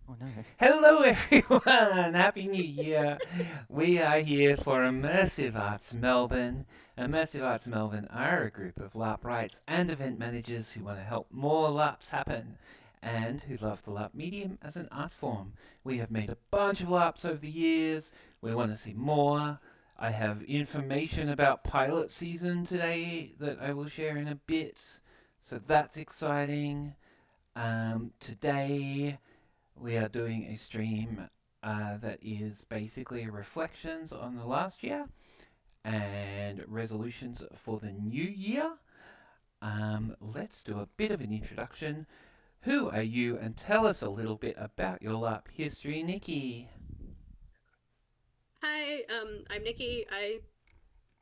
Oh no. Hello, everyone! Happy New Year! We are here for Immersive Arts Melbourne. Immersive Arts Melbourne are a group of LARP writers and event managers who want to help more LARPs happen and who love the LARP medium as an art form. We have made a bunch of LARPs over the years. We want to see more. I have information about pilot season today that I will share in a bit. So that's exciting. Today we are doing a stream that is basically reflections on the last year and resolutions for the new year. Let's do a bit of an introduction. Who are you? And tell us a little bit about your LARP history, Nikki. Hi, I'm Nikki. I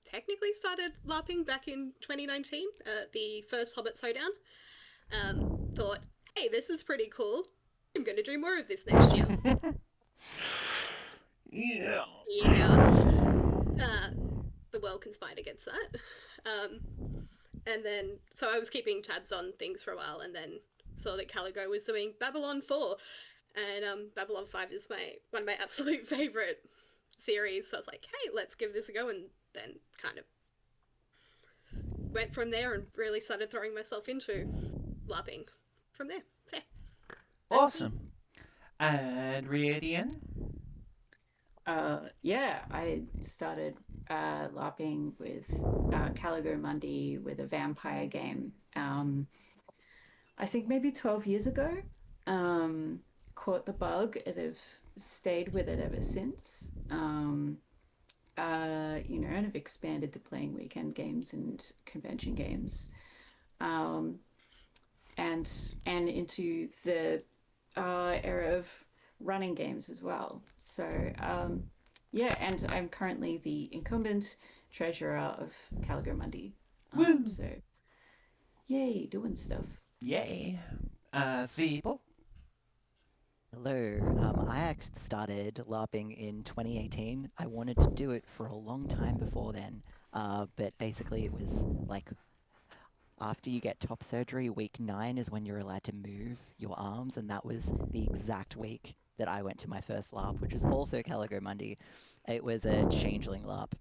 technically started LARPing back in 2019 at the first Hobbit Hoedown. Thought, hey, this is pretty cool. I'm going to do more of this next year. Yeah. Yeah, uh, the world conspired against that. Um, and then, so I was keeping tabs on things for a while, and then saw that Caligo was doing Babylon 4, and Babylon 5 is my one of my absolute favorite series. So I was like, hey, let's give this a go, and then kind of went from there and really started throwing myself into LARPing from there. So yeah, that's me. Awesome. And Riadian? Yeah, I started LARPing with Caligo Mundi with a vampire game. I think maybe 12 years ago. Um, Caught the bug and have stayed with it ever since. And have expanded to playing weekend games and convention games. Um, and into the era of running games as well. So yeah, and I'm currently the incumbent treasurer of Caligo Mundi. Woo! So yay, doing stuff. Yay. Zeeble? Hello. I actually started LARPing in 2018. I wanted to do it for a long time before then, but basically it was like after you get top surgery, week 9 is when you're allowed to move your arms, and that was the exact week that I went to my first LARP, which was also Caligo Mundi. It was a changeling LARP.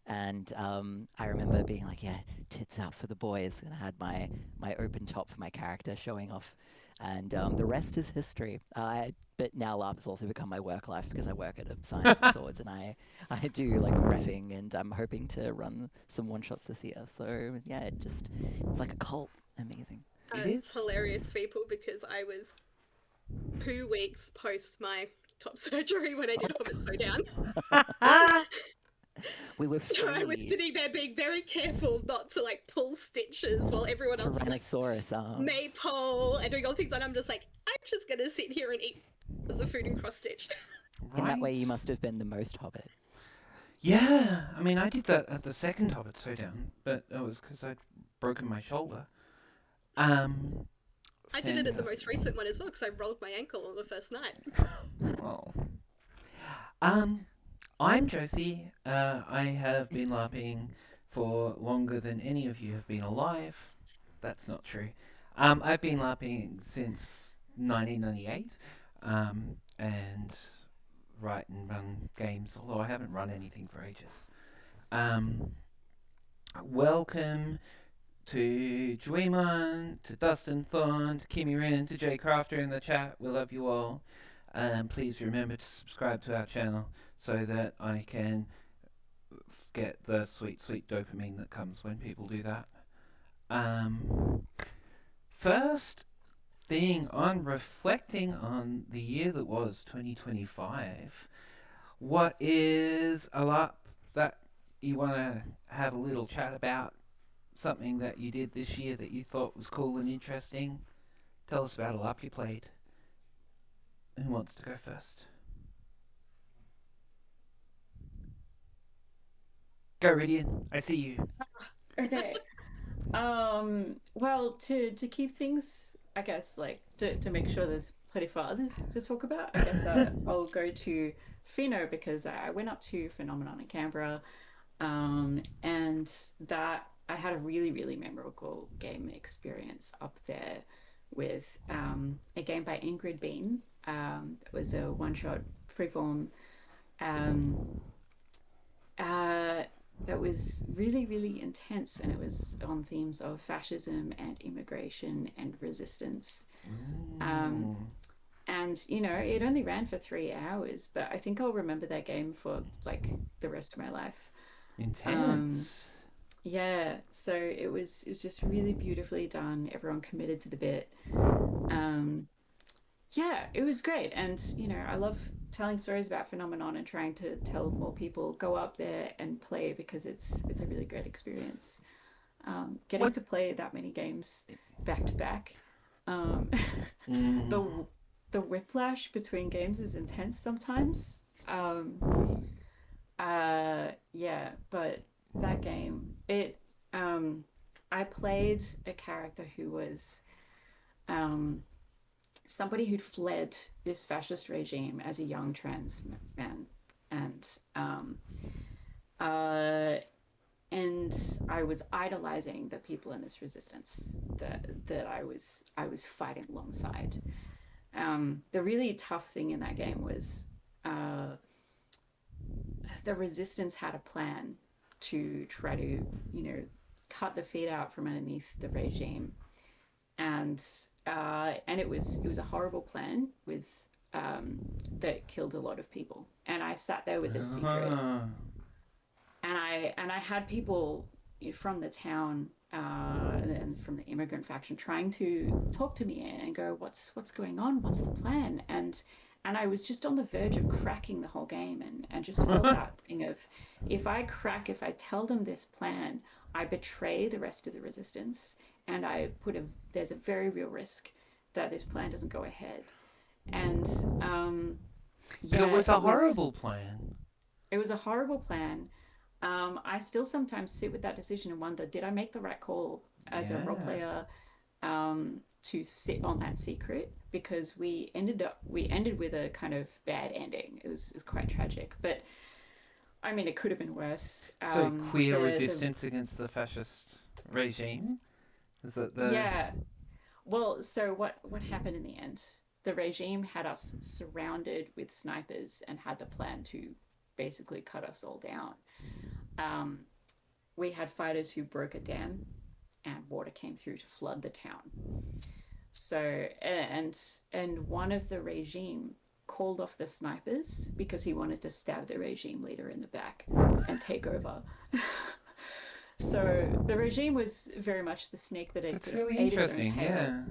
And I remember being like, yeah, tits out for the boys. And I had my open top for my character showing off. And the rest is history. But now LARP has also become my work life because I work at a Science for Swords and I do like refing and I'm hoping to run some one shots this year. So yeah, it's like a cult. Amazing. It It's is. hilarious, people, because I was 2 weeks post my top surgery when I did Hobbit Down. We were So I was free. sitting there being very careful not to like pull stitches while everyone else is like Tyrannosaurus arms. maypole and doing all things, and I'm just like, I'm just gonna sit here and eat as a food and cross stitch. In that way, Right? you must have been the most Hobbit. Yeah, I mean, I did that at the second Hobbit Showdown, but it was because I'd broken my shoulder. Um, I did it at the Fantastic. most recent one as well because I rolled my ankle on the first night. Oh. Um, I'm Josie. I have been LARPing for longer than any of you have been alive. That's not true. I've been LARPing since 1998, and write and run games, although I haven't run anything for ages. Um, Welcome to Dreamon, to Dustin Thorne, to Kimmy Rin, to Jay Crafter in the chat. We love you all. Please remember to subscribe to our channel so that I can get the sweet, sweet dopamine that comes when people do that. Um, First thing on reflecting on the year that was 2025, what is a lot that you want to have a little chat about? Something that you did this year that you thought was cool and interesting? Tell us about a LARP you played. Who wants to go first? Go, Ridian. I see you. Okay. Well, to keep things, I guess, like to make sure there's plenty for others to talk about, I guess I'll go to Fino because I went up to Phenomenon in Canberra, and that I had a really, really memorable game experience up there with a game by Ingrid Bean. It was a one-shot freeform um, uh, that was really, really intense, and it was on themes of fascism and immigration and resistance. Um, Ooh, and it only ran for 3 hours, but I think I'll remember that game for like the rest of my life. Um, intense. yeah, so it was just really beautifully done. Everyone committed to the bit. Um, yeah, it was great. And, I love telling stories about Phenomenon and trying to tell more people go up there and play because it's a really great experience. Getting What? to play that many games back to back. Um, Mm. the the whiplash between games is intense sometimes. Um, yeah, but that game, I played a character who was um, somebody who'd fled this fascist regime as a young trans man, and um, uh, and I was idolizing the people in this resistance that I was fighting alongside. The really tough thing in that game was uh, the resistance had a plan to try to, cut the feet out from underneath the regime, and it was a horrible plan with that killed a lot of people. And I sat there with this secret, Uh-huh. and I had people from the town and from the immigrant faction trying to talk to me and go, what's going on? What's the plan? And I was just on the verge of cracking the whole game, and just felt that thing of, if I tell them this plan, I betray the rest of the resistance, and there's a very real risk that this plan doesn't go ahead. And But it yeah, was a horrible plan. it was a horrible plan. I still sometimes sit with that decision and wonder, did I make the right call as a role Yeah. player to sit on that secret? Because we ended with a kind of bad ending. It was quite tragic, but I mean, it could have been worse. So queer The resistance against the fascist regime? Is that the... Yeah. Well, so what happened in the end? The regime had us surrounded with snipers and had the plan to basically cut us all down. Um, we had fighters who broke a dam, and water came through to flood the town. So and one of the regime called off the snipers because he wanted to stab the regime leader in the back and take over. So the regime was very much the snake that That's really ate its own interesting, tail yeah.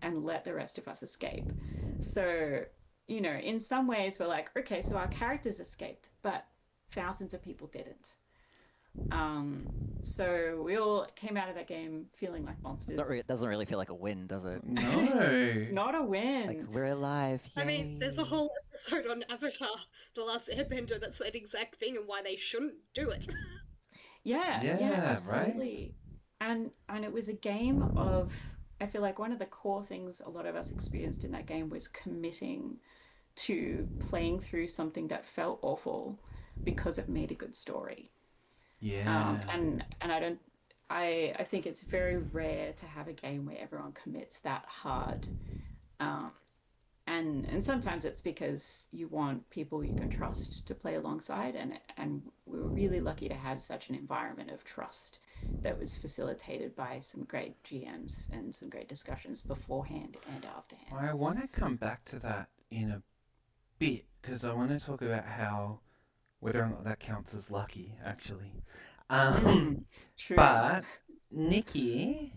and let the rest of us escape. So, in some ways, we're like, okay, so our characters escaped, but thousands of people didn't. Um, so we all came out of that game feeling like It monsters. doesn't really feel like a win, does it? It's No. not a Like, win. we're alive, I mean, there's a yay! whole episode on Avatar, The Last Airbender, that's that exact thing and why they shouldn't do it. Yeah, yeah, Yeah, right? absolutely. And it was a game of, I feel like one of the core things a lot of us experienced in that game was committing to playing through something that felt awful because it made a good story. Yeah. And I think it's very rare to have a game where everyone commits that hard. Um, and sometimes it's because you want people you can trust to play alongside, and we were really lucky to have such an environment of trust that was facilitated by some great GMs and some great discussions beforehand and afterhand. I want to come back to that in a bit because I want to talk about how whether or not that counts as lucky, actually. Um, Mm, true. but Nikki,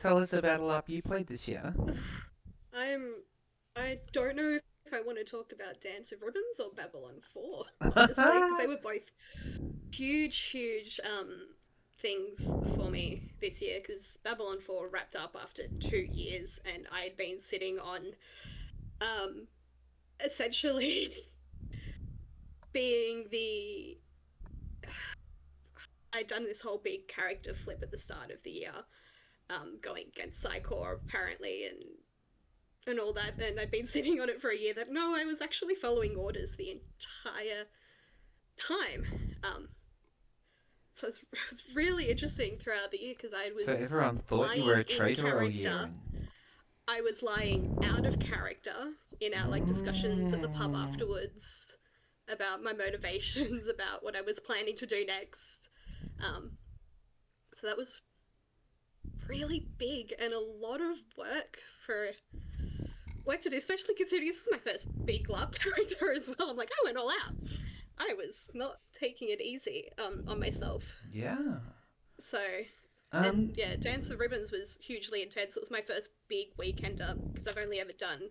tell us about a LARP you played this year. I'm. I don't know if I want to talk about Dance of Ribbons or Babylon 4, honestly, because they were both huge, huge things for me this year. Because Babylon 4 wrapped up after 2 years, and I had been sitting on um, essentially being the. I'd done this whole big character flip at the start of the year, going against Psychor apparently, and all that, and I'd been sitting on it for a year. That no, I was actually following orders the entire time. Um, so it was really interesting throughout the year because I was So everyone thought you were flying a in traitor all year. character. I was lying out of character in our like discussions at the pub afterwards about my motivations, about what I was planning to do next. Um, so that was really big and a lot of work to do, especially considering this is my first big LARP character as well. I'm like, I went all out. I was not taking it easy on myself. Yeah. So, and Um. yeah, Dance of Ribbons was hugely intense. It was my first big weekender because I've only ever done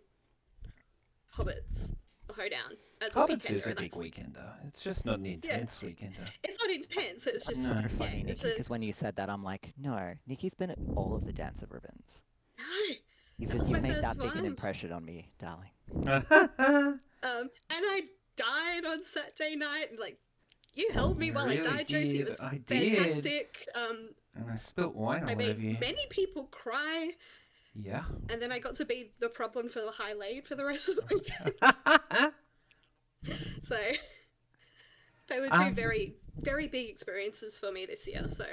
Hobbits, a Hoedown as a Hobbits weekender. is a And big that's, weekender. It's just not an yeah, intense weekender. it's not intense. It's That's just, so No. yeah, funny, it's Nikki, a, because when you said that, I'm like, no, Nikki's been at all of the Dance of Ribbons. no, that You've was my you've made first that big an one. impression on me, darling. And I died on Saturday night. Like, you held me You while I really died, Josie. It did. was I did. fantastic. And I spilt wine I all over made you. many people cry, Yeah. and then I got to be the problem for the high lade for the rest of the weekend. So they were two um, very, very big experiences for me this year. So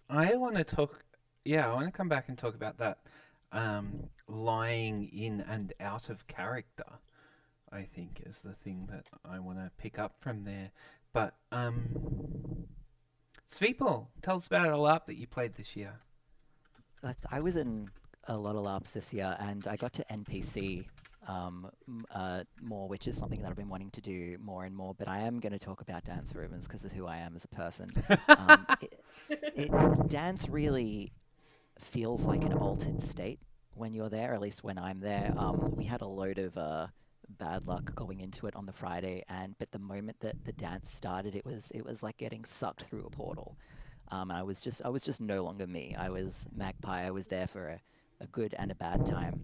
I want to talk. Yeah, I want to come back and talk about that. Lying in and out of character, I think, is the thing that I want to pick up from there. But Sveeple, tell us about a LARP that you played this year. I was in a lot of LARPs this year, and I got to NPC more, which is something that I've been wanting to do more and more. But I am going to talk about Dance for Ribbons because of who I am as a person. Um, Dance really feels like an altered state when you're there, at least when I'm there. We had a load of bad luck going into it on the Friday, but the moment that the dance started, it was like getting sucked through a portal. I was just no longer me. I was Magpie. I was there for a good and a bad time.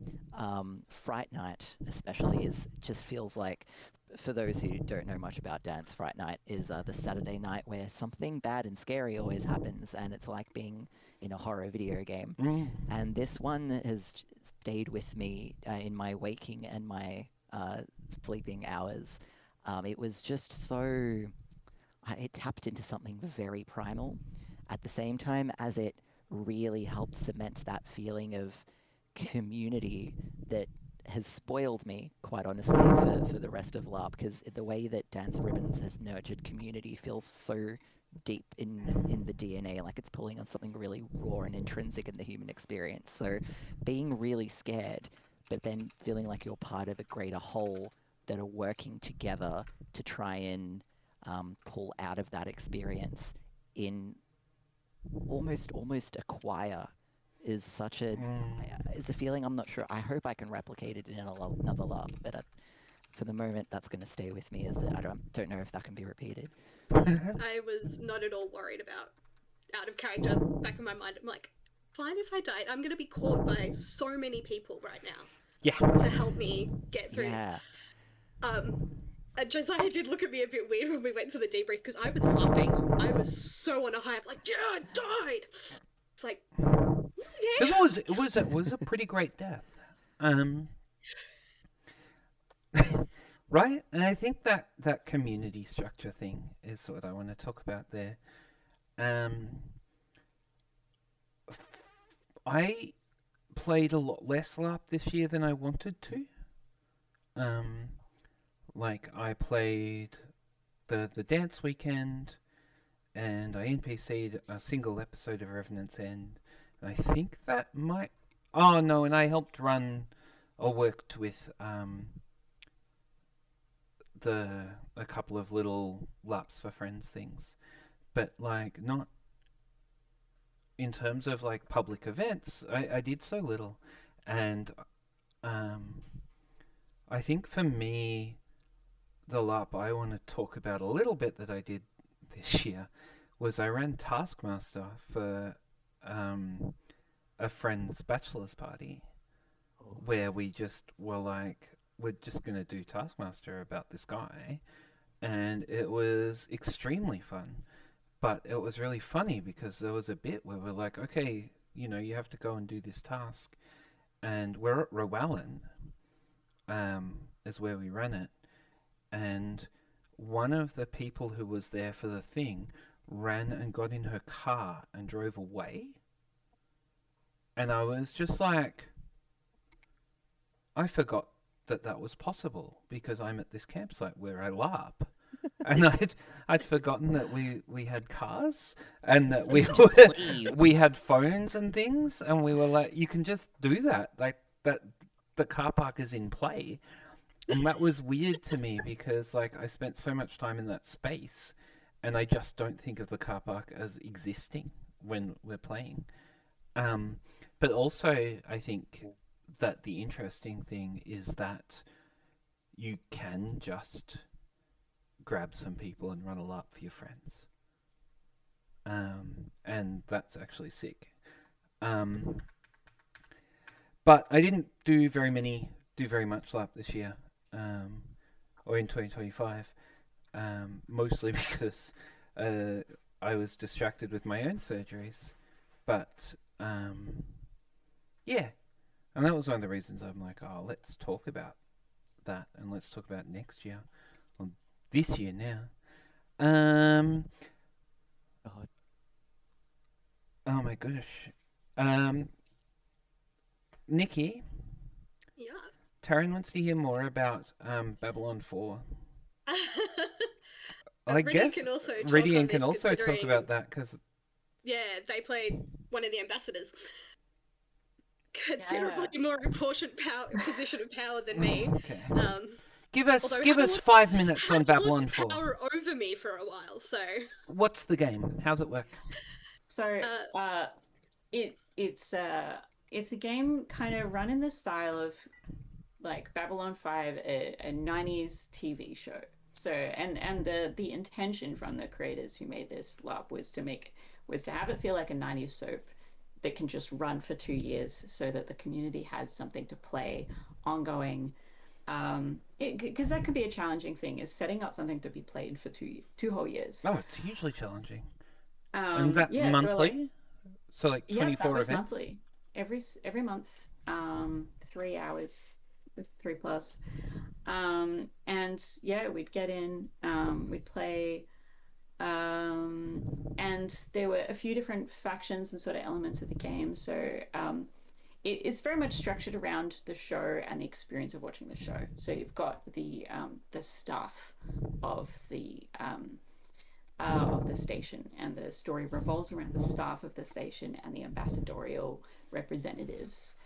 Fright Night, especially, is just feels like, for those who don't know much about dance, Fright Night is the Saturday night where something bad and scary always happens, and it's like being in a horror video game. Mm. And this one has stayed with me in my waking and my sleeping hours. It was just so. It tapped into something very primal at the same time as it really helped cement that feeling of community that has spoiled me, quite honestly, for the rest of LARP, because the way that Dance Ribbons has nurtured community feels so deep in the DNA, like it's pulling on something really raw and intrinsic in the human experience. So being really scared, but then feeling like you're part of a greater whole that are working together to try and pull out of that experience in almost a choir is such a Mm. is a feeling I'm not sure. I hope I can replicate it in another LARP, but for the moment, that's going to stay with me. Is that I don't know if that can be repeated. I was not at all worried about out of character. Back in my mind, I'm like, fine if I died. I'm going to be caught by so many people right now Yeah. to help me get through Yeah, this. And Josiah did look at me a bit weird when we went to the debrief because I was laughing. I was so on a hype, like, yeah, I died. It's like, yeah. Because it was a pretty great death. Right? And I think that community structure thing is what I want to talk about there. I played a lot less LARP this year than I wanted to. Like I played the dance weekend, and I NPC'd a single episode of Revenant's End. And I think that might. Oh no! And I helped run or worked with a couple of little LARPs for friends things, but like not in terms of like public events. I did so little, and I think for me, the LARP I want to talk about a little bit that I did this year was I ran Taskmaster for a friend's bachelor's party, where we just were like, we're just going to do Taskmaster about this guy. And it was extremely fun. But it was really funny because there was a bit where we're like, okay, you have to go and do this task. And we're at Rowan, is where we ran it. And one of the people who was there for the thing ran and got in her car and drove away. And I was just like, I forgot that that was possible because I'm at this campsite where I LARP. And I'd forgotten that we had cars and that So you we can just leave. we had phones and things, and we were like, you can just do that, like that. The car park is in play, and that was weird to me because like I spent so much time in that space, and I just don't think of the car park as existing when we're playing. Um, but also, I think that the interesting thing is that you can just grab some people and run a LARP for your friends. And that's actually sick. Um, but I didn't do very much LARP this year, or in 2025, mostly because I was distracted with my own surgeries. But yeah, and that was one of the reasons I'm like, oh, let's talk about that and let's talk about next year, or this year now. Um, God. oh my gosh. Um, Nikki, Yeah. Taryn wants to hear more about Babylon 4. I Ridian guess can also talk on Ridian can this, also talk considering, about that because yeah, they played one of the ambassadors. Considerably Yeah. more important position of power than me. okay, Um, give us although give had a us lot, 5 minutes had on a lot Babylon of 4. power over me for a while. So, What's the game? How's it work? So it's a game kind of run in the style of like Babylon 5, a 90s TV show. So and the intention from the creators who made this LARP was to have it feel like a 90s soap that can just run for 2 years so that the community has something to play ongoing. Because that could be a challenging thing, is setting up something to be played for two whole years. Oh, it's hugely challenging. And that Yeah, so like, monthly? So like yeah, that 24 was events? monthly. Every month, 3 hours with 3 plus. And yeah, we'd get in, we'd play, and there were a few different factions and sort of elements of the game. So it's very much structured around the show and the experience of watching the show. So you've got the staff of the station, and the story revolves around the staff of the station and the ambassadorial representatives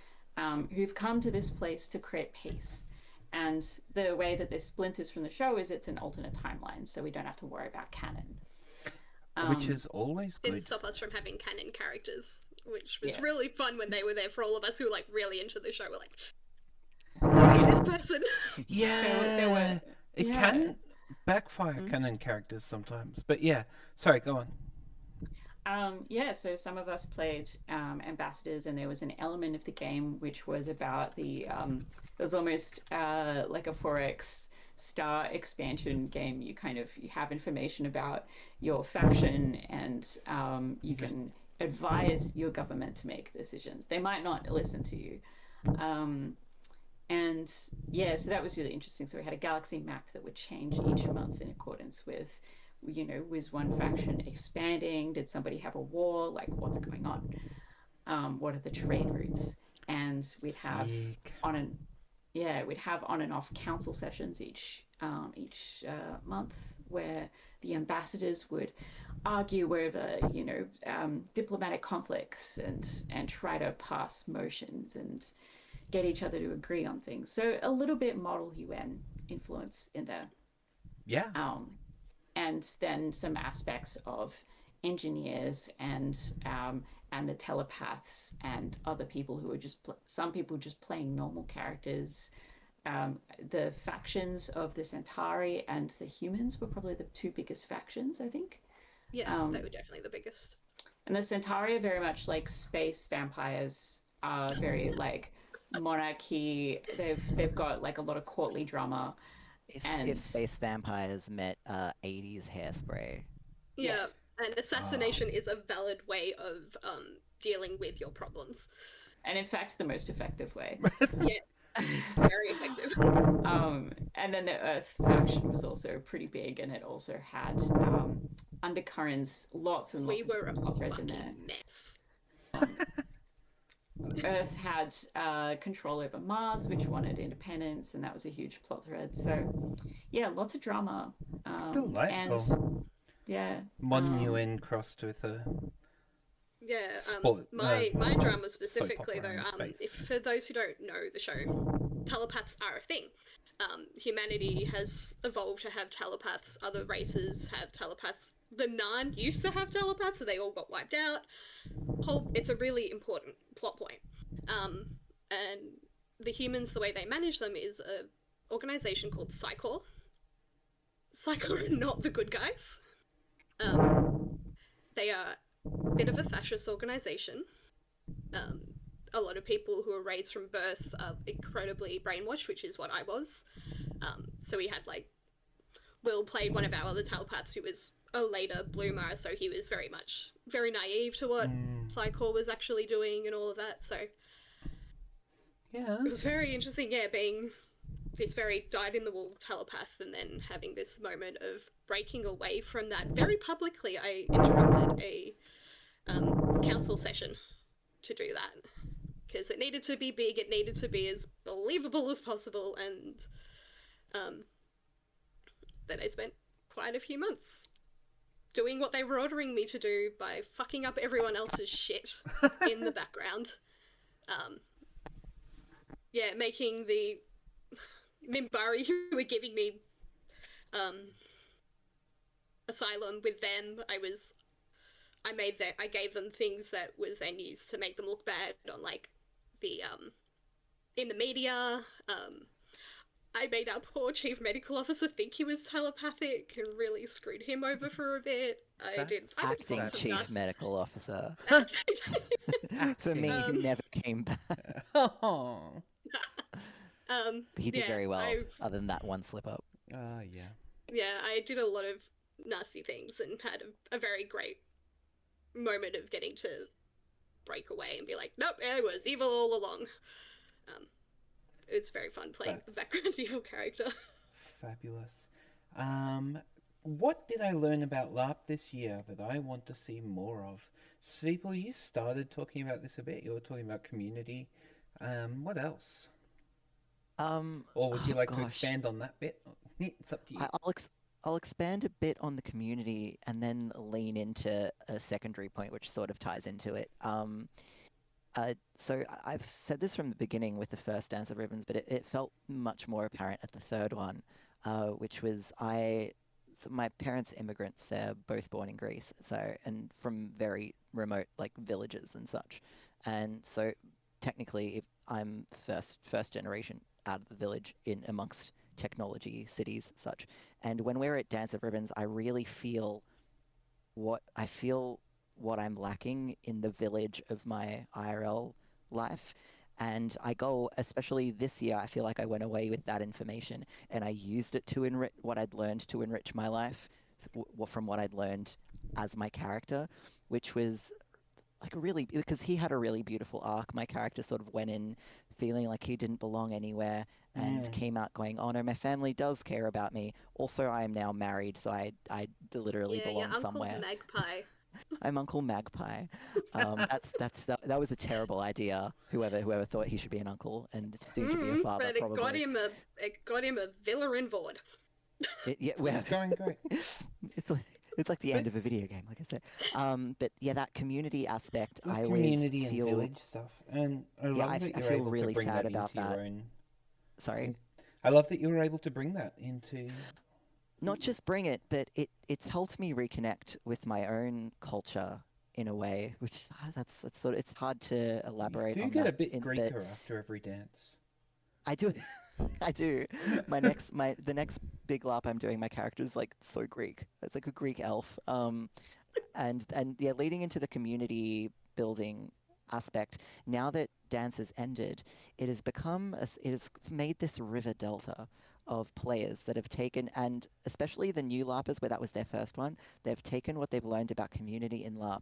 who've come to this place to create peace. And the way that this splinters from the show is it's an alternate timeline, so we don't have to worry about canon. Which is always didn't good. stop us from having canon characters, which was Yeah. really fun when they were there for all of us who were like really into the show. We're like, this person. Yeah, There were it yeah. can backfire canon characters sometimes. But yeah, sorry, go on. Yeah, so some of us played ambassadors, and there was an element of the game which was about it was almost like a 4X star expansion game. You have information about your faction, and you can advise your government to make decisions. They might not listen to you. And yeah, so that was really interesting. So we had a galaxy map that would change each month in accordance with, was one faction expanding? Did somebody have a war? Like, what's going on? What are the trade routes? And we'd have Sick. we'd have on and off council sessions each month, where the ambassadors would argue over diplomatic conflicts and try to pass motions and get each other to agree on things. So a little bit Model UN influence in there. Yeah. And then some aspects of engineers and the telepaths and other people who are some people just playing normal characters. The factions of the Centauri and the humans were probably the two biggest factions, I think. Yeah, they were definitely the biggest. And the Centauri are very much like space vampires, are very like monarchy. They've got like a lot of courtly drama. If space vampires met 80s hairspray. Yeah, Yes. and assassination is a valid way of dealing with your problems. And in fact, the most effective way. Yeah, very effective. And then the Earth faction was also pretty big, and it also had undercurrents, lots and lots We of were a different plot threads in there. fucking mess. Earth had control over Mars, which wanted independence, and that was a huge plot thread. So, yeah, lots of drama. And Delightful. yeah, Modern UN crossed with a Yeah, sport, my drama soap specifically opera though, in if space. for those who don't know the show, telepaths are a thing. Humanity has evolved to have telepaths. Other races have telepaths. The Narn used to have telepaths, so they all got wiped out. It's a really important plot point. Um, and the humans, the way they manage them is a organization called Psychor. Psychor are not the good guys. Um, they are a bit of a fascist organization. Um, a lot of people who are raised from birth are incredibly brainwashed, which is what I was. So we had like Will played one of our other telepaths who was a later bloomer, so he was very naive to what Psychor was actually doing and all of that. So Yeah. it was very interesting, yeah, being this very dyed in the wool telepath and then having this moment of breaking away from that. Very publicly, I interrupted a council session to do that because it needed to be big, it needed to be as believable as possible, and um, then I spent quite a few months doing what they were ordering me to do by fucking up everyone else's shit in the background. Um, yeah, making the Mimbari who were giving me um, asylum with them. I gave them things that was then used to make them look bad on like the in the media. I made our poor chief medical officer think he was telepathic and really screwed him over for a bit. I did Acting lots of chief nuts. medical officer. For Acting. me, who um, never came back. Oh. He did yeah, very well, other than that one slip up. Yeah. I did a lot of nasty things and had a very great moment of getting to break away and be like, nope, I was evil all along. Um, it's very fun playing the That's background evil character. fabulous. What did I learn about LARP this year that I want to see more of? Sveeple, you started talking about this a bit. You were talking about community. What else? Or would you Oh like to gosh, expand on that bit? It's up to you. I'll expand a bit on the community and then lean into a secondary point which sort of ties into it. I've said this from the beginning with the first Dance of Ribbons, but it felt much more apparent at the third one, which was so my parents immigrants. They're both born in Greece, so and from very remote like villages and such, and so technically if I'm first generation out of the village in amongst technology cities such. And when we're at Dance of Ribbons, I feel what I'm lacking in the village of my IRL life. And I go, especially this year, I feel like I went away with that information and I used it to enrich what I'd learned to enrich my life from what I'd learned as my character, which was like really because he had a really beautiful arc. My character sort of went in feeling like he didn't belong anywhere and Mm. came out going, "Oh no, my family does care about me. Also, I am now married, so I literally Yeah, your belong Uncle somewhere. Magpie. I'm Uncle Magpie." That was a terrible idea. Whoever thought he should be an uncle and soon to be a father, But probably. it got him a villa in Vord. Yeah, It's going great. it's like it's like the But end of a video game, like I said. But yeah, that community aspect, the I always community and feel village stuff, and I yeah, love that I you're feel able to really bring sad that about into that. your own. Sorry. In, I love that you were able to bring that into. Not just bring it, but it's helped me reconnect with my own culture in a way, which that's sort of it's hard to You elaborate do on get a that bit in but Greeker after every dance. I do I do. The next big LARP I'm doing, my character is like so Greek. It's like a Greek elf. And yeah, leading into the community building aspect, now that dance has ended, it has made this river delta of players that have taken, and especially the new LARPers where that was their first one, they've taken what they've learned about community in LARP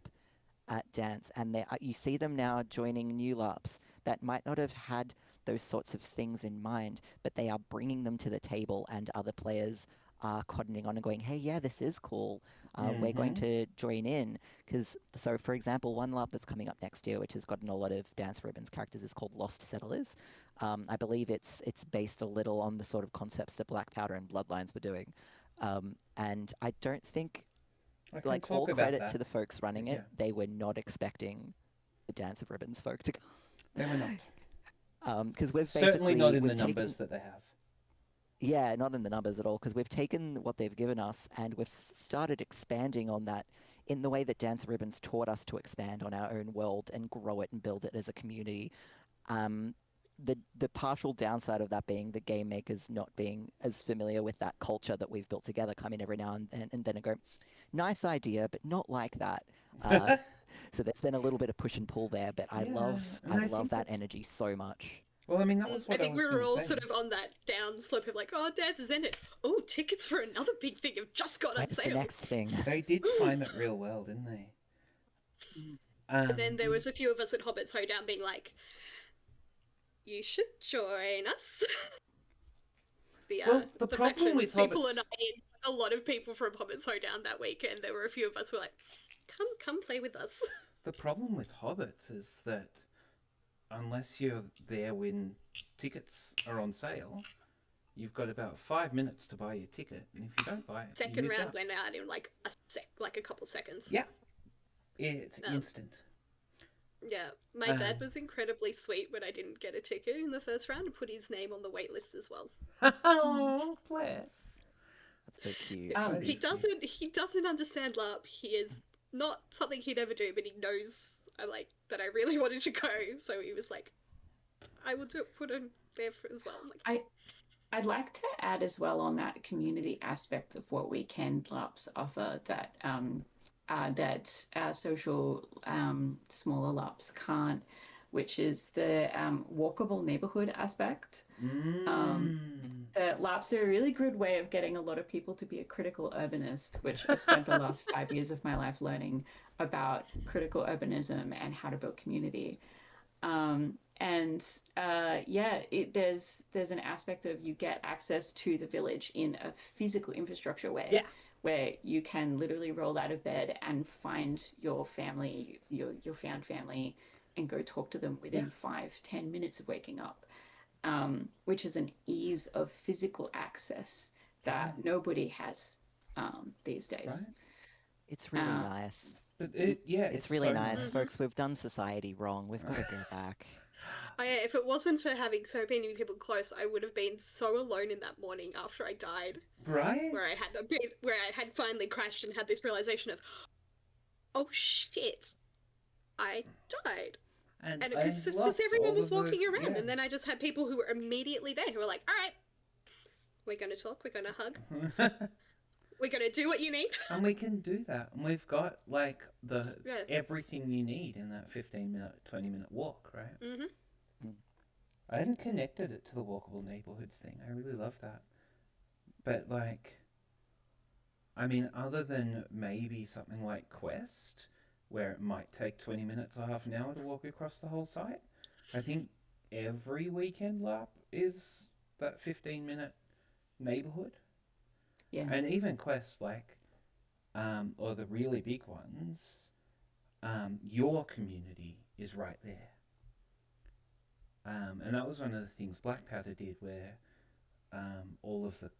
at dance, and you see them now joining new LARPs that might not have had those sorts of things in mind, but they are bringing them to the table, and other players are cottoning on and going, hey, yeah, this is cool. We're going Mm-hmm. to join in. Because, so for example, one LARP that's coming up next year, which has gotten a lot of Dance for Ribbons characters, is called Lost Settlers. I believe it's based a little on the sort of concepts that Black Powder and Bloodlines were doing. And I don't think, I can like, talk all about credit to that. the folks running it, Yeah, they were not expecting the Dance of Ribbons folk to they were not. because we've Certainly not basically in the we've taken numbers that they have. yeah, not in the numbers at all, because we've taken what they've given us and we've started expanding on that in the way that Dance Ribbons taught us to expand on our own world and grow it and build it as a community. Um, the partial downside of that being the game makers not being as familiar with that culture that we've built together come in every now and then and go, nice idea, but not like that. Uh, so there's been a little bit of push and pull there, but Yeah, I and I love think that that's. energy so much. Well, I mean, that was I what I think was we going were to all say. sort of on that down slope of like, oh, Dance is in it. Oh, tickets for another big thing have just got on Where's the sale. next thing? They did time it real well, didn't they? Mm. And then Um, there was a few of us at Hobbits Hoedown being like, you should join us. well, the The fact problem that with people and Hobbits, I, a lot of people from Hobbits Hoedown that week, and there were a few of us who were like, come play with us. the problem with Hobbits is that unless you're there when tickets are on sale, you've got about 5 minutes to buy your ticket, and if you don't buy it, you Second miss round out. went out in like a couple seconds. Yeah, it's Um, instant. yeah, my dad Um, was incredibly sweet when I didn't get a ticket in the first round and put his name on the wait list as well. oh, bless. That's so cute. Yeah, Um, that He is cute. doesn't understand LARP. He is not something he'd ever do, but he knows I like that I really wanted to go. So he was like, I will put him there as well. I'm like, I I'd like to add as well on that community aspect of what weekend LARPs offer that social smaller LARPs can't, which is the walkable neighborhood aspect. Um, Mmm. the LARPs are a really good way of getting a lot of people to be a critical urbanist, which I've spent the last 5 years of my life learning about critical urbanism and how to build community. And yeah, there's an aspect of you get access to the village in a physical infrastructure way, Yeah. where you can literally roll out of bed and find your family, your found family, and go talk to them Yeah. within 5-10 minutes of waking up, which is an ease of physical access Yeah. that nobody has these Right. days. It's really Uh, nice. But yeah, It's it's really so nice, nice. mm-hmm. folks. We've done society wrong. We've got to go back. oh yeah, if it wasn't for having so many people close, I would have been so alone in that morning after I died, Right? where I had finally crashed and had this realization of, oh shit, I died. And And it was I've just lost everyone all was of those. walking around, Yeah. and then I just had people who were immediately there who were like, all right, we're gonna talk, we're gonna hug, we're gonna do what you need. And we can do that. And we've got like the Yeah. everything you need in that 15-minute, 20-minute walk, right? Mm-hmm. Mm. I hadn't connected it to the walkable neighborhoods thing. I really love that. But like, I mean, other than maybe something like Quest, where it might take 20 minutes or half an hour to walk across the whole site, I think every weekend LARP is that 15-minute neighborhood. yeah. And even Quest, like, or the really big ones, your community is right there. And that was one of the things Black Powder did, where all of the.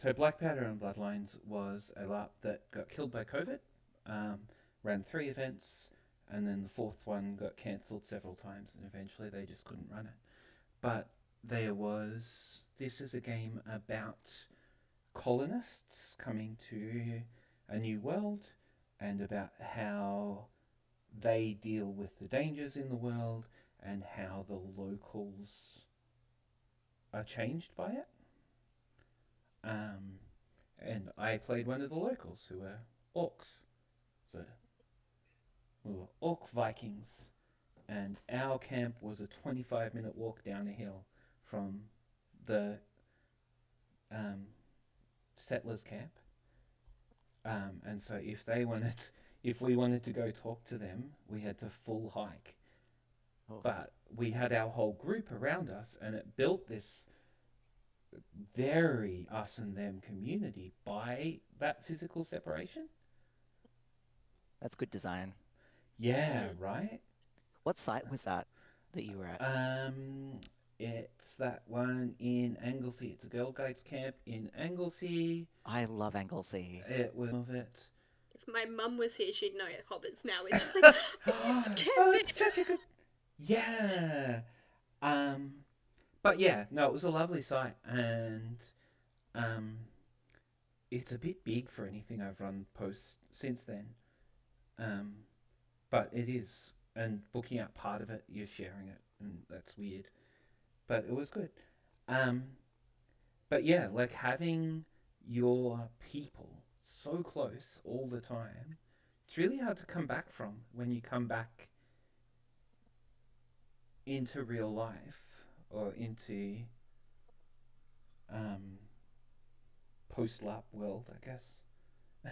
So Black Powder and Bloodlines was a LARP that got killed by COVID, um, ran 3 events, and then the fourth one got cancelled several times, and eventually they just couldn't run it. But there was. This is a game about colonists coming to a new world and about how they deal with the dangers in the world and how the locals are changed by it. Um, and I played one of the locals who were orcs. So we were orc Vikings, and our camp was a 25-minute walk down a hill from the um, settlers' camp. And so if we wanted to go talk to them, we had to full hike. Oh. But we had our whole group around us, and it built this very us and them community by that physical separation. That's good design. Yeah, Mm. right. What site was that you were at? Um, it's that one in Anglesey. It's a Girl Guides camp in Anglesey. I love Anglesey. It was of it. If my mum was here, she'd know Hobbits now. It's just like, Oh, I used to camp it's there. such a good. Yeah. Um, but yeah, no, it was a lovely site, and um, it's a bit big for anything I've run post since then. Um, but it is, and booking out part of it, you're sharing it, and that's weird. But it was good. Um, but yeah, like having your people so close all the time, it's really hard to come back from when you come back into real life or into um, post LARP world, I guess.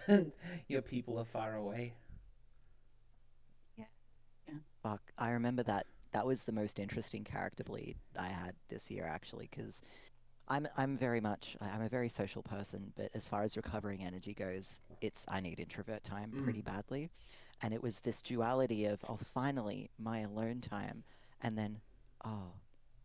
And your people are far away. Yeah. Yeah. Fuck, I remember that was the most interesting character bleed I had this year actually, because I'm a very social person, but as far as recovering energy goes, I need introvert time Mm. pretty badly. And it was this duality of, oh, finally, my alone time, and then, oh,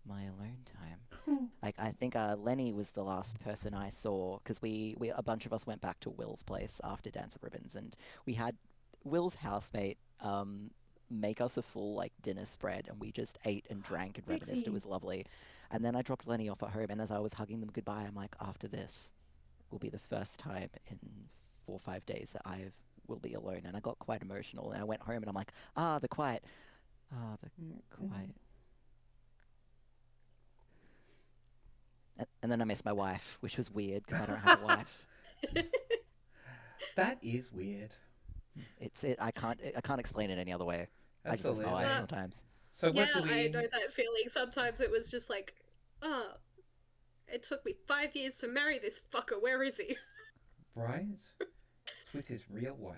my alone time. Like, I think Lenny was the last person I saw, because we a bunch of us went back to Will's place after Dance of Ribbons, and we had Will's housemate make us a full like dinner spread, and we just ate and drank and reminisced. It Dixie. was lovely. And then I dropped Lenny off at home, and as I was hugging them goodbye, I'm like, after this will be the first time in 4 or 5 days that I will be alone. And I got quite emotional, and I went home, and I'm like, the quiet, the quiet. And then I missed my wife, which was weird because I don't have a wife. That is weird. I can't explain it any other way. I just miss my wife Absolutely. Uh, sometimes. So yeah, what do I know we? that feeling. Sometimes it was just like, oh, it took me 5 years to marry this fucker. Where is he? Right? It's with his real wife.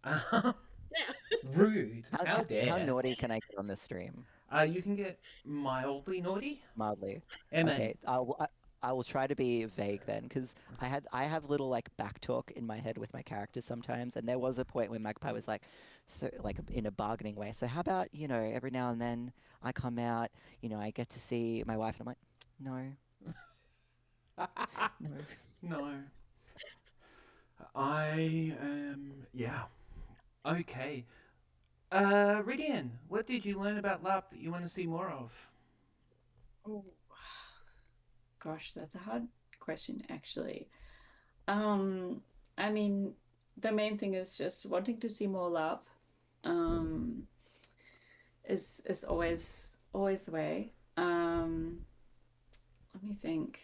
Um, Yeah. rude. How How how dare? naughty can I get on this stream? You can get mildly naughty. Mildly. MA. Okay, I will try to be vague then, because I have little like back talk in my head with my characters sometimes, and there was a point where Magpie was like, so like in a bargaining way. So how about every now and then I come out, I get to see my wife, and I'm like, no, no. No. I yeah. Okay. Ridian, what did you learn about LARP that you want to see more of? Oh, gosh, that's a hard question, actually. Um, I mean, the main thing is just wanting to see more love. Um, is always the way. Let me think.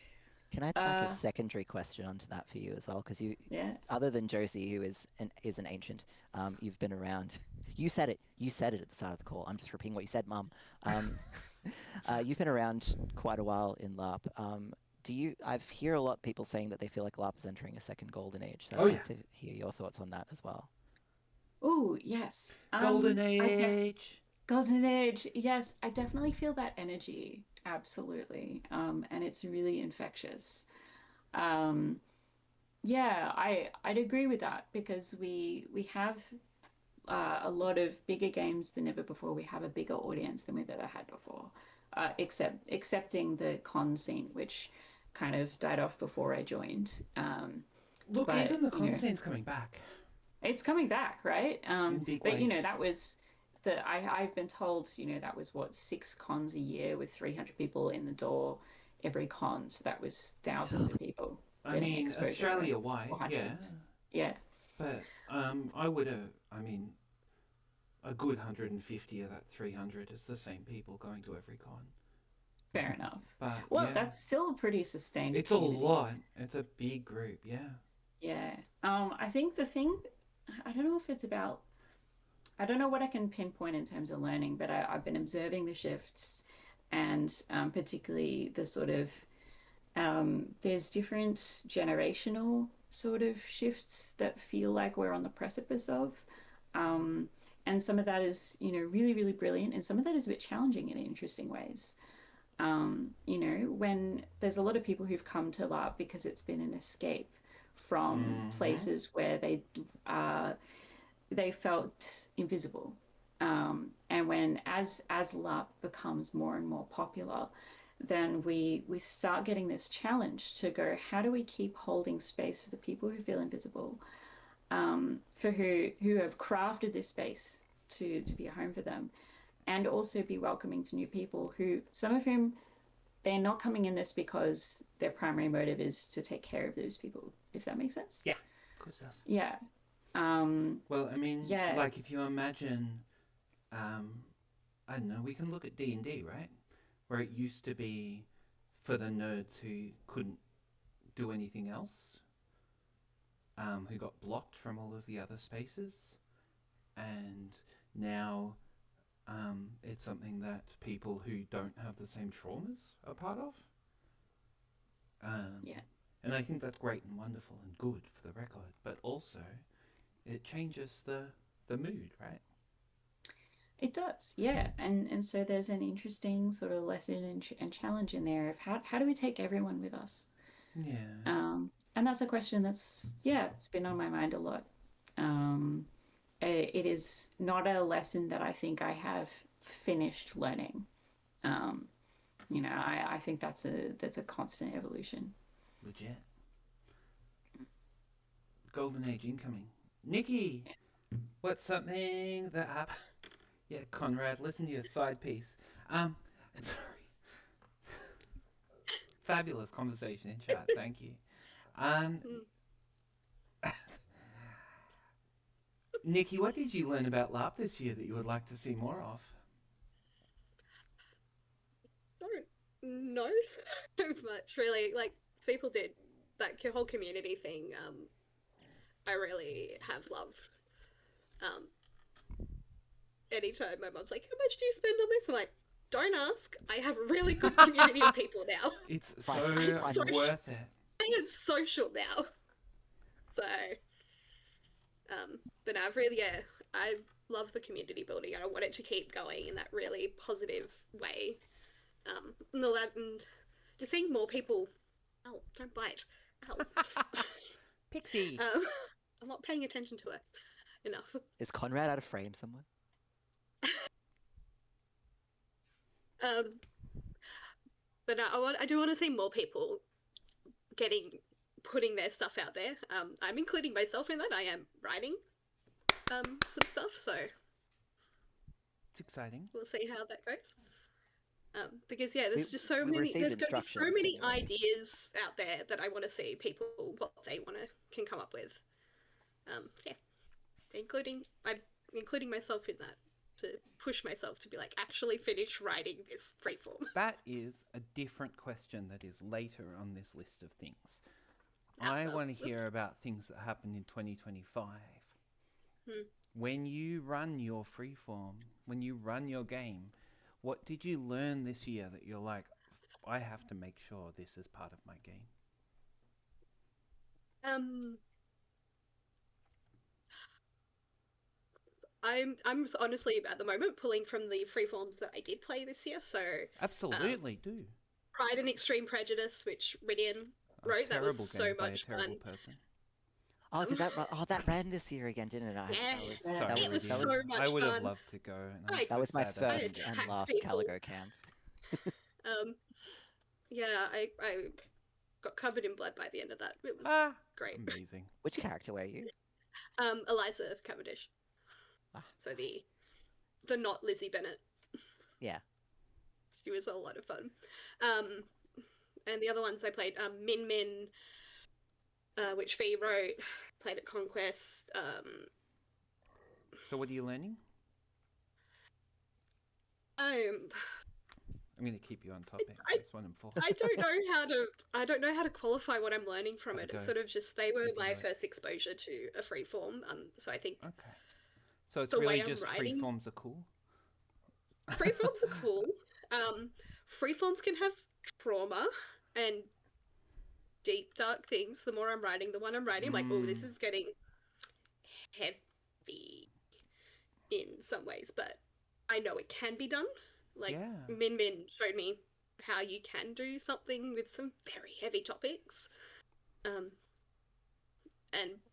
Can I tack a Uh, secondary question onto that for you as well? Because yeah. other than Josie, who is an ancient, you've been around. You said it. You said it at the start of the call. I'm just repeating what you said, Mum. Um, you've been around quite a while in LARP. I've hear a lot of people saying that they feel like LARP is entering a second golden age. So Oh I'd yeah. like to hear your thoughts on that as well. Oh, yes. Golden Age. Golden Age. Yes, I definitely feel that energy. Absolutely. And it's really infectious. Um, yeah, I'd agree with that because we have a lot of bigger games than ever before. We have a bigger audience than we've ever had before, excepting the con scene, which kind of died off before I joined. Look, But even the con scene's coming back it's coming back, right? in big But ways. that was I've been told, that was what, 6 cons a year with 300 people in the door every con. So that was thousands of people I getting mean, exposure, Australia wide, or yeah, hundreds. Yeah, but I would have. I mean, a good 150 of that 300 is the same people going to every con. fair enough. But Well, yeah, that's still a pretty sustained it's a community. lot. It's a big group. Yeah. Yeah. I think the thing, I don't know if it's about, I don't know what I can pinpoint in terms of learning, but I've been observing the shifts and particularly the sort of, there's different generational sort of shifts that feel like we're on the precipice of. Um, and some of that is, really, really brilliant. And some of that is a bit challenging in interesting ways. When there's a lot of people who've come to LARP because it's been an escape from Mm-hmm. places where they felt invisible. And when as LARP becomes more and more popular, then we start getting this challenge to go, how do we keep holding space for the people who feel invisible, for who have crafted this space to be a home for them, and also be welcoming to new people who, some of whom, they're not coming in this because their primary motive is to take care of those people, if that makes sense. Yeah, of course it does. Yeah. um Well, I mean, yeah. like if you imagine, um, I don't know, we can look at D&D, right? Where it used to be for the nerds who couldn't do anything else, who got blocked from all of the other spaces, and now it's something that people who don't have the same traumas are part of. Um, Yeah, and I think that's great and wonderful and good for the record, but also it changes the mood, right? it does. Yeah. And so there's an interesting sort of lesson and challenge in there of how do we take everyone with us. Yeah. And that's a question that's been on my mind a lot. It is not a lesson that I think I have finished learning. um, I think that's a constant evolution. Legit. Golden Age incoming. Nikki, what's something that happened? Yeah, Conrad, listen to your side piece. Sorry. Fabulous conversation in chat. Thank you. Um, Mm. Nikki, what did you learn about LARP this year that you would like to see more of? Don't know so much really. Like people did that whole community thing. I really have loved. Um, Anytime my mom's like, "How much do you spend on this?" I'm like, "Don't ask. I have a really good community of people now. It's Priceless, so So priceless. worth it. I am social now." So, but no, I've really, yeah, I love the community building, and I want it to keep going in that really positive way. And all that, and just seeing more people. Oh, don't bite. Ow. Pixie. I'm not paying attention to her enough. Is Conrad out of frame somewhere? Um, but I do want to see more people getting putting their stuff out there. I'm including myself in that. I am writing some stuff, so It's exciting. we'll see how that goes. Because yeah, We there's just so we many. received There's going to be so instructions to many do it. ideas out there that I want to see people what they want to can come up with. Yeah, including I'm including myself in that to push myself to be like actually finish writing this freeform. That is a different question that is later on this list of things. Ah, I well, want to whoops. hear about things that happened in 2025. Hmm. When you run your freeform, when you run your game, what did you learn this year that you're like, I have to make sure this is part of my game? Um, I'm honestly at the moment pulling from the freeforms that I did play this year. So, um, Absolutely do. Pride and Extreme Prejudice, which Ridian A wrote, that was terrible so game by a much terrible fun. person. Oh, Um, that ran this year again, didn't it? yeah, That it was Sorry, was that Dean. was so I much would have fun. loved to go, and I'm I that so was my sad that I I didn't first get. and attacked last people. Caligo camp. Um, yeah, I got covered in blood by the end of that. It was Ah, great. amazing. Which character were you? Eliza Cavendish. Ah, So the not Lizzie Bennett. yeah. She was a lot of fun. Um, and the other ones I played, Min Min, which Fee wrote, played at Conquest. So, what are you learning? Um, I'm going to keep you on topic. I That's what I'm for. I don't know how to qualify what I'm learning from Have a it. go. It's sort of just they were Have a my go. first exposure to a free form. So I think Okay. So it's the really way I'm just free writing, forms are cool. free forms are cool. Um, Free forms can have trauma and deep dark things. The more I'm writing, the one I'm writing, I'm like, oh, this Mm, is getting heavy in some ways, but I know it can be done. Like yeah. Min Min showed me. how you can do something with some very heavy topics, and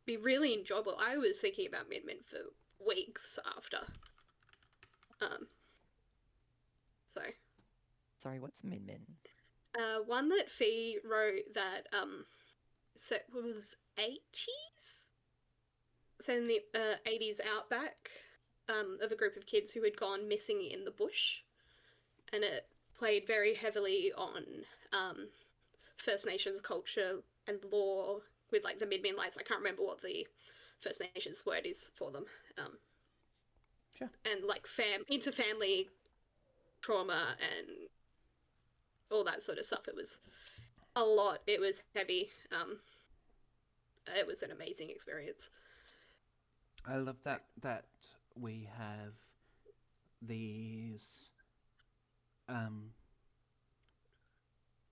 be really enjoyable. I was thinking about Min Min for weeks after. Um, so Sorry, what's Min Min? one that Fee wrote that so it was 80s, so in the 80s outback, of a group of kids who had gone missing in the bush, and it played very heavily on First Nations culture and law with like the Min Min lights. I can't remember what the First Nations word is for them. Sure. And like inter-family trauma and all that sort of stuff. It was a lot. It was heavy. It was an amazing experience. I love that we have these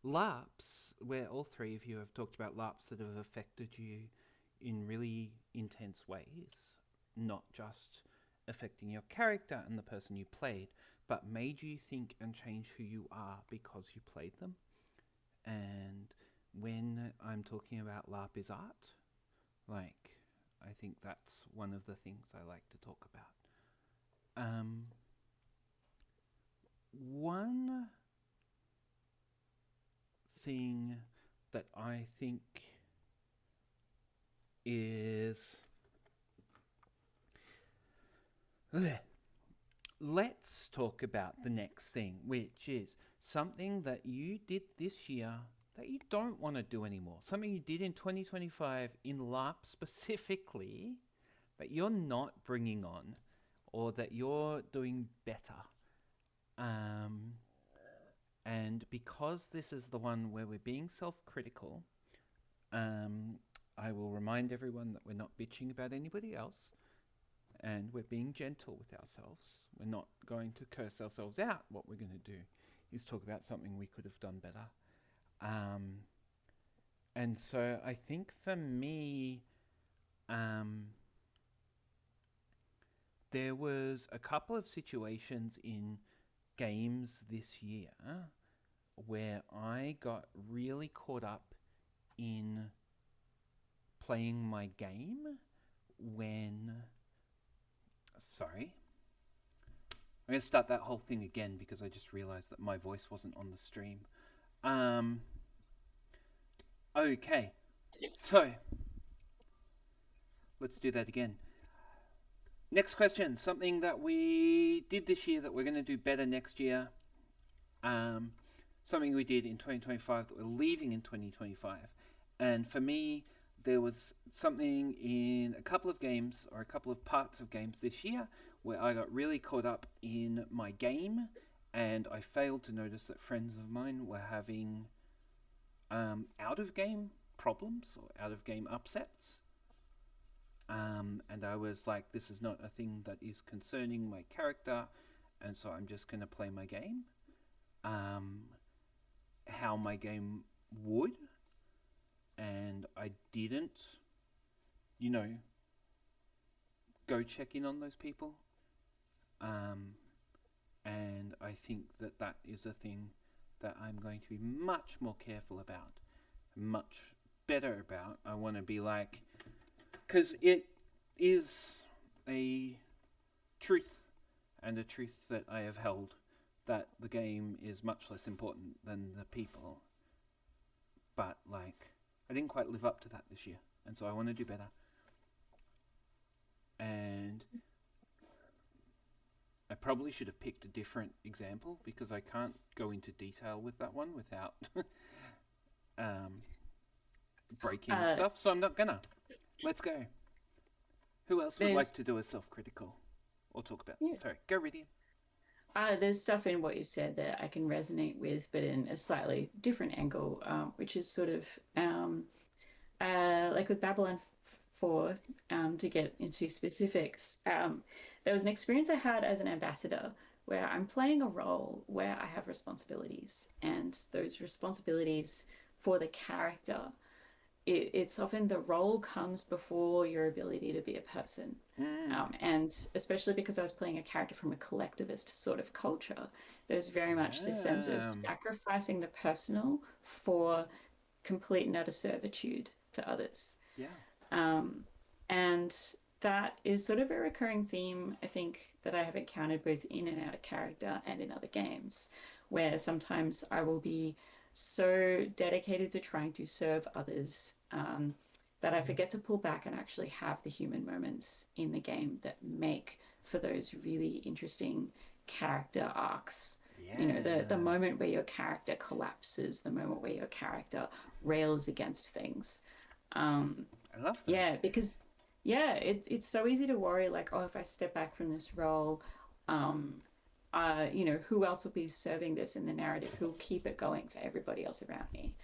LARPs where all three of you have talked about LARPs that have affected you in really intense ways, not just affecting your character and the person you played, but made you think and change who you are because you played them. And when I'm talking about LARP is art, like, I think that's one of the things I like to talk about. One thing that I think is... Let's talk about the next thing, which is something that you did this year that you don't want to do anymore. Something you did in 2025 in LARP specifically that you're not bringing on, or that you're doing better. And because this is the one where we're being self-critical, I will remind everyone that we're not bitching about anybody else, and we're being gentle with ourselves. We're not going to curse ourselves out. What we're going to do is talk about something we could have done better. And so I think for me, there was a couple of situations in games this year where I got really caught up in playing my game when... Sorry. I'm going to start that whole thing again because I just realized that my voice wasn't on the stream. Okay. So, let's do that again. Next question. Something that we did this year that we're going to do better next year. Something we did in 2025 that we're leaving in 2025. And for me, there was something in a couple of games, or a couple of parts of games this year, where I got really caught up in my game, and I failed to notice that friends of mine were having out-of-game problems, or out-of-game upsets. And I was like, this is not a thing that is concerning my character, and so I'm just going to play my game how my game would. And I didn't, go check in on those people. And I think that that is a thing that I'm going to be much more careful about, much better about. I want to be like, because it is a truth, and a truth that I have held, that the game is much less important than the people. But, like, I didn't quite live up to that this year, and so I want to do better. And I probably should have picked a different example, because I can't go into detail with that one without breaking stuff, so I'm not gonna. Let's go. Who else would like to do a self-critical or talk about? Yeah. Sorry, go, Ridian. There's stuff in what you've said that I can resonate with, but in a slightly different angle, which is sort of like with Babylon 4, to get into specifics. There was an experience I had as an ambassador where I'm playing a role where I have responsibilities, and those responsibilities for the character it's often the role comes before your ability to be a person. And especially because I was playing a character from a collectivist sort of culture, there's very much this sense of Yeah. sacrificing the personal for complete and utter servitude to others. Yeah. And that is sort of a recurring theme, I think, that I have encountered both in and out of character and in other games, where sometimes I will be so dedicated to trying to serve others that I forget to pull back and actually have the human moments in the game that make for those really interesting character arcs. You know, the Yeah. moment where your character collapses, the moment where your character rails against things. I love that. Yeah, because yeah, it's so easy to worry like, oh, if I step back from this role, um, you know, who else will be serving this in the narrative? Who'll keep it going for everybody else around me?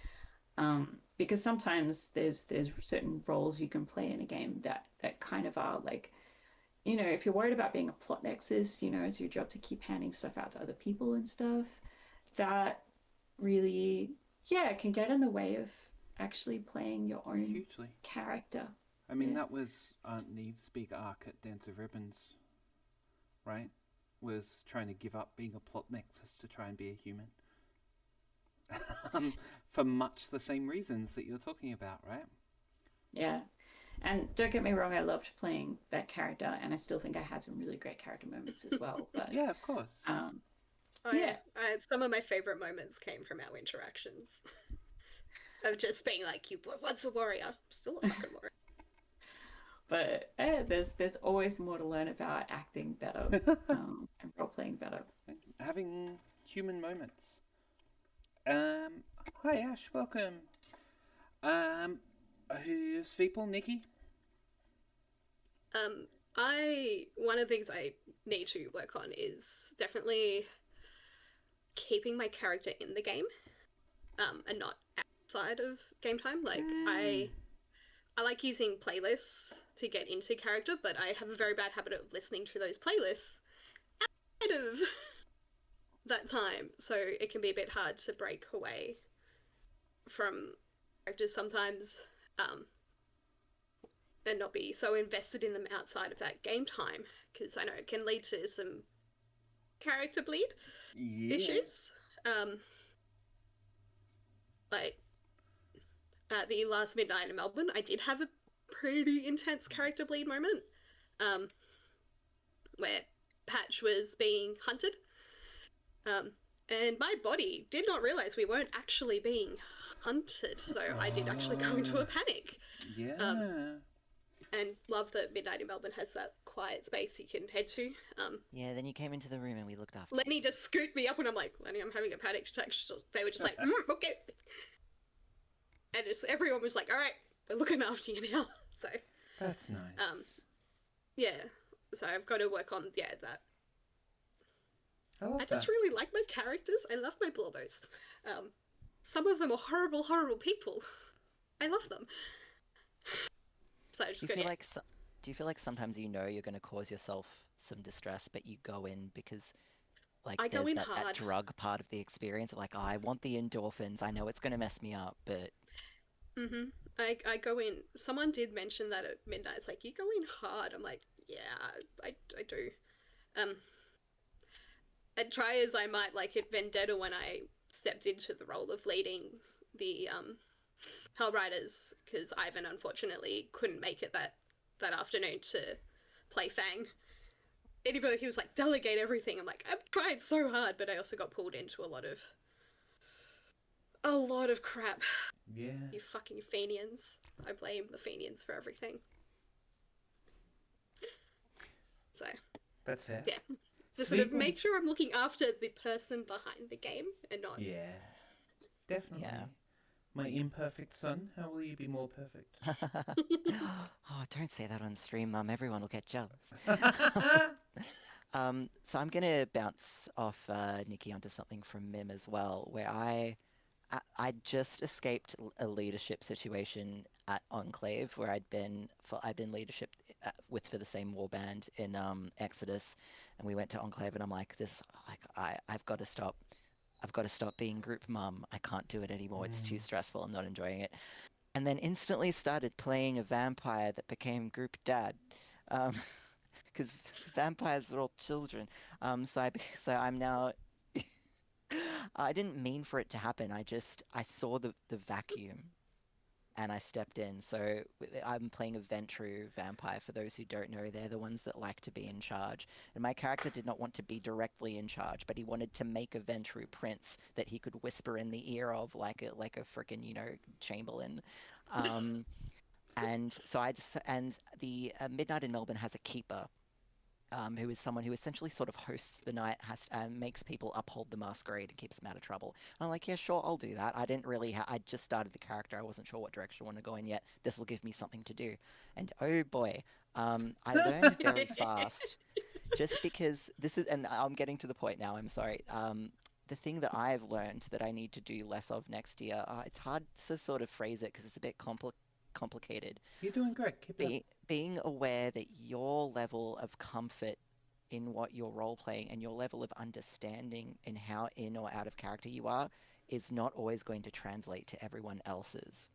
Because sometimes there's certain roles you can play in a game that kind of are like, you know, if you're worried about being a plot nexus, you know, it's your job to keep handing stuff out to other people and stuff. That really, yeah, can get in the way of actually playing your own Hugely. character. I mean, Yeah. that was Aunt Neve's big arc at Dance of Ribbons, right? Was trying to give up being a plot nexus to try and be a human. For much the same reasons that you're talking about, right? Yeah. And don't get me wrong, I loved playing that character, and I still think I had some really great character moments as well. But Yeah, of course. um, I, yeah, some of my favorite moments came from our interactions of just being like, "You were once a warrior, still a fucking warrior." but there's always more to learn about acting better and role playing better. Having human moments. Um, Hi Ash, welcome. Um, who's people? Nikki? Um, I one of the things I need to work on is definitely keeping my character in the game, and not outside of game time. Like I like using playlists to get into character, but I have a very bad habit of listening to those playlists out of that time, so it can be a bit hard to break away from characters sometimes, um, and not be so invested in them outside of that game time, because I know it can lead to some character bleed Yeah. issues. Like at the last midnight in Melbourne, I did have a pretty intense character bleed moment, um, where Patch was being hunted, um, and my body did not realize we weren't actually being hunted, so I did actually go into a panic. Um, Yeah. and love that Midnight in Melbourne has that quiet space you can head to. Yeah, then you came into the room and we looked after Lenny you. just scooped me up, and I'm like, Lenny, I'm having a panic attack. They were just like, okay, and just everyone was like, all right, we're looking after you now. So, That's nice. yeah, so I've got to work on that. I love I that. just really like my characters. I love my Blorbos. Some of them are horrible, horrible people. I love them. So I Do just you go, feel yeah. like do you feel like sometimes you know you're going to cause yourself some distress, but you go in because like I go there's in that hard. drug part of the experience, like I want the endorphins. I know it's going to mess me up, but I go in. Someone did mention that at midnight. It's like, you go in hard. I'm like, yeah, I do. Um, and try as I might, like at Vendetta, when I stepped into the role of leading the Hell Riders, because Ivan unfortunately couldn't make it that afternoon to play Fang. And even though he was like, delegate everything, I'm like, I'm trying so hard, but I also got pulled into a lot of crap. Yeah. You fucking Fenians. I blame the Fenians for everything. So That's fair. yeah, just sort of Sleeple. make sure I'm looking after the person behind the game and not. Yeah. Definitely. yeah. My imperfect son, how will you be more perfect? Oh, don't say that on stream, Mum. Everyone will get jealous. So I'm gonna bounce off Nikki onto something from Mim as well, where I just escaped a leadership situation at Enclave where I'd been leadership with for the same warband in Exodus, and we went to Enclave, and I'm like this like I've got to stop being group mum. I can't do it anymore. It's too stressful. I'm not enjoying it. and then instantly started playing a vampire that became group dad. Um, because vampires are all children. So I'm now. I didn't mean for it to happen. I saw the vacuum and I stepped in. So I'm playing a Ventru vampire. For those who don't know, they're the ones that like to be in charge. And my character did not want to be directly in charge, but he wanted to make a Ventru prince that he could whisper in the ear of like a freaking chamberlain. Um, and so I just and the Midnight in Melbourne has a keeper, who is someone who essentially sort of hosts the night, has makes people uphold the masquerade and keeps them out of trouble. And I'm like, yeah, sure, I'll do that. I didn't really, I just started the character. I wasn't sure what direction I want to go in yet. This will give me something to do. And oh boy, I learned very fast, just because this is, and I'm getting to the point now. I'm sorry. The thing that I've learned that I need to do less of next year, it's hard to sort of phrase it because it's a bit complicated. You're doing great. Keep it up. Being aware that your level of comfort in what you're role playing and your level of understanding in how in or out of character you are is not always going to translate to everyone else's.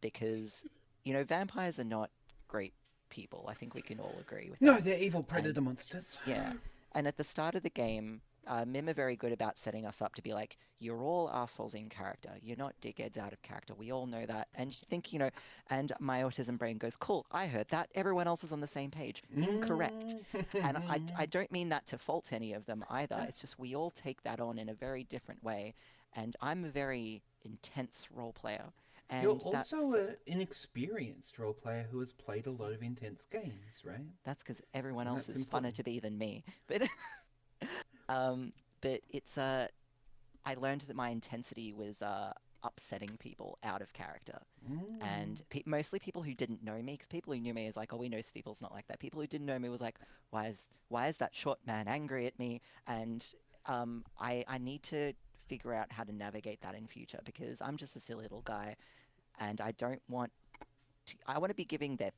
Because, vampires are not great people. I think we can all agree with No, that. they're evil And predator monsters. yeah. And at the start of the game, Mim are very good about setting us up to be like, you're all assholes in character. You're not dickheads out of character. We all know that. And you think, and my autism brain goes, cool, I heard that. Everyone else is on the same page. Incorrect. And I don't mean that to fault any of them either. It's just we all take that on in a very different way. And I'm a very intense role player. You're And also an inexperienced role player who has played a lot of intense games, right? that's because everyone And else that's is funner important. to be than me. But um, but it's I learned that my intensity was upsetting people out of character, Mm. and mostly people who didn't know me. Because people who knew me is like, oh, we know people's not like that. People who didn't know me was like, why is that short man angry at me? And I need to figure out how to navigate that in future because I'm just a silly little guy, and I don't want I want to be giving their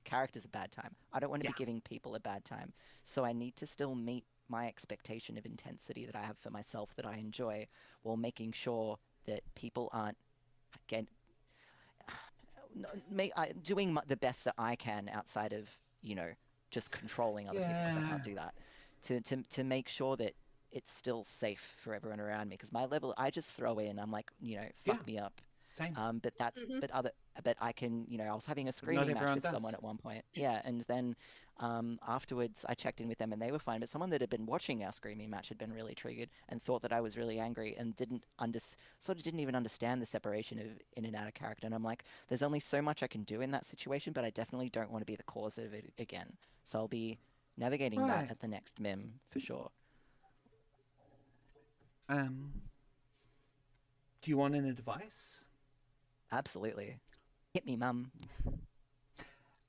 characters a bad time. I don't want to Yeah. be giving people a bad time. So I need to still meet my expectation of intensity that I have for myself that I enjoy, while making sure that people aren't again doing the best that I can outside of you know just controlling other people because I Yeah. can't do that. To make sure that it's still safe for everyone around me because my level I just throw in. I'm like Yeah. fuck me up. Same. But that's Mhm. but I can I was having a But not screaming match everyone with does. someone at one point, yeah, and then afterwards I checked in with them and they were fine. But someone that had been watching our screaming match had been really triggered and thought that I was really angry and sort of didn't even understand the separation of in and out of character. And I'm like, there's only so much I can do in that situation, but I definitely don't want to be the cause of it again. So I'll be navigating that Right. at the next MIM for sure. Um, do you want an advice? Absolutely, hit me, mum.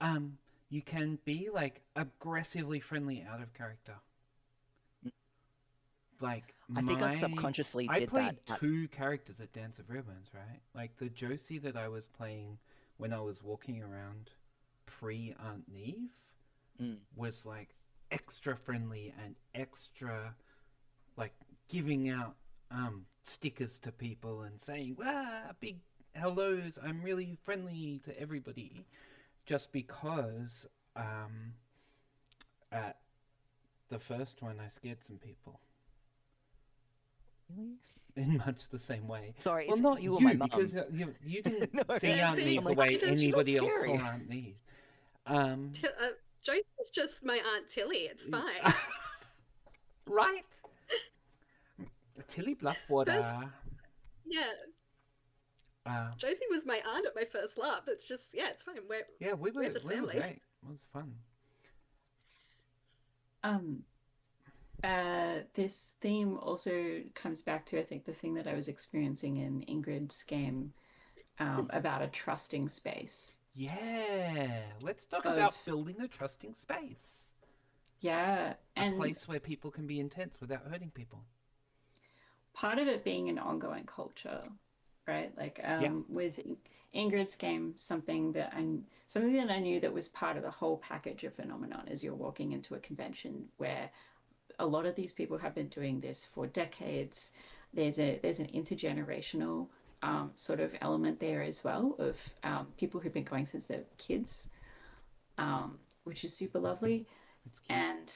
Um, you can be like aggressively friendly out of character. Like I think I subconsciously I did that played two characters at Dance of Ribbons, right? Like the Josie that I was playing when I was walking around pre Aunt Neve mm, was like extra friendly and extra like giving out stickers to people and saying, "Ah, big hellos! I'm really friendly to everybody," just because at the first one I scared some people really. in much the same way. Sorry, Well, it's not you or my you mum. because you didn't No, see Yeah, Aunt see, Neve I'm the like, I way don't. she's not anybody else saw scary. Aunt Neve. Um, Josie is just my Aunt Tilly. It's fine. right? Tilly First, Bluffwater. yeah, Uh, Josie was my aunt at my first lab. It's just, yeah, it's fine. yeah, We're just we were family. great. It was fun. Um, this theme also comes back to, I think, the thing that I was experiencing in Ingrid's game about a trusting space. Yeah, let's talk Of, about building a trusting space. yeah, A and place where people can be intense without hurting people. part of it being an ongoing culture, right? Like Yeah. with Ingrid's game, something that I knew that was part of the whole package of phenomenon is you're walking into a convention where a lot of these people have been doing this for decades. There's an intergenerational sort of element there as well of people who've been going since they're kids, which is super lovely. It's cute. And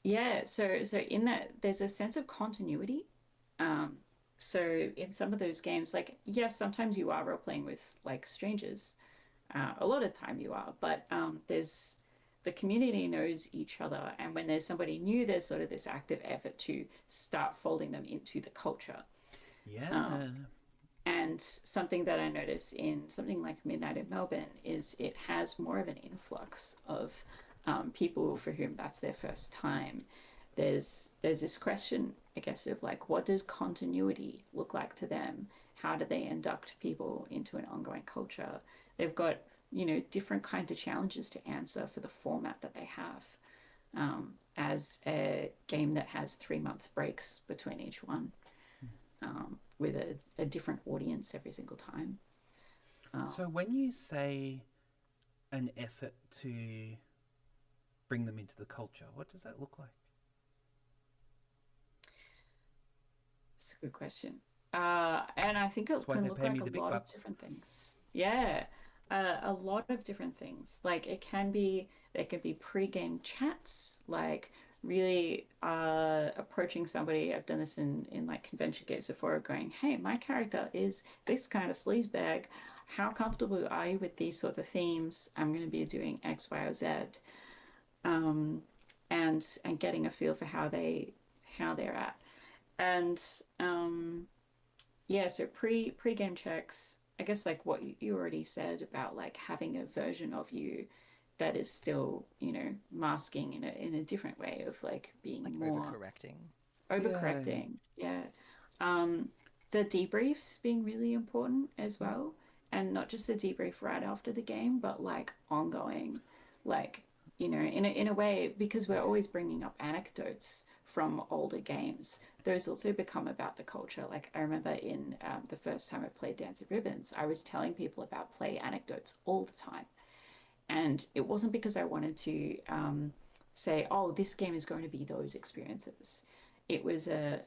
yeah, so in that there's a sense of continuity. Um, so in some of those games, like yes, sometimes you are role playing with like strangers. A lot of time you are, but there's the community knows each other, and when there's somebody new, there's sort of this active effort to start folding them into the culture. Yeah. Um, and something that I notice in something like Midnight in Melbourne is it has more of an influx of people for whom that's their first time. There's this question, I guess, of like, what does continuity look like to them? How do they induct people into an ongoing culture? They've got different kinds of challenges to answer for the format that they have. As a game that has 3 month breaks between each one, with a different audience every single time. So when you say an effort to bring them into the culture, what does that look like? It's a good question. And I think That's it why can they look pay me like a the big lot of bucks. different things. Yeah, a lot of different things. Like there can be pre-game chats, like really approaching somebody. I've done this in like convention games before, going, "Hey, my character is this kind of sleazebag. How comfortable are you with these sorts of themes? I'm going to be doing X, Y, or Z." Um, and getting a feel for how they're at. And yeah, so pre-game checks, I guess like what you already said about like having a version of you that is still, masking in a different way of like Like being more overcorrecting. Yeah. overcorrecting. Yeah. Um, the debriefs being really important as well. And not just the debrief right after the game, but like ongoing, like, in a way, because we're always bringing up anecdotes from older games, those also become about the culture. Like I remember in the first time I played Dance of Ribbons, I was telling people about play anecdotes all the time. And it wasn't because I wanted to say, oh, this game is going to be those experiences. It was a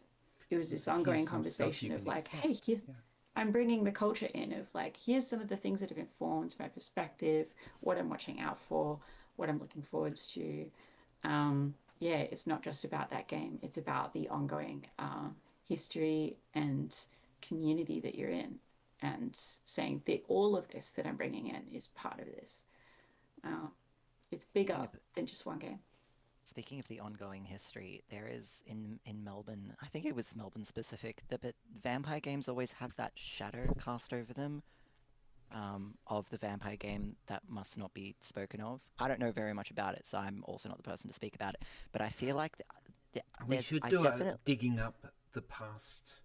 it was this Here's ongoing some stuff you conversation of can like, hey, expect. Yeah. I'm bringing the culture in of like, here's some of the things that have informed my perspective, what I'm watching out for, what I'm looking forwards to. Yeah, it's not just about that game, it's about the ongoing history and community that you're in, and saying that all of this that I'm bringing in is part of this. Uh, it's Speaking bigger of than just one game. Speaking of the ongoing history, there is in Melbourne, I think it was Melbourne specific, but vampire games always have that shadow cast over them, of the vampire game that must not be spoken of. I don't know very much about it, so I'm also not the person to speak about it. But I feel like We there's, should I do a definitely, digging up the past.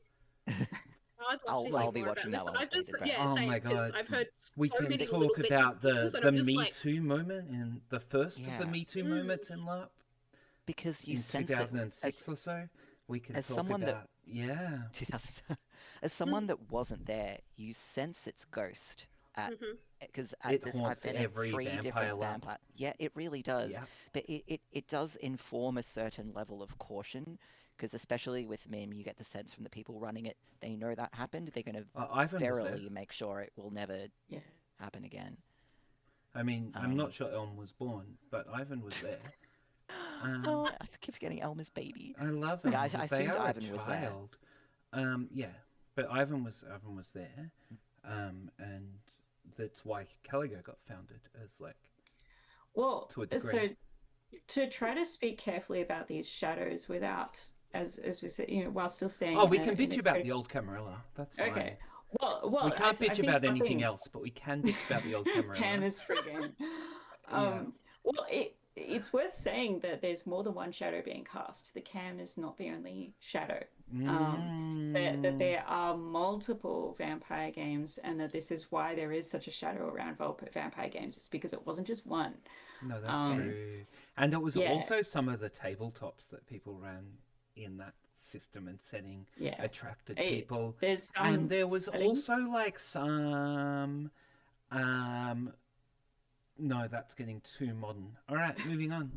I'd love to I'll hear be more about watching this. that one with I've just, bated breath. yeah, Oh same, my because god. I've heard We so can many But little talk bits and about pieces, and the I'm just Me like, Too moment and the first of the yeah, Me Too mm, moments in LARP because you in sense it 2006 or so. We can as talk someone that about, yeah. 2000, as mm, someone that wasn't there, you sense its ghost at mm-hmm, because at It this I've haunts been at every three vampire different LARP. vampire. Yeah, it really does. Yeah. But it does inform a certain level of caution because especially with MIM, you get the sense from the people running it, they know that happened. They're going to Ivan was there. verily make sure it will never Yeah. happen again. I mean, I'm Um, not sure Elm was born, but Ivan was there. Um, oh, I keep forgetting Elmer's baby. I love Yeah, them, I but they assumed are a Ivan was there. child. Yeah, but Ivan was there, and that's why Caligo got founded as like Well, to a degree. so to try to speak carefully about these shadows without, as we said, while still staying Oh, in we a can in bitch a about the crit- old Camarilla. That's okay. fine. We Well, can't I bitch think about anything something else, but we can bitch about the old Camarilla. Cam is free game. Yeah. Well, it's worth saying that there's more than one shadow being cast. The Cam is not the only shadow. Um, that Mm, there are multiple vampire games, and that this is why there is such a shadow around vampire games. It's because it wasn't just one. no, that's Yeah, Um, true. And it was yeah, also some of the tabletops that people ran in that system and setting yeah. attracted people. There's And some there was also settings. like some um no, that's getting too modern. All right, moving on.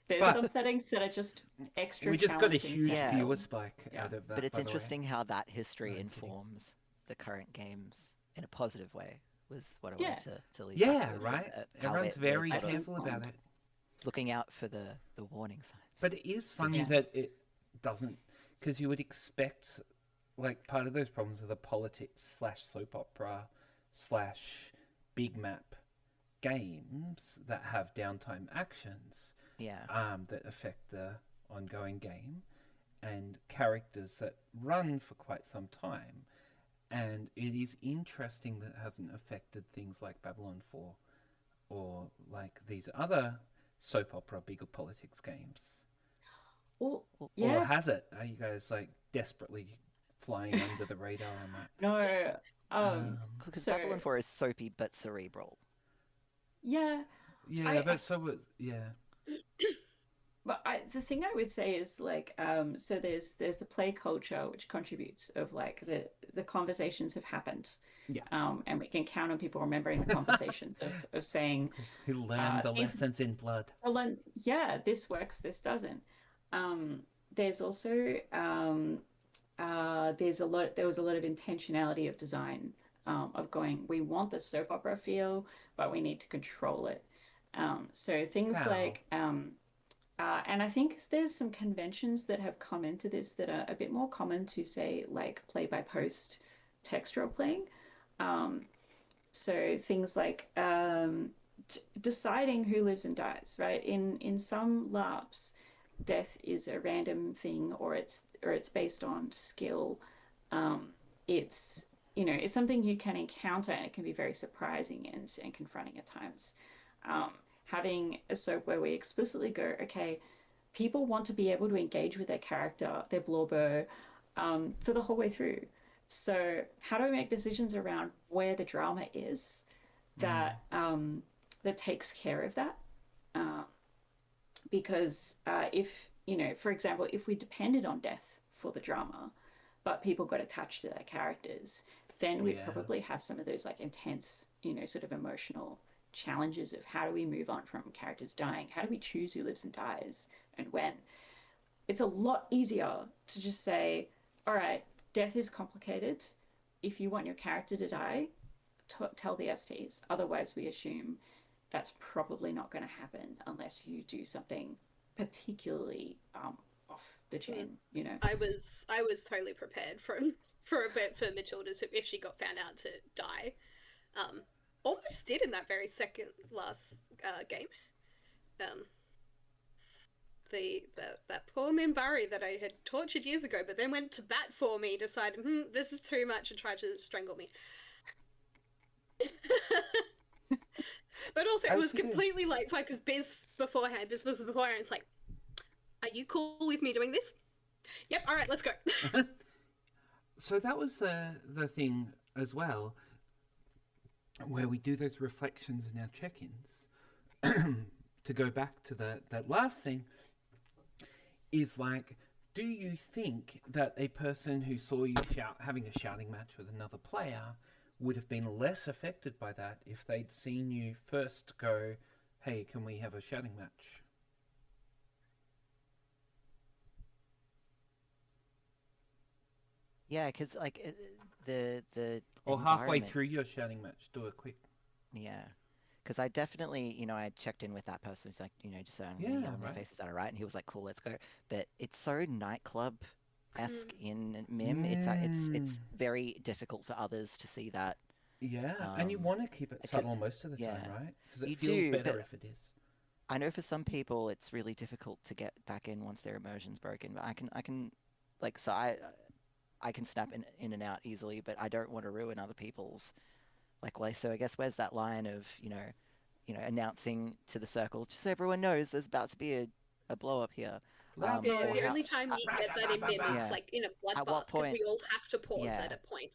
There's But some settings that are just extra we just got a challenging to huge yeah, viewer handle. spike Yeah. out of but that, it's by the way. interesting how that No, history I'm kidding. informs the current games in a positive way was what I wanted Yeah, to lead back Yeah, to, like right. how Everyone's they're very sort of careful about excellent point. it. looking out for the warning signs. But it is funny Because Yeah. that it doesn't, because you would expect, like, part of those problems are the politics slash soap opera slash big map games that have downtime actions yeah, that affect the ongoing game and characters that run for quite some time. And it is interesting that it hasn't affected things like Babylon 4 or like these other soap opera bigger politics games. Well, well, Or yeah, has it? Are you guys like desperately flying under the radar on that? no. Um, because So Babylon 4 is soapy but cerebral. yeah, yeah, I but so was yeah. but the thing I would say is like so there's the play culture which contributes of like the conversations have happened, Yeah. and we can count on people remembering the conversations of saying Because we learned the these lessons in blood. yeah, this works, this doesn't. There's also there was a lot of intentionality of design, of going, we want the soap opera feel, but we need to control it. So things How? like and I think there's some conventions that have come into this that are a bit more common to say like play by post textural playing. Um, so things like deciding who lives and dies, right? In some LARPs, death is a random thing, or it's based on skill. It's it's something you can encounter, and it can be very surprising and confronting at times. Um, Having a soap where we explicitly go, okay, people want to be able to engage with their character, their blobber, for the whole way through. So how do we make decisions around where the drama is Mm. that takes care of that? Uh, because if for example, if we depended on death for the drama, but people got attached to their characters, then we'd Yeah. probably have some of those like intense, sort of emotional challenges of how do we move on from characters dying? How do we choose who lives and dies and when? It's a lot easier to just say, all right, death is complicated. If you want your character to die, tell the STs. Otherwise, we assume that's probably not going to happen unless you do something particularly off the chain, I was totally prepared for a bit for Matilda to, if she got found out, to die. Um, Almost did in that very second last game. Um, that poor Minbari that I had tortured years ago, but then went to bat for me, decided, this is too much, and tried to strangle me. But also, it How's was she doing? completely like because Biz was beforehand. It's like, are you cool with me doing this? Yep. All right, let's go. So that was the thing as well, where we do those reflections in our check-ins. To go back to that last thing, is like, do you think that a person who saw you having a shouting match with another player would have been less affected by that if they'd seen you first go, hey, can we have a shouting match? Yeah, because like the Or halfway environment. through your shouting match, do a quick, Yeah, because I definitely, I checked in with that person. Who's like, just so any yeah, other new right? faces that are right, and he was like, "Cool, let's go." But it's so nightclub esque in MIM. Mm, It's very difficult for others to see that. yeah, and you Um, want to keep it subtle most of the time, yeah, right? Because it you feels do, better but if it is. I know for some people it's really difficult to get back in once their immersion's broken. But I can, like, so I can snap in and out easily, but I don't want to ruin other people's. Like, well, so I guess where's that line of, announcing to the circle, just so everyone knows there's about to be a blow up here. Loud Yeah, Or the how, only noise. time you get that in MIM is yeah, like in a at what bloodbath because point, we all have to pause yeah, at a point.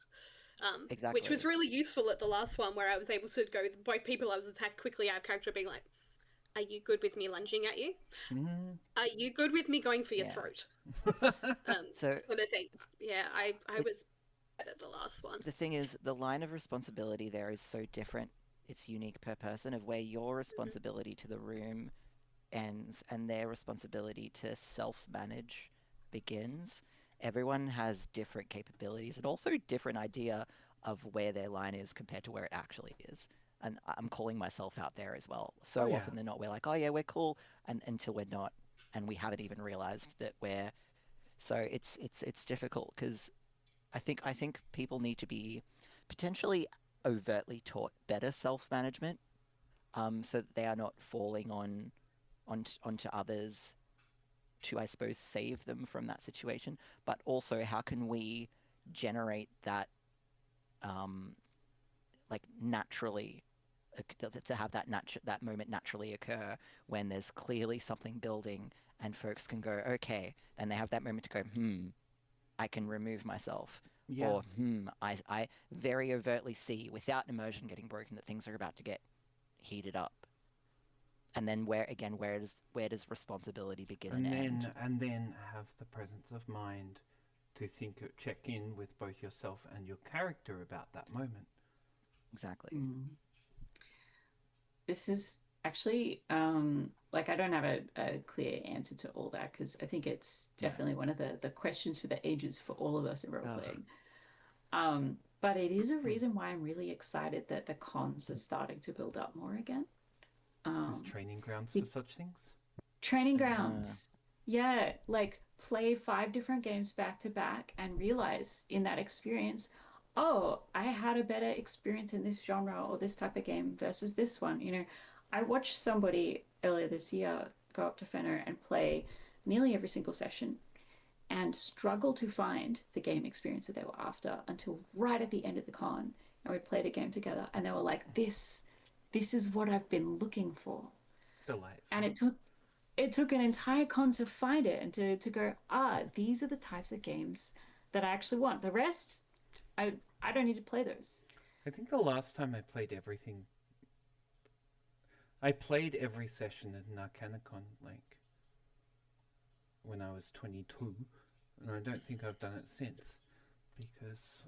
Which was exactly. really useful at the last one where I was able to go both people I was attacked quickly out of character being like, are you good with me lunging at you? Mm. Are you good with me going for your Yeah. throat? So Sort of thing. Yeah, I was bad at the last one. the thing is, the line of responsibility there is so different. It's unique per person of where your responsibility to the room ends and their responsibility to self-manage begins. Everyone has different capabilities and also different idea of where their line is compared to where it actually is. And I'm calling myself out there as well. Oh So yeah. often than not, we're like, oh yeah, we're cool, and until we're not, and we haven't even realized that we're. So it's difficult because I think people need to be potentially overtly taught better self-management, so that they are not falling onto others to, I suppose, save them from that situation. But also, how can we generate that, um, like, naturally, to have that moment naturally occur when there's clearly something building and folks can go, okay, then they have that moment to go, I can remove myself. Yeah. Or, I very overtly see, without immersion getting broken, that things are about to get heated up. And then where does responsibility begin and And end? then have the presence of mind to check in with both yourself and your character about that moment. Exactly. Mm. This is actually like I don't have a clear answer to all that because I think it's Yeah. definitely one of the questions for the ages for all of us in role Ugh. playing. But it is a reason why I'm really excited that the cons are starting to build up more again. As Um, training grounds for the such things. training Uh, grounds, yeah, like play 5 different games back to back and realize in that experience, oh, I had a better experience in this genre or this type of game versus this one. I watched somebody earlier this year go up to Fenner and play nearly every single session and struggle to find the game experience that they were after until right at the end of the con. And we played a game together and they were like, this is what I've been looking for. And Delightful. it took an entire con to find it and to go, these are the types of games that I actually want. The rest, I don't need to play those. I think the last time I played every session at an Arcanicon, like when I was 22, and I don't think I've done it since because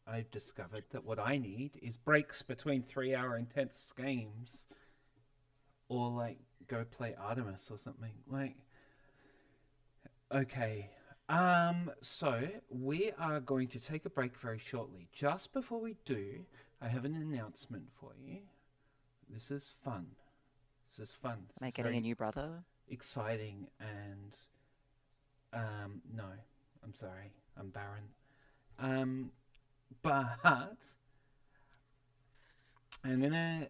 I've discovered that what I need is breaks between 3 hour intense games, or like go play Artemis or something. Like, okay. So we are going to take a break very shortly. Just before we do, I have an announcement for you. This is fun. This is fun. am I This is getting a very new brother? exciting and no, I'm sorry. I'm barren. But I'm gonna,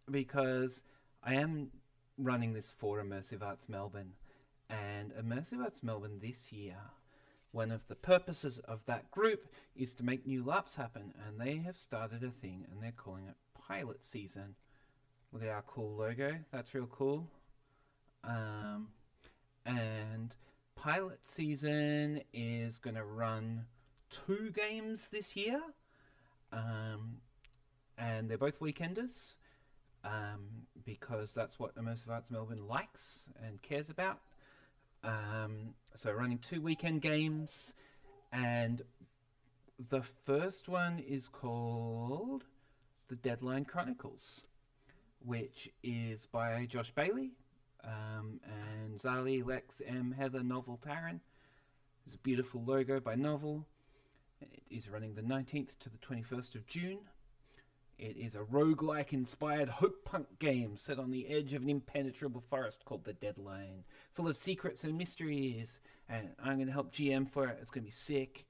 because I am running this for Immersive Arts Melbourne, and Immersive Arts Melbourne this year, one of the purposes of that group is to make new LARPs happen, and they have started a thing, and they're calling it Pilot Season. Look at our cool logo. That's real cool. And Pilot Season is going to run 2 games this year, and they're both weekenders, because that's what Immersive Arts Melbourne likes and cares about. So running 2 weekend games, and the first one is called The Deadline Chronicles, which is by Josh Bailey, and Zali, Lex, M, Heather, Novel, Taryn. It's a beautiful logo by Novel. It is running the 19th to the 21st of June. It is a roguelike inspired hope punk game set on the edge of an impenetrable forest called The Deadline, full of secrets and mysteries. And I'm going to help GM for it. It's going to be sick,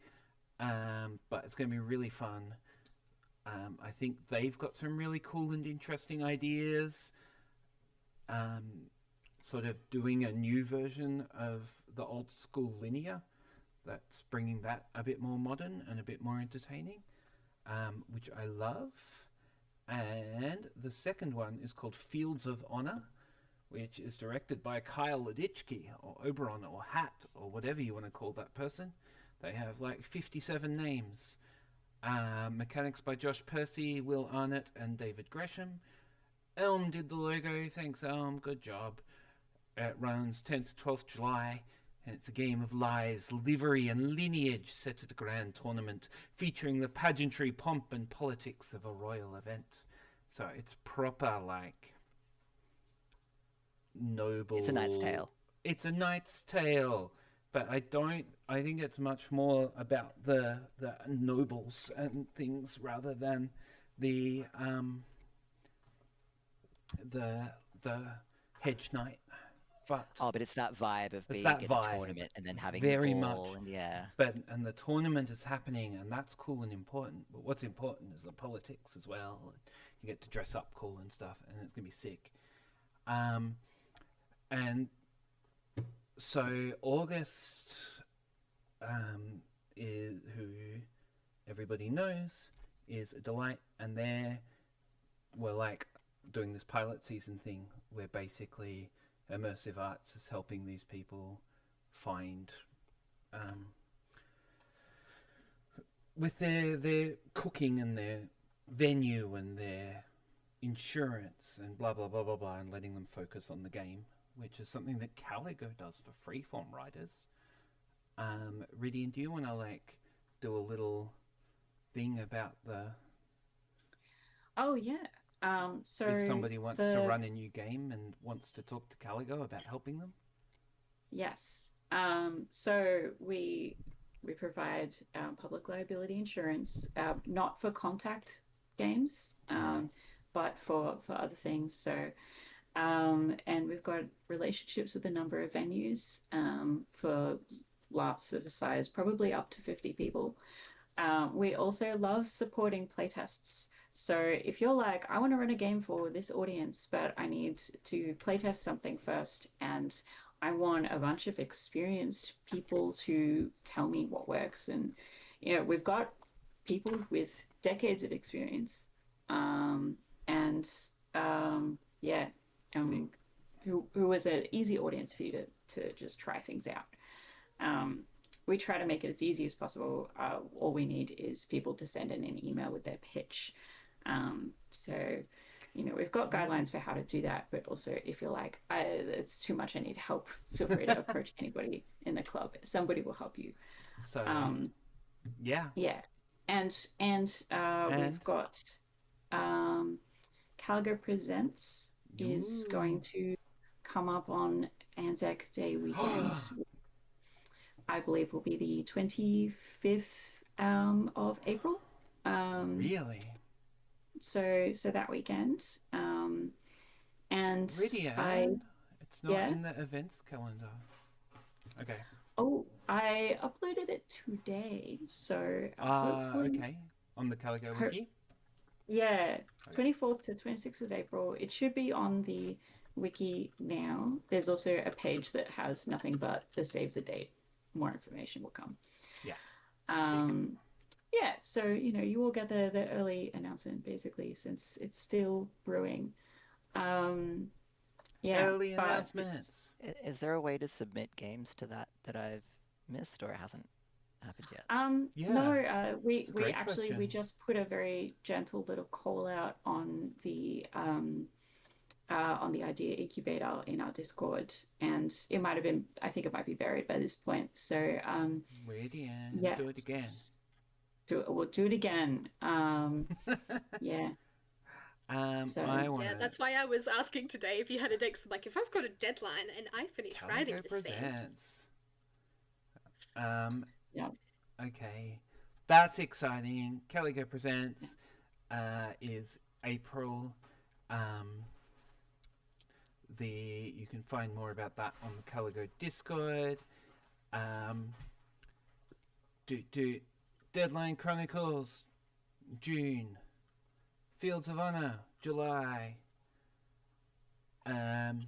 but it's going to be really fun. I think they've got some really cool and interesting ideas. Sort of doing a new version of the old school linear that's bringing that a bit more modern and a bit more entertaining, which I love. And the second one is called Fields of Honor, which is directed by Kyle Laditsky, or Oberon, or Hat, or whatever you want to call that person. They have like 57 names. Mechanics by Josh Percy, Will Arnott, and David Gresham. Elm did the logo. Thanks, Elm. Good job. It runs 10th to 12th July, and it's a game of lies, livery, and lineage set at a grand tournament featuring the pageantry, pomp, and politics of a royal event. So it's proper, like, noble. It's a Knight's Tale. It's a Knight's Tale. but I don't. I think it's much more about the nobles and things rather than the the the hedge knight. But Oh, but it's that vibe of it's being that at a vibe. tournament and then It's having the very ball, much. and yeah. But and the tournament is happening, and that's cool and important. But what's important is the politics as well. You get to dress up cool and stuff, and it's gonna be sick. Um, and so August is who everybody knows is a delight, and we're like doing this pilot season thing where basically Immersive Arts is helping these people find um, with their cooking and their venue and their insurance and blah blah blah blah blah, and letting them focus on the game, which is something that Caligo does for freeform writers. Ridian, do you want to like do a little thing about the Oh yeah. So if somebody wants to the run a new game and wants to talk to Caligo about helping them? Yes. So we provide public liability insurance, not for contact games, but for other things. So and we've got relationships with a number of venues for LARPs of a size, probably up to 50 people. We also love supporting playtests. So if you're like, I want to run a game for this audience, but I need to playtest something first, and I want a bunch of experienced people to tell me what works. And, we've got people with decades of experience. And yeah, Sick. who was an easy audience for you to just try things out. Um, we try to make it as easy as possible. All we need is people to send in an email with their pitch. So, we've got guidelines for how to do that, but also if you're like, it's too much, I need help, feel free to approach anybody in the club. Somebody will help you. So Um, yeah, yeah. And and we've got Calgary Presents is going ooh. to come up on Anzac Day weekend. I believe will be the 25th of April. Um, Really, so that weekend. And I Ridian, it's not yeah. in the events calendar. Okay. Oh, I uploaded it today, so hopefully, Okay. On the Caligo hope wiki. yeah, Okay. 24th to 26th of April. It should be on the wiki now. There's also a page that has nothing but the save the date. More information will come. Yeah. Sick. Um, yeah, so you will get the early announcement basically since it's still brewing. Um, yeah, Early but it's announcements. Is there a way to submit games to that I've missed, or it hasn't happened yet? no, Yeah. It's a we great actually we question. just put a very gentle little call out on the idea incubator in our Discord, and it might have been, I think it might be buried by this point. So Ridian, do it again. yes, we'll do it again. Yeah, so I Yeah, wanna that's why I was asking today if you had a deck. Like, if I've got a deadline and I finish writing Caligo this thing, presents. Um. yeah. Okay. That's exciting. Caligo presents. Is April. Um. You can find more about that on the Caligo Discord. Um. Do Deadline Chronicles, June. Fields of Honor, July. Um,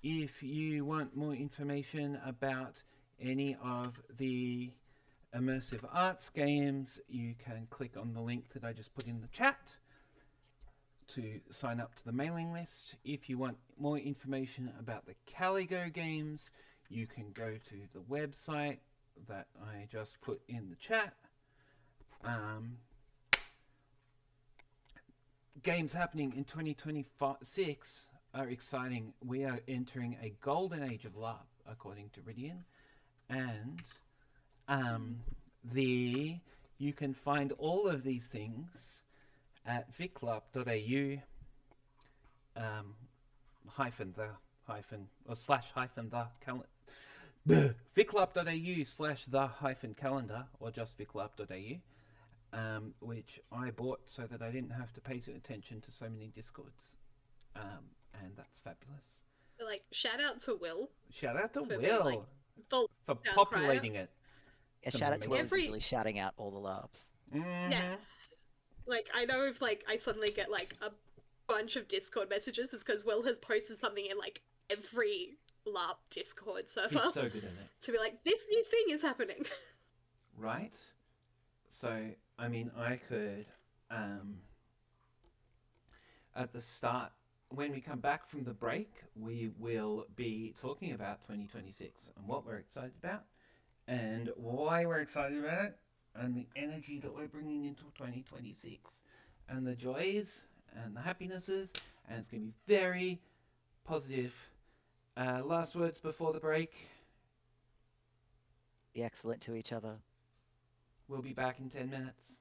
if you want more information about any of the immersive arts games, you can click on the link that I just put in the chat to sign up to the mailing list. If you want more information about the Caligo games, you can go to the website that I just put in the chat. Games happening in 2026 are exciting. We are entering a golden age of LARP, according to Ridian, and the you can find all of these things at viclarp.au hyphen the hyphen or slash hyphen the viclarp.au/the-calendar, or just viclarp.au, which I bought so that I didn't have to pay attention to so many discords, and that's fabulous. So, like, shout out to Will Shout out to for being like Will the for lockdown crier. populating it. A To shout out to Will make is Every usually shouting out all the LARPs. yeah, like I know if like I suddenly get like a bunch of Discord messages, it's because Will has posted something in like every LARP Discord server He's so good at it, to be like, this new thing is happening. right? So, I mean, I could, at the start, when we come back from the break, we will be talking about 2026 and what we're excited about and why we're excited about it and the energy that we're bringing into 2026 and the joys and the happinesses. And it's going to be very positive. Last words before the break. Be excellent to each other. We'll be back in 10 minutes.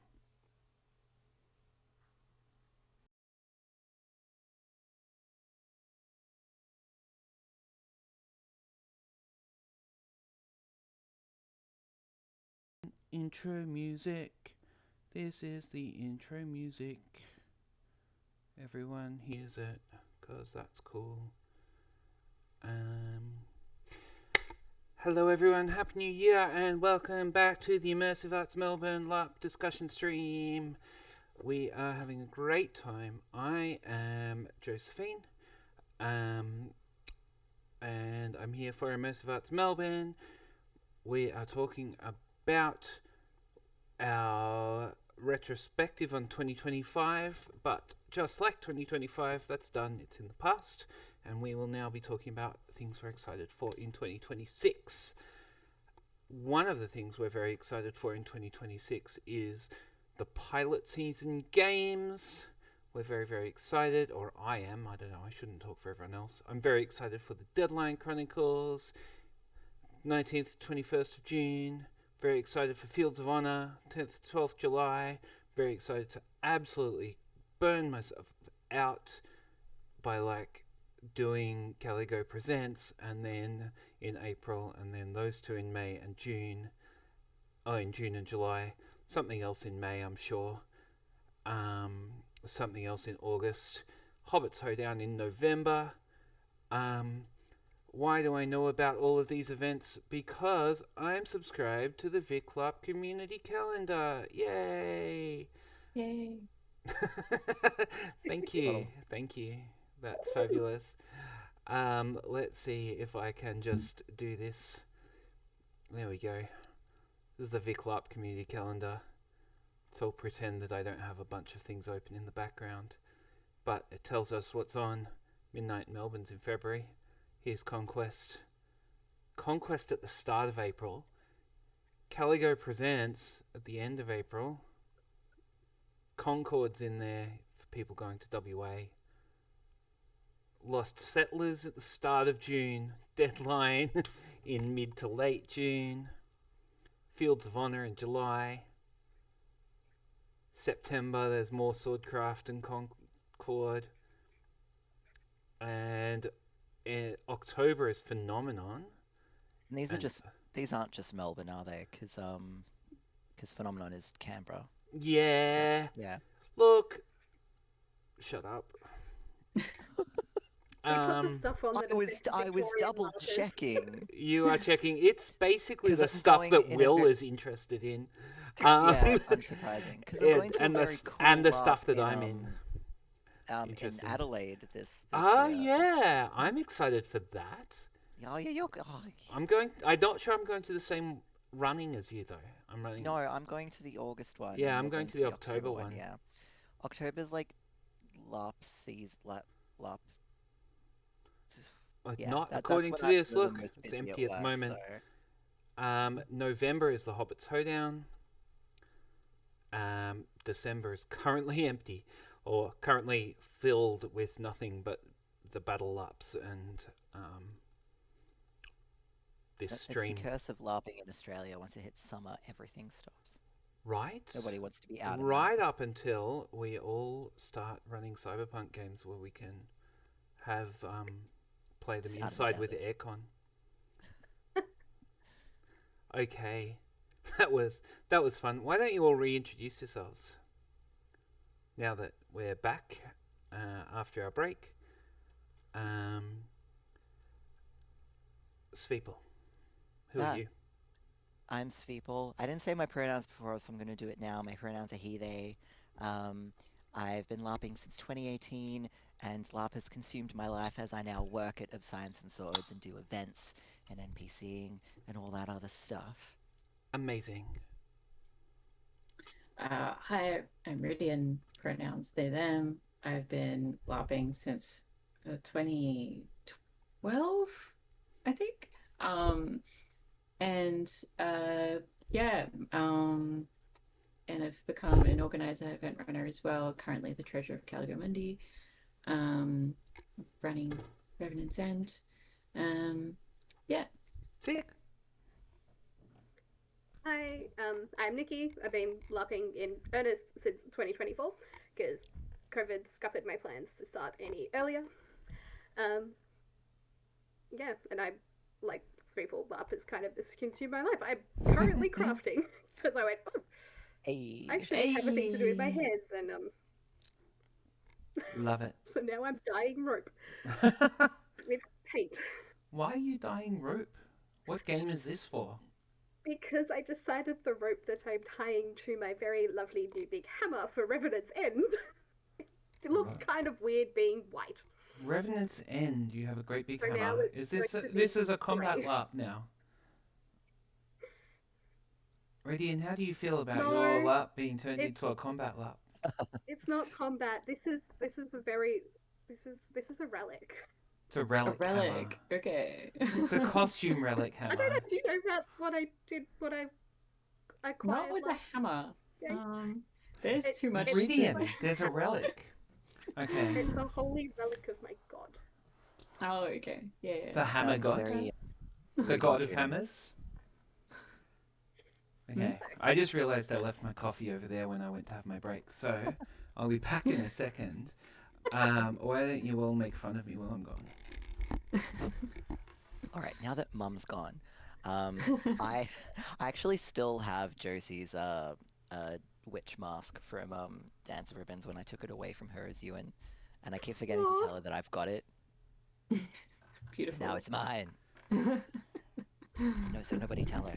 Intro music. This is the intro music. Everyone hears it because that's cool. Hello everyone, Happy New Year and welcome back to the Immersive Arts Melbourne LARP discussion stream. We are having a great time. I am Josephine, and I'm here for Immersive Arts Melbourne. We are talking about our retrospective on 2025, but just like 2025, that's done, it's in the past, and we will now be talking about things we're excited for in 2026. One of the things we're very excited for in 2026 is the pilot season games. We're very, very excited, or I am, I don't know, I shouldn't talk for everyone else. I'm very excited for the Deadline Chronicles, 19th, 21st of June. Very excited for Fields of Honor, 10th to 12th July. Very excited to absolutely burn myself out by like doing Caligo Presents, and then in April, and then those two in May and June. Oh, in June and July. Something else in May, I'm sure. Something else in August. Hobbit's Hoedown in November. Why do I know about all of these events? Because I'm subscribed to the VicLARP community calendar. Yay! Yay. Thank you. Thank you. That's fabulous. Let's see if I can just do this. There we go. This is the VicLARP community calendar. So I'll pretend that I don't have a bunch of things open in the background. But it tells us what's on. Midnight Melbourne's in February. Here's Conquest. Conquest at the start of April. Caligo Presents at the end of April. Concord's in there for people going to WA. Lost Settlers at the start of June. Deadline in mid to late June. Fields of Honor in July. September, there's more Swordcraft and Concord. And October is Phenomenon. And these aren't just Melbourne, are they? Because Phenomenon is Canberra. Yeah. Yeah. Look. Shut up. We put the stuff on that I was Victorian double LARPers. checking. You are checking. It's basically 'Cause the I'm stuff going that in a Will bit- is interested in. Yeah, unsurprising. Because I'm going to and a the very s- cool and the LARP stuff that I'm in. in Interesting. Adelaide this Oh year. yeah, I'm excited for that. Oh yeah, you're. I'm not sure I'm going to the same running as you though. I'm running. No, I'm going to the August one. Yeah, and I'm you're going to the October one. Yeah, October's like LARP season. LARP. Yeah, Not that's according when to I'm this. the Look, most it's busy empty at the work, moment. so- November is the Hobbit's Hoedown. December is currently empty, or currently filled with nothing but the battle laps and this stream. It's the curse of LARPing in Australia. Once it hits summer, everything stops. Right? Nobody wants to be out. Right up until we all start running cyberpunk games where we can have play them Just out in the inside with desert. aircon. Okay, that was fun. Why don't you all reintroduce yourselves now that we're back after our break? Sveeple, who are Ah, you? I'm Sveeple. I didn't say my pronouns before, so I'm going to do it now. My pronouns are he, they. Um, I've been LARPing since 2018, and LARP has consumed my life as I now work at Of Science and Swords and do events and NPCing and all that other stuff. Amazing. Hi, I'm Rudian, pronouns they, them. I've been LARPing since 2012, I think. And yeah, and I've become an organizer, event runner as well. Currently the treasurer of Caligo Mundi, running Revenant's End. Yeah. Sick. Hi, I'm Nikki. I've been LARPing in earnest since 2024 because COVID scuppered my plans to start any earlier. Um, yeah, and I like Threeple LARP has kind of consumed my life. I'm currently crafting because I went, oh, I Hey, should have a thing to do with my Hey. hands, and Love it. so now I'm dyeing rope with paint Why are you dyeing rope? What game is this for? because I decided the rope that I'm tying to my very lovely new big hammer for Revenant's End it looked Right. kind of weird being white. Revenant's End. You have a great big So now hammer. it's Is going this to this be is a combat grey. LARP now? Radian, how do you feel about your No, LARP being turned it's into a combat LARP? it's not combat. This is a very this is a relic. It's a A relic hammer. relic. Okay. It's a costume relic I don't hammer. know. Do you know about what I did? What I Not acquired with a last hammer. day? There's too much It's to. Ridian, there's a relic. Okay. it's a holy relic of my god. Oh, okay. Yeah, yeah. The hammer sounds god? very The Greek god of feuding. hammers? Hmm? Okay. I just realised I left my coffee over there when I went to have my break, so I'll be back in a second. Why don't you all make fun of me while I'm gone? All right, now that Mum's gone, I I actually still have Josie's witch mask from Dance of Ribbons when I took it away from her as Ewan, and I keep forgetting to Aw. tell her that I've got it, and now Beautiful. it's mine. No, so nobody tell her.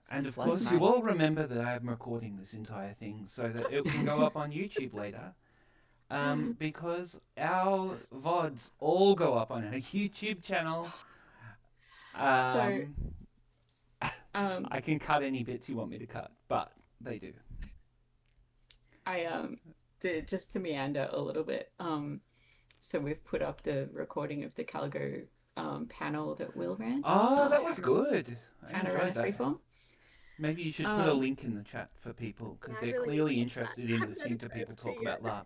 And of What? course, you all remember that I'm recording this entire thing so that it can go up on YouTube later. Because our VODs all go up on our YouTube channel. So, I can cut any bits you want me to cut, but they do. I just to meander a little bit. So we've put up the recording of the Caligo panel that Will ran. Oh, that was good. I Hannah ran a enjoyed that. freeform. Maybe you should put a link in the chat for people because Yeah, I they're really clearly need interested that. in Haven't listening had to it people for talk yet. about LARP.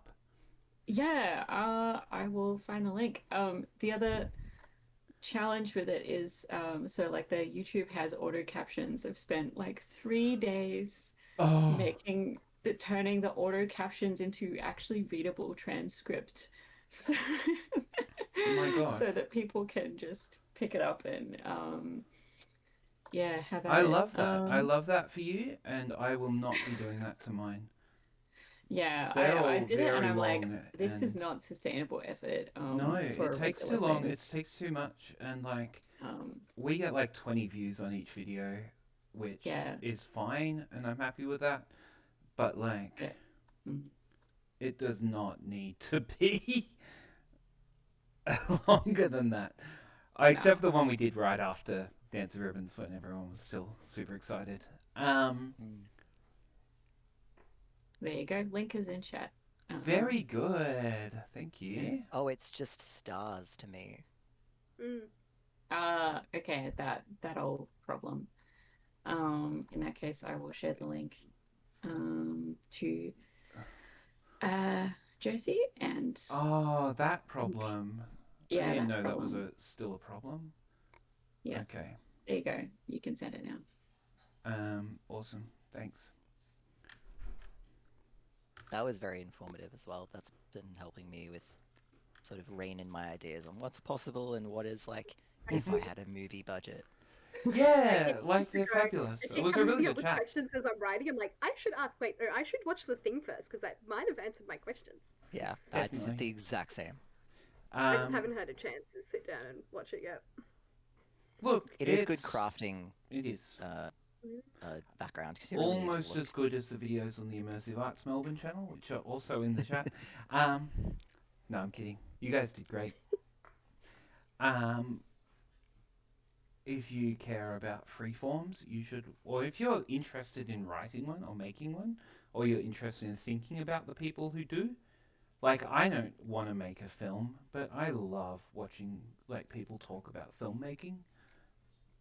Yeah, I will find the link. The other challenge with it is so like the YouTube has auto captions. I've spent like 3 days Oh, turning the auto captions into actually readable transcript. So my gosh. so that people can just pick it up and yeah, have at I it. love that. I love that for you, and I will not be doing that to mine. Yeah, They're I all did it and very I'm like, long, this is and not sustainable effort no, for it a takes regular too long. thing. It takes too much, and like Um, we get like 20 views on each video, which yeah, is fine, and I'm happy with that. But like, yeah. Mm. it does not need to be longer than that. Except the one we did right after Dance of Ribbons when everyone was still super excited. Mm. There you go. Link is in chat. Very good. Thank you. Yeah. Oh, it's just stars to me. Okay, that old problem. In that case, I will share the link to Josie and Oh, that problem. yeah, I didn't know problem. that was still a problem. Yeah. Okay. There you go. You can send it now. Awesome. Thanks. That was very informative as well. That's been helping me with sort of rein in my ideas on what's possible and what is like if I had a movie budget. Like Yeah, like years they're ago, fabulous. and It she'd was a come really me up good with chat. questions as I'm writing. I'm like, I should ask. Wait, no, I should watch the thing first because that might have answered my questions. Yeah, it's Definitely. the exact same. I just Um, haven't had a chance to sit down and watch it yet. look, It is good crafting it is uh, Mhm. background because you really need to almost look. as good as the videos on the Immersive Arts Melbourne channel, which are also in the chat. Um, no, I'm kidding. You guys did great. Um, if you care about freeforms, you should, or if you're interested in writing one or making one, or you're interested in thinking about the people who do, like I don't want to make a film, but I love watching like people talk about filmmaking,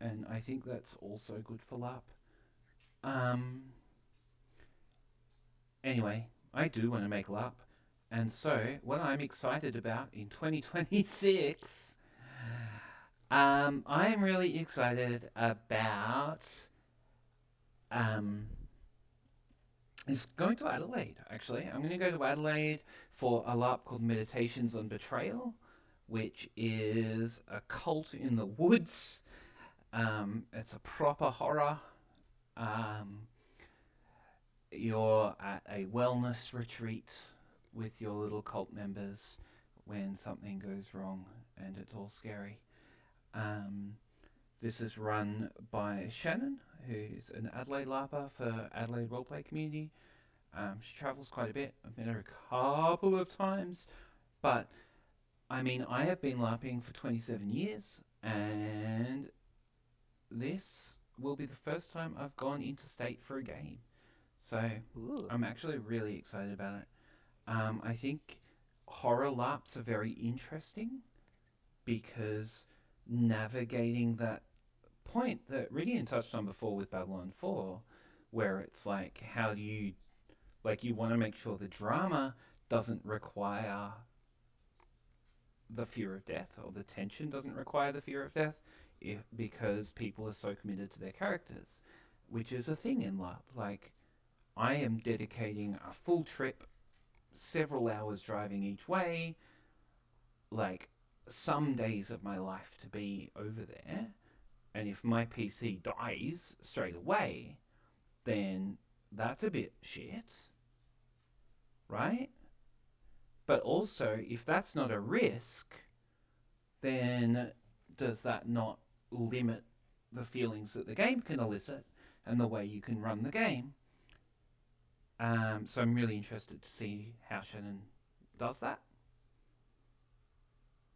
and I think that's also good for LARP. Um, anyway, I do want to make LARP, and so what I'm excited about in 2026, I'm really excited about um, is going to Adelaide, actually. I'm going to go to Adelaide for a LARP called Meditations on Betrayal, which is a cult in the woods. It's a proper horror. Um, you're at a wellness retreat with your little cult members when something goes wrong and it's all scary. Um, this is run by Shannon, who's an Adelaide LARPer for Adelaide Roleplay Community. She travels quite a bit. I've met her a couple of times, but I mean, I have been LARPing for 27 years, and this will be the first time I've gone interstate for a game. So Ooh, I'm actually really excited about it. I think horror LARPs are very interesting because navigating that point that Ridian touched on before with Babylon 4, where it's like, how do you like you want to make sure the drama doesn't require the fear of death, or the tension doesn't require the fear of death, because people are so committed to their characters, which is a thing in LARP. Like, I am dedicating a full trip, several hours driving each way, like some days of my life to be over there. And if my PC dies straight away, then that's a bit shit, right? But also, if that's not a risk, then does that not limit the feelings that the game can elicit and the way you can run the game? So I'm really interested to see how Shannon does that.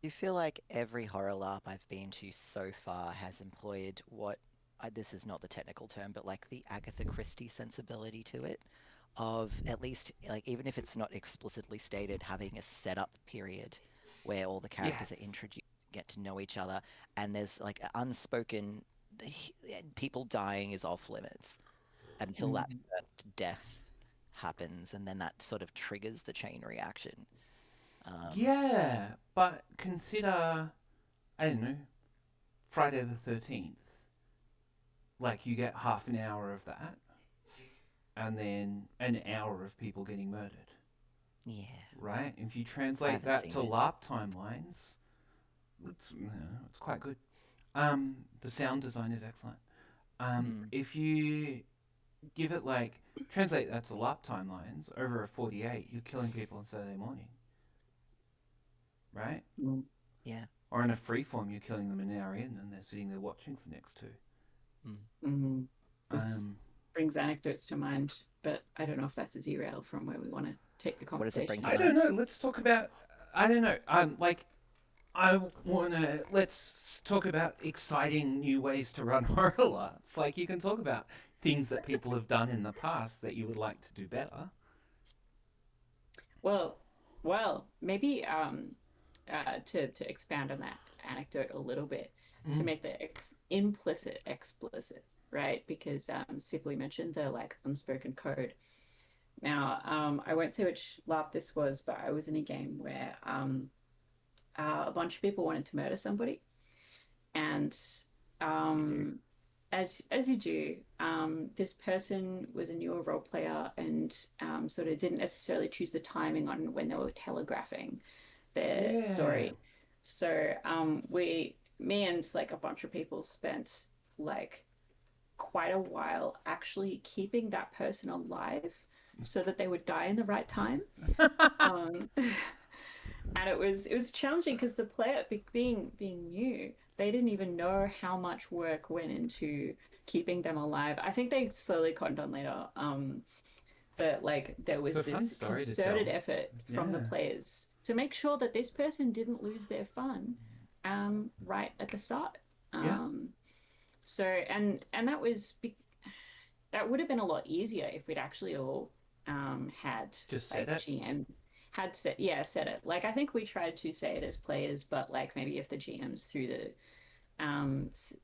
you feel like every horror LARP I've been to so far has employed what this is not the technical term, but like the Agatha Christie sensibility to it, of at least like even if it's not explicitly stated, having a setup period where all the characters are Yes. introduced, get to know each other, and there's like an unspoken people dying is off limits until that Mm. first death happens, and then that sort of triggers the chain reaction. Um, Yeah, but consider, I don't know, Friday the 13th. Like, you get half an hour of that, and then an hour of people getting murdered, yeah, right? If you I translate haven't that seen to it. LARP timelines, it's quite good. The sound design is excellent. Mm. If you give it like translate that to LARP timelines over a 48, you're killing people on Saturday morning, right? Mm. Yeah. Or in a freeform, you're killing them an hour in, and they're sitting there watching for the next two. Mm. Mm. This Um, brings anecdotes to mind, but I don't know if that's a derail from where we want to take the What does it bring conversation. to I don't mind? know. Let's talk about. I don't know. Like I wanna let's talk about exciting new ways to run horror labs. Like you can talk about things that people have done in the past that you would like to do better. Well, maybe to expand on that anecdote a little bit, to Mm. make the implicit explicit, right? Because Swiftly mentioned the like unspoken code. Now, I won't say which LARP this was, but I was in a game where a bunch of people wanted to murder somebody, and As you do. um, as you do, this person was a newer role player and sort of didn't necessarily choose the timing on when they were telegraphing their Yeah. story. So me and like a bunch of people spent like quite a while actually keeping that person alive so that they would die in the right time. um, and it was challenging because the player being new, they didn't even know how much work went into keeping them alive. I think they slowly cottoned on later, that like there It's was a fun this story to tell. concerted effort from the Yeah. players to make sure that this person didn't lose their fun, right at the start. Yeah. So and that would have been a lot easier if we'd actually all had Just said like it. GM had said it. Like I think we tried to say it as players, but like maybe if the GMs through the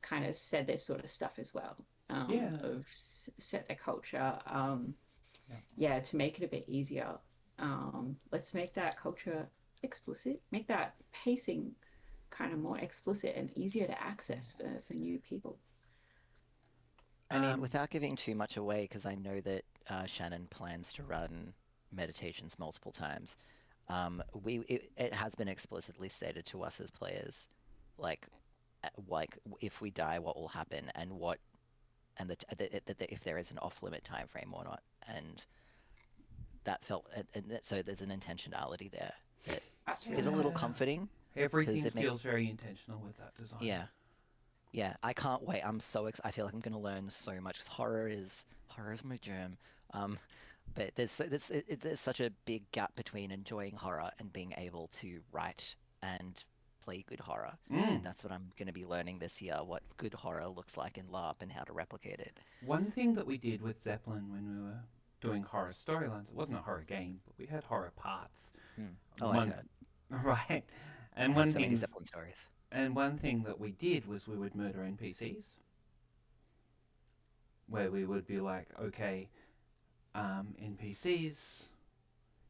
kind of said this sort of stuff as well, Yeah. of set their culture, Yeah. yeah, to make it a bit easier. Let's make that culture explicit, make that pacing kind of more explicit and easier to access for new people. I mean, Um, without giving too much away, because I know that Shannon plans to run meditations multiple times. It has been explicitly stated to us as players, like if we die, what will happen, and if there is an off-limit time frame or not, and that felt so there's an intentionality there that That's is really a little cool. yeah. comforting because Everything it makes feels very intentional with that design. yeah. Yeah, I can't wait. I'm so I feel like I'm gonna learn so much 'cause horror is my jam. Um, but there's such a big gap between enjoying horror and being able to write and play good horror, Mm. and that's what I'm gonna be learning this year, what good horror looks like in LARP and how to replicate it. One thing that we did with Zeppelin when we were doing horror storylines, it wasn't a horror game, but we had horror parts. Hmm. Oh, I've One, heard. right, I and have one so many things, Zeppelin stories. and one thing that we did was we would murder NPCs, where we would be like, okay, NPCs,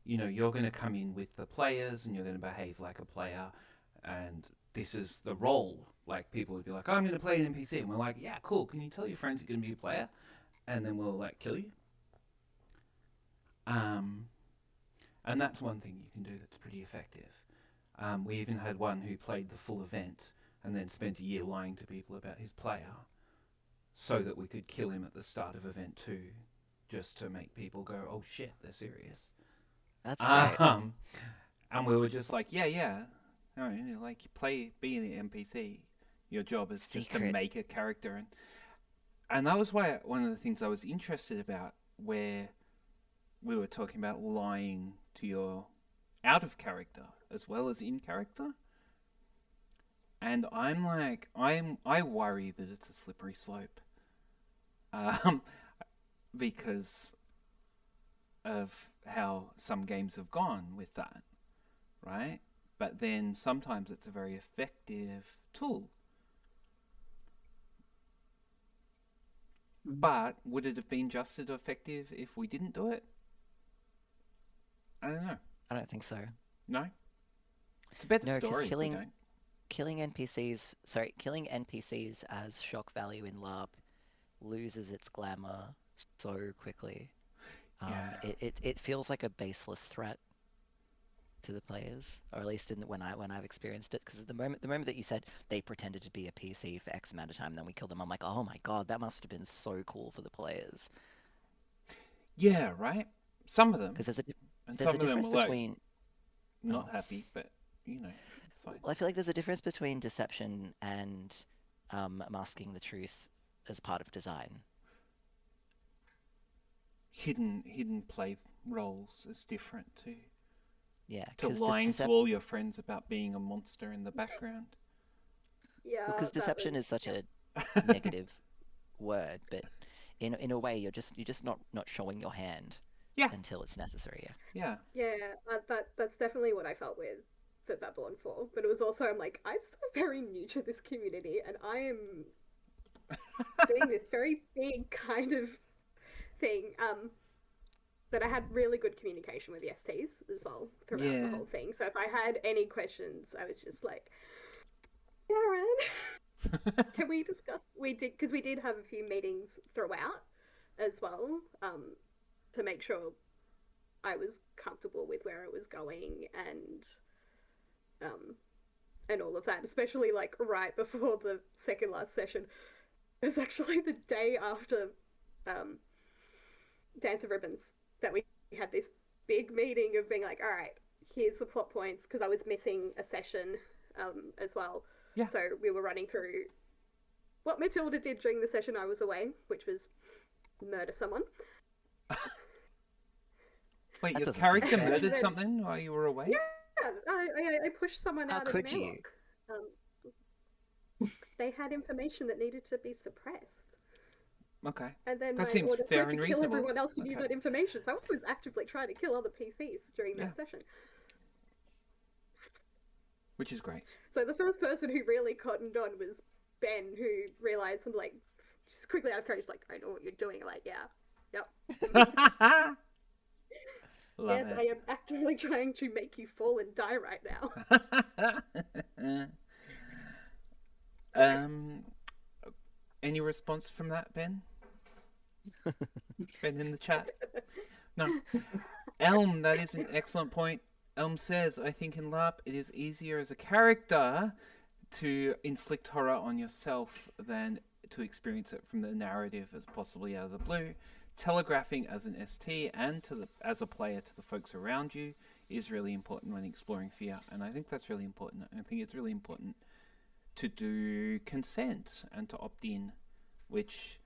you're going to come in with the players and you're going to behave like a player, and this is the role. Like people would be like, oh, I'm going to play an NPC, and we're like, yeah, cool. Can you tell your friends you're going to be a player, and then we'll like kill you. Um, and that's one thing you can do that's pretty effective. We even had one who played the full event and then spent a year lying to people about his player, so that we could kill him at the start of event 2, just to make people go, oh shit, they're serious. That's great. Um, and we were just like, yeah, yeah. No, like you be the NPC. Your job is just to Secret. make a character, and that was why one of the things I was interested about, where we were talking about lying to your out of character as well as in character. And I'm like, I worry that it's a slippery slope, um, because of how some games have gone with that, right? But then sometimes it's a very effective tool. But would it have been just as effective if we didn't do it? I don't know. I don't think so. No, it's a better No, because story if we don't. killing NPCs as shock value in LARP loses its glamour so quickly. Yeah. It feels like a baseless threat to the players, or at least when I've experienced it. Because the moment that you said they pretended to be a PC for X amount of time, then we killed them, I'm like, oh my god, that must have been so cool for the players. Yeah, right. Some of them, Because and there's some a of them difference were like between oh, not happy, but it's fine. well, I feel like there's a difference between deception and masking the truth as part of design. Hidden play roles is different too. Yeah, To because lying to all your friends about being a monster in the background. Yeah, that was deception is such yeah. a negative word, but in a way, you're just not showing your hand Yeah, until it's necessary. Yeah. yeah, Yeah, that's definitely what I felt with for Babylon 4. But it was also I'm like I'm still very new to this community, and I am doing this very big kind of thing. But I had really good communication with the STs as well throughout the yeah. whole thing. So if I had any questions, I was just like, Darren, can we discuss? We did because we did have a few meetings throughout as well, to make sure I was comfortable with where it was going um, and all of that. Especially like right before the second last session, It was actually the day after um, Dance of Ribbons that we had this big meeting of being like, all right, here's the plot points, because I was missing a session as well. Yeah. So we were running through what Matilda did during the session I was away, which was murder someone. Wait, That your doesn't seem character fair. murdered something while you were away? Yeah, I pushed someone How out of could an you? airlock. They had information that needed to be suppressed. Okay. And then That my seems orders fair were and to kill reasonable. everyone else who knew Okay. that information. So I was actively trying to kill other PCs during Yeah. that session. Which is great. So the first person who really cottoned on was Ben, who realized, I'm like, just quickly out of courage, like, I know what you're doing. Like, yeah, yep. Love Yes, it. I am actively trying to make you fall and die right now. Any response from that, Ben? Ben in the chat? No. Elm, that is an excellent point. Elm says, I think in LARP it is easier as a character to inflict horror on yourself than to experience it from the narrative as possibly out of the blue. Telegraphing as an ST and as a player to the folks around you is really important when exploring fear, and I think that's really important. I think it's really important to do consent and to opt in, which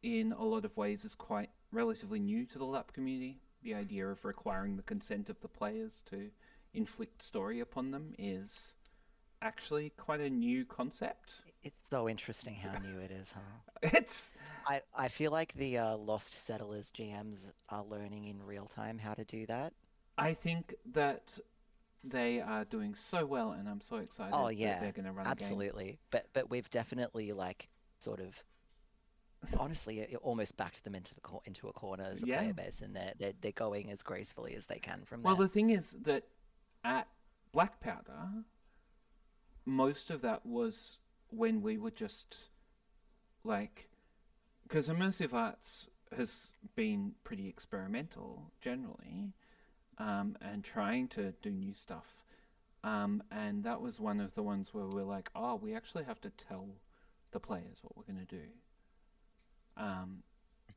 in a lot of ways is quite relatively new to the LARP community. The idea of requiring the consent of the players to inflict story upon them is actually quite a new concept. It's so interesting how new it is, huh? It's I feel like the Lost Settlers GMs are learning in real time how to do that. I think that they are doing so well, and I'm so excited Oh that yeah, they're going to run a game. absolutely. But we've definitely like sort of honestly it almost backed them into into a corner as a Yeah. player base, and they're going as gracefully as they can from Well, there. the thing is that at Black Powder, most of that was when we were just like, because Immersive Arts has been pretty experimental generally, and trying to do new stuff. And that was one of the ones where we're like, oh, we actually have to tell the players what we're going to do.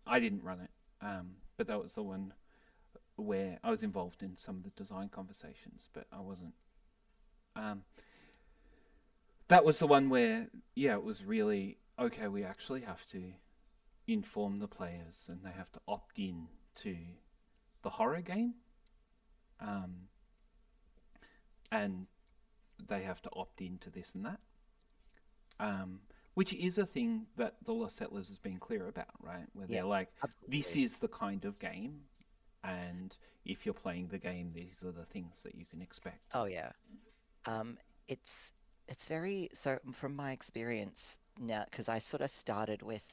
I didn't run it, but that was the one where I was involved in some of the design conversations, but I wasn't. That was the one where, yeah, it was really, okay, we actually have to inform the players and they have to opt in to the horror game. And they have to opt into this and that. Which is a thing that the Lost Settlers has been clear about, right? Where Yeah, they're like, absolutely. this is the kind of game, and if you're playing the game, these are the things that you can expect. Oh yeah. It's very so from my experience now, because I sort of started with,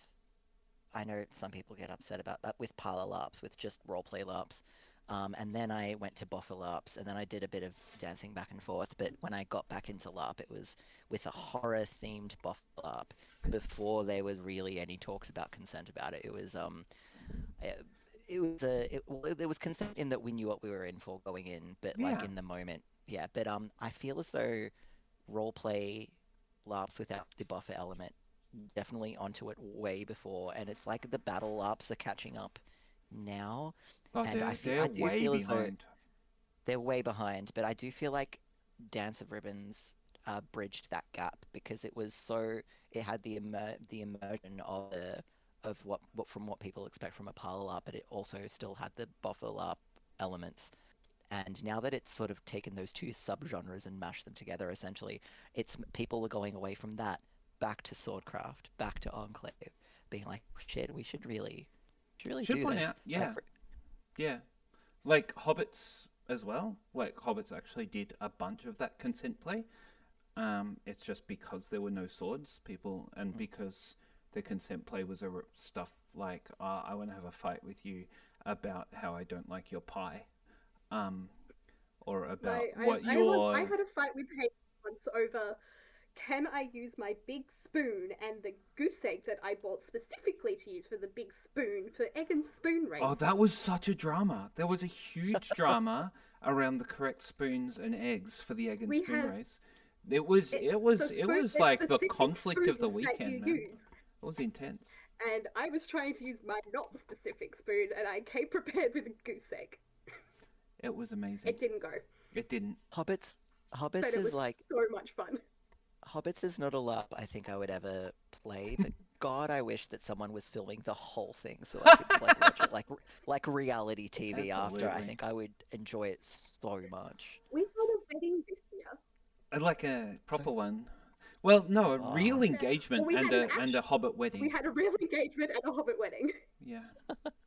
I know some people get upset about that with parlor LARPs, with just roleplay LARPs. And then I went to Boffer LARPs, and then I did a bit of dancing back and forth. But when I got back into LARP, it was with a horror-themed Boffer LARP before there was really any talks about consent about it. It was there was consent in that we knew what we were in for going in, but like Yeah. in the moment, yeah. But I feel as though roleplay LARPs without the buffer element definitely onto it way before, and it's like the battle LARPs are catching up now, Oh, and I they're do way feel as though behind. they're way behind, but I do feel like Dance of Ribbons bridged that gap because it had the immersion of what from what people expect from a parlor LARP, but it also still had the buffer LARP elements. And now that it's sort of taken those two subgenres and mashed them together, essentially, it's people are going away from that back to Swordcraft, back to Enclave, being like, shit, we should really Should do point this. out, yeah, like Hobbits as well. Like Hobbits actually did a bunch of that consent play. It's just because there were no swords, people, and because the consent play was stuff like, I want to have a fight with you about how I don't like your pie, or about I had a fight with Hayden once over, can I use my big spoon and the goose egg that I bought specifically to use for the big spoon for egg and spoon race? Oh, that was such a drama. There was a huge drama around the correct spoons and eggs for the egg and spoon race. It was like the conflict of the weekend, man. It was intense. and I was trying to use my not specific spoon, and I came prepared with a goose egg. It was amazing. It didn't go, It didn't. Hobbits, but Hobbits it is was like so much fun. Hobbits is not a LARP I think I would ever play, but God, I wish that someone was filming the whole thing so I could like watch it like reality TV after. I Absolutely. think I would enjoy it so much. We had a wedding this year. I'd like a So, proper one. Well, no, a real oh, Yeah. Well, engagement we and had an a hobbit we wedding. had a real engagement and a Hobbit wedding Yeah.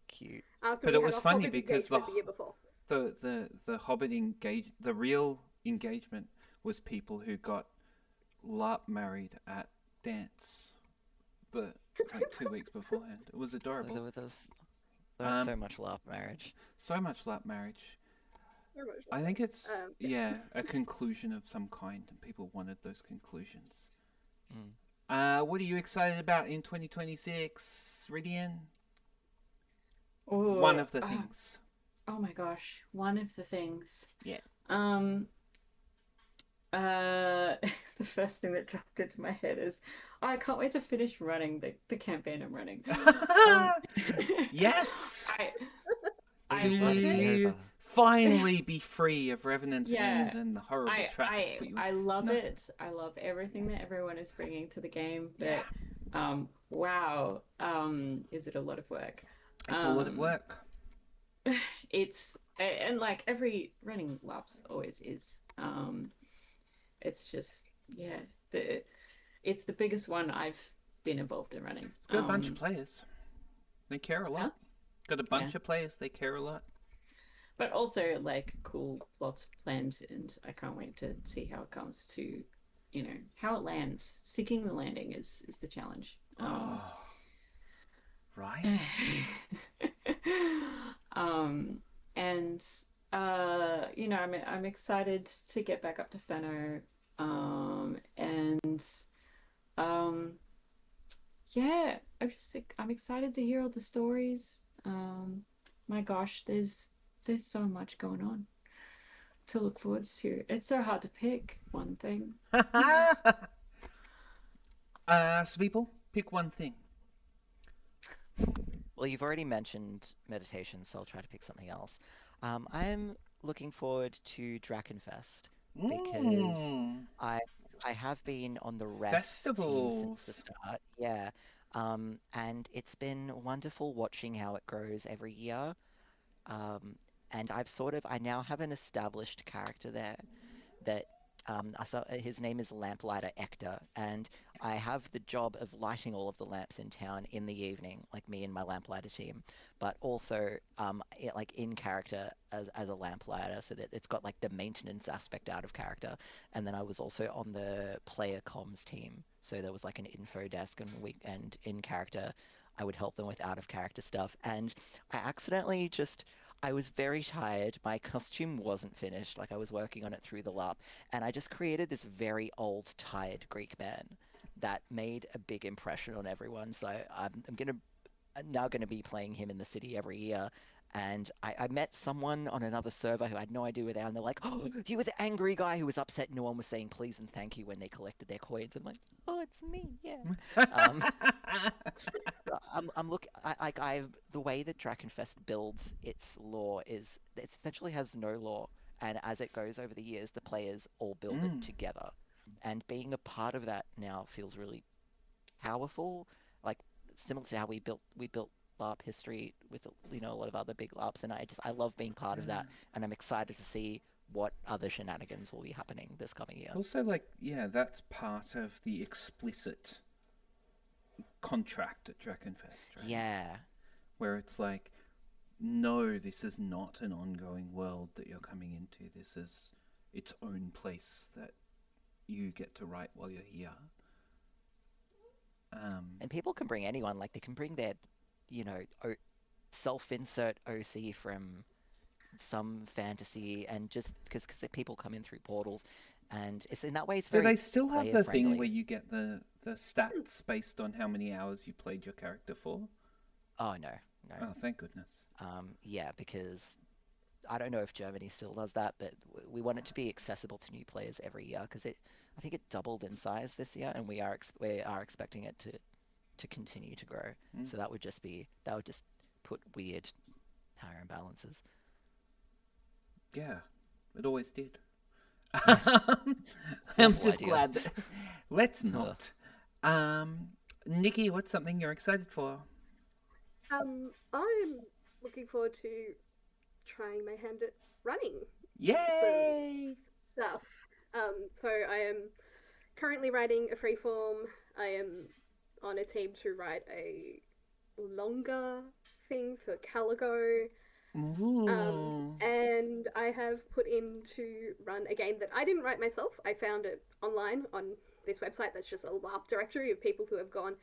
cute. after But we it had was a funny Hobbit because engagement the year before. the hobbit the real engagement was people who got LARP married at dance the like 2 weeks beforehand. It was So adorable. there was Um, so much LARP marriage. so much LARP marriage. Very much I so. think it's Yeah. yeah a conclusion of some kind, and people wanted those conclusions. Mm. What are you excited about in 2026, Ridian? One Oh, of the things. oh my gosh, one of the things. Yeah. Um, uh, the first thing that dropped into my head is, oh, I can't wait to finish running the campaign I'm running. Um, Yes. I I Please let love it be it. over. Finally be free of Revenant's Yeah, End and the horrible I trap it's I put you in. I love No. it. I love everything that everyone is bringing to the game, Yeah. but wow, is it a lot of work? It's a lot of Um, work. and like every running laps always is. It's just yeah, the it's the biggest one I've been involved in running. It's got a bunch of players. They care a Yeah, lot. Got a yeah, bunch of players. They care a lot. but also like cool lots planned, and I can't wait to see how it comes to, how it lands. Seeking the landing is the challenge. Oh, right. um, and I'm excited to get back up to Fenno, and um, yeah, I'm excited to hear all the stories. My gosh, there's so much going on to look forward to. It's so hard to pick one thing. So people, pick one thing. Well, you've already mentioned meditation, so I'll try to pick something else. I'm looking forward to Drakenfest because Mm. I I have been on the ref team since the Festivals. start. Yeah. And it's been wonderful watching how it grows every year. Um, and I now have an established character there that I saw his name is Lamplighter Ector, and I have the job of lighting all of the lamps in town in the evening, like me and my lamplighter team, but also like in character as a lamplighter, so that it's got like the maintenance aspect out of character. And then I was also on the player comms team, so there was like an info desk, and in character I would help them with out of character stuff. And I accidentally just I was very tired. My costume wasn't finished. Like I was working on it through the LARP, and I just created this very old, tired Greek man that made a big impression on everyone. So I'm now gonna be playing him in the city every year. And I met someone on another server who I had no idea who they are, and they're like, "Oh, you were the angry guy who was upset no one was saying please and thank you when they collected their coins." I'm like, "Oh, it's me, yeah." Um, I'm look I the way that Drakenfest builds its lore is it essentially has no lore, and as it goes over the years, the players all build it Mm. together, and being a part of that now feels really powerful, like similar to how we built LARP history with a lot of other big LARPs, and I love being part of Yeah. that, and I'm excited to see what other shenanigans will be happening this coming year. Also, like, yeah, that's part of the explicit contract at Drakenfest, right? Yeah, Where it's like, no, this is not an ongoing world that you're coming into. This is its own place that you get to write while you're here. and people can bring anyone, like they can bring their, you know, self-insert OC from some fantasy, and just because people come in through portals, and it's in that way it's Do very they still have player the thing where friendly. you get the stats based on how many hours you played your character for? Oh no, no. Oh, thank goodness. Yeah, because I don't know if Germany still does that, but we want it to be accessible to new players every year because I think it doubled in size this year, and we are expecting it to to continue to grow. Mm. So that would just put weird power imbalances. Yeah, it always did. Yeah, I'm awful just idea. glad that. Let's Ugh. not. Nikki, what's something you're excited for? I'm looking forward to trying my hand at running some Yay! stuff. So I am currently writing a freeform. I am on a team to write a longer thing for Caligo. Ooh. And I have put in to run a game that I didn't write myself. I found it online on this website that's just a LARP directory of people who have gone,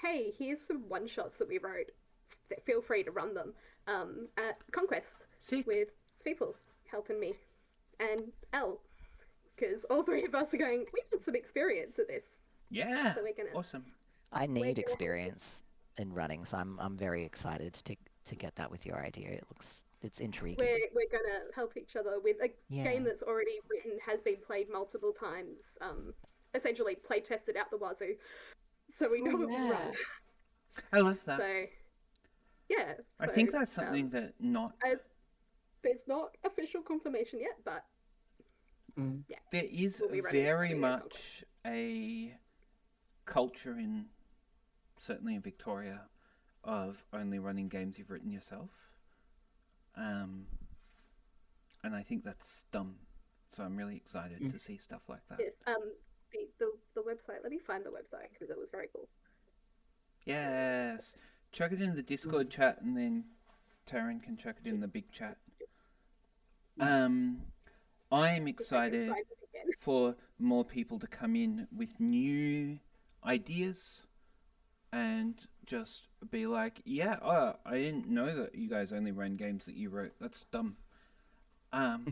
hey, here's some one shots that we wrote. Feel free to run them at Conquest Sick. with people helping me and Elle, because all three of us are going, we've got some experience at this. Yeah. So we're gonna Awesome. I we're need gonna experience in running, so I'm very excited to get that with your idea. It's intriguing. we're gonna help each other with a game Yeah. that's already written, has been played multiple times, essentially play tested out the wazoo, so we know Oh, it will run. yeah. I love that. So yeah, I so think that's something that not there's not official confirmation yet, but Mm. yeah, there is we'll be running very something at Conquest. much a culture in certainly in Victoria of only running games you've written yourself. And I think that's dumb. So I'm really excited to see stuff like that. Yes, the website. Let me find the website because it was very cool. Yes. Chuck it in the Discord chat and then Taryn can chuck it in the big chat. I'm If I can excited find it again. for more people to come in with new ideas and just be like, yeah, I didn't know that you guys only ran games that you wrote. That's dumb.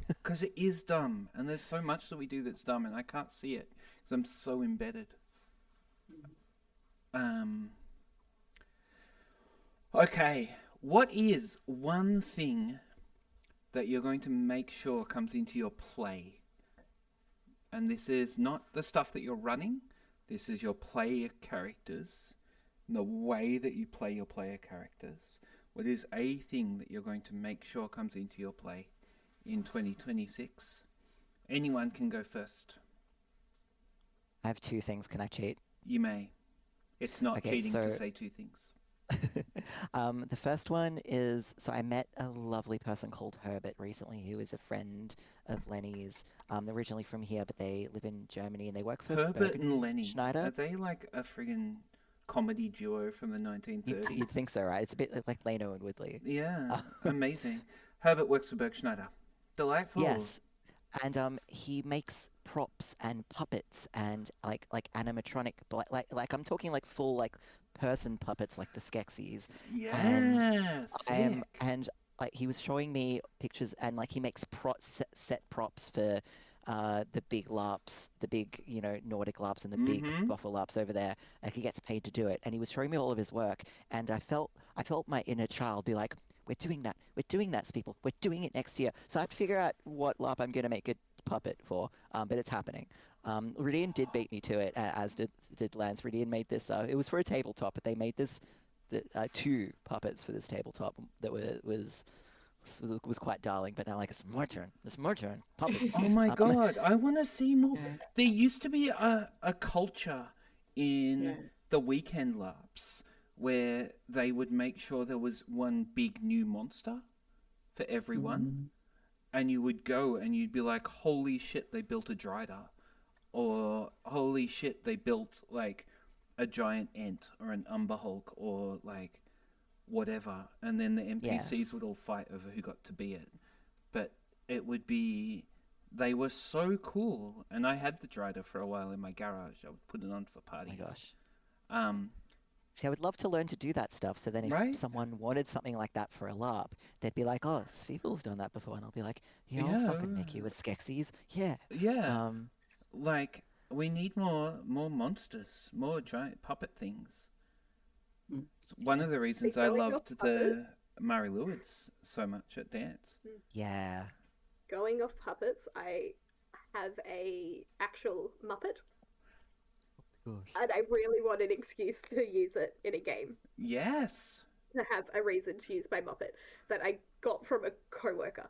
Because it is dumb, and there's so much that we do that's dumb, and I can't see it because I'm so embedded. Okay, what is one thing that you're going to make sure comes into your play? And this is not the stuff that you're running. This is your player characters, and the way that you play your player characters. What is a thing that you're going to make sure comes into your play in 2026? Anyone can go first. I have two things. Can I cheat? You may. It's not Okay, cheating to so say two things. the first one is, so I met a lovely person called Herbert recently, who is a friend of Lenny's. They're originally from here, but they live in Germany and they work for Herbert and Lenny. Schneider. Are they like a friggin' comedy duo from the 1930s? You'd think so, right? It's a bit like Leno and Woodley. Yeah, amazing. Herbert works for Berg Schneider. Delightful. Yes, and he makes props and puppets and like animatronic, like I'm talking like full like person puppets like the Skeksis. And Yeah, sick. and like he was showing me pictures and like he makes set props for the big LARPs, the big, Nordic LARPs and the big Buffalo LARPs over there. Like he gets paid to do it. And he was showing me all of his work and I felt my inner child be like, we're doing that. We're doing that, people. We're doing it next year. So I have to figure out what LARP I'm going to make a puppet for, but it's happening. Ridian did beat me to it, as did Lance. Ridian made this. It was for a tabletop, but they made two puppets for this tabletop that was quite darling. But now, like, it's my turn. It's my turn. Puppets. Oh my god, I want to see more. Yeah. There used to be a culture in Yeah. the weekend LARPs where they would make sure there was one big new monster for everyone. And you would go and you'd be like, holy shit, they built a Drider. Or holy shit, they built like a giant ant or an Umber Hulk or like whatever. And then the NPCs would all fight over who got to be it. But it would be, they were so cool. And I had the Drider for a while in my garage. I would put it on for Oh parties. my gosh. Um, See, I would love to learn to do that stuff. So then if Right? someone wanted something like that for a LARP, they'd be like, oh, Sveeple's done that before. And I'll be like, yeah, I'll Yeah. fucking make you a Skeksis. Yeah. Yeah. Like, we need more monsters, more giant puppet things. Mm. It's one of the reasons I going off loved the Murray Lewis so much at dance. Yeah. Going off puppets, I have a actual Muppet. gosh. and I really want an excuse to use it in a game, Yes. to have a reason to use my Muppet that I got from a coworker,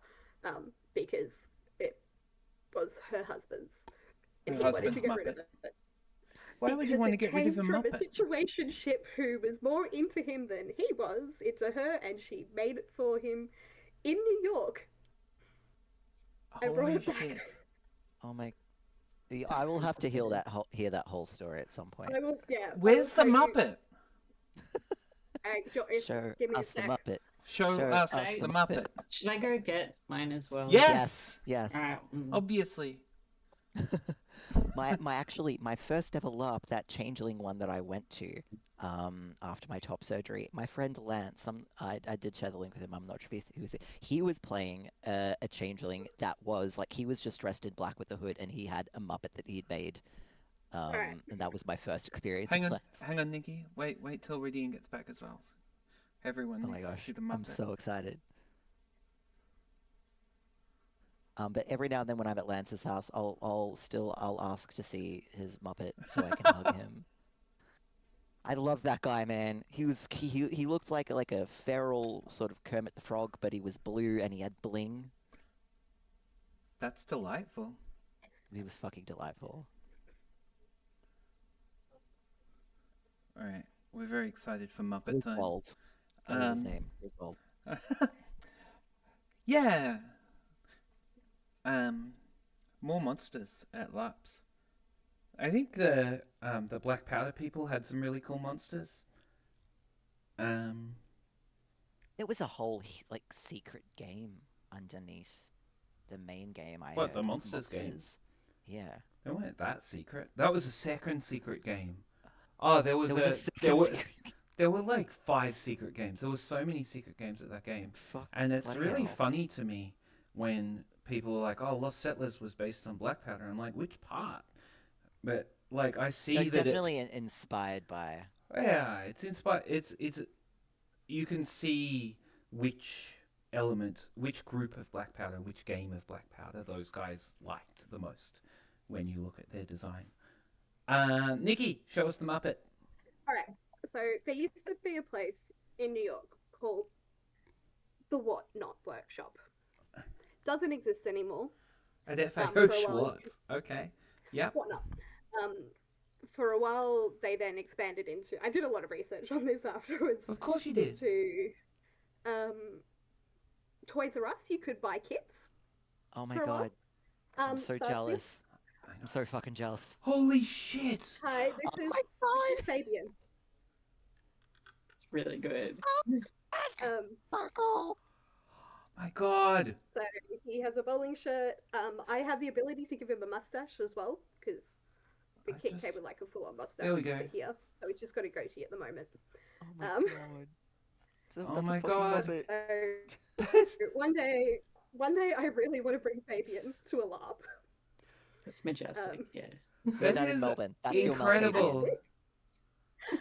because it was her husband's, and Her he wanted to husband's get rid of Muppet. it. Why would you Because want to it get rid came of a from a Muppet? situationship who was more into him than he was, into her, and she made it for him in New York. I brought Holy it back. shit. Oh my. I will have to hear that whole story at some point. I will, yeah. Where's the I will tell you- Muppet? Show give me a us the sec. Muppet. Show Show us us the the Muppet. Should I go get mine as well? Yes. Yes. Alright. Obviously. My first ever LARP, that changeling one that I went to after my top surgery, my friend Lance, I did share the link with him. I'm not sure if he was playing a changeling that was like, he was just dressed in black with a hood, and he had a Muppet that he'd made. Alright. And that was my first experience. Hang of on, Nikki. Wait till Ridian gets back as well. Everyone Oh my needs to gosh, see the Muppet. I'm so excited. But every now and then when I'm at Lance's house, I'll ask to see his Muppet so I can hug him. I love that guy, man. He looked like a feral sort of Kermit the Frog, but he was blue and he had bling. That's delightful. He was fucking delightful. All right, we're very excited for Muppet time. Griswold. That was his name. Griswold. Yeah. More monsters at LARPs. I think the Black Powder people had some really cool monsters. It was a whole like secret game underneath the main game. I What, the heard. Monsters game? Yeah. They weren't that secret. That was a second secret game. Oh, there was There was a there were like 5 secret games. There were so many secret games at that game. Fuck, And it's bloody really hell. funny to me when people are like, "Oh, Lost Settlers was based on Black Powder." I'm like, "Which part?" But like, I see Like, that definitely inspired by. yeah, it's inspired. It's you can see which element, which group of Black Powder, which game of Black Powder those guys liked the most when you look at their design. Nikki, show us the Muppet. Alright, so there used to be a place in New York called the What Not Workshop. Doesn't exist anymore. And if I for go a while. Schwartz. Okay. Yep. Whatnot. For a while, they then expanded into. I did a lot of research on this afterwards. Of course you did. Into Toys R Us, you could buy kits. Oh my For a while. god, I'm so but jealous. I'm so fucking jealous. Holy shit! Hi, this Oh is my god! Fabian. It's really good. Um, My god. so he has a bowling shirt. I have the ability to give him a mustache as well because the kit came with like a full-on mustache. There we go. for here, so he's just got a goatee at the moment. Oh my Um, god. Oh That's a my fucking god. Muppet. So one day I really want to bring Fabian to a LARP. It's majestic. Yeah. They're That down in is Melbourne. That's incredible. your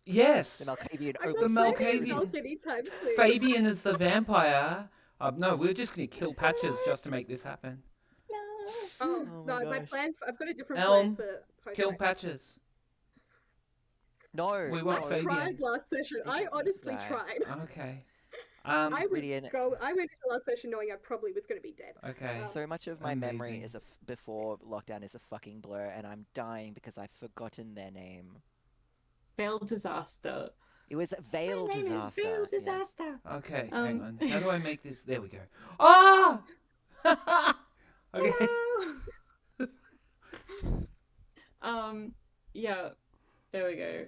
Yes. Malkavian. The Malkavian I'm The not Open. planning to Malkavian. LARP anytime soon. Fabian is the vampire. No, we're just going to kill Patches just to make this happen. Oh, Oh no, my my gosh. plan. I've got a different Elm, plan for Kill post-night. Patches. No. We want no. I Fabian. tried last session. He I didn't honestly die. tried. Okay. I was Ridian. I went into last session knowing I probably was going to be dead. Okay. So much of my memory Amazing. is before lockdown is a fucking blur, and I'm dying because I've forgotten their name. Failed disaster. It was Veil My name Disaster. is Failed yes. Disaster. Okay, hang Um, on. How do I make this? There we go. Ah! Okay. Hello. Yeah, there we go.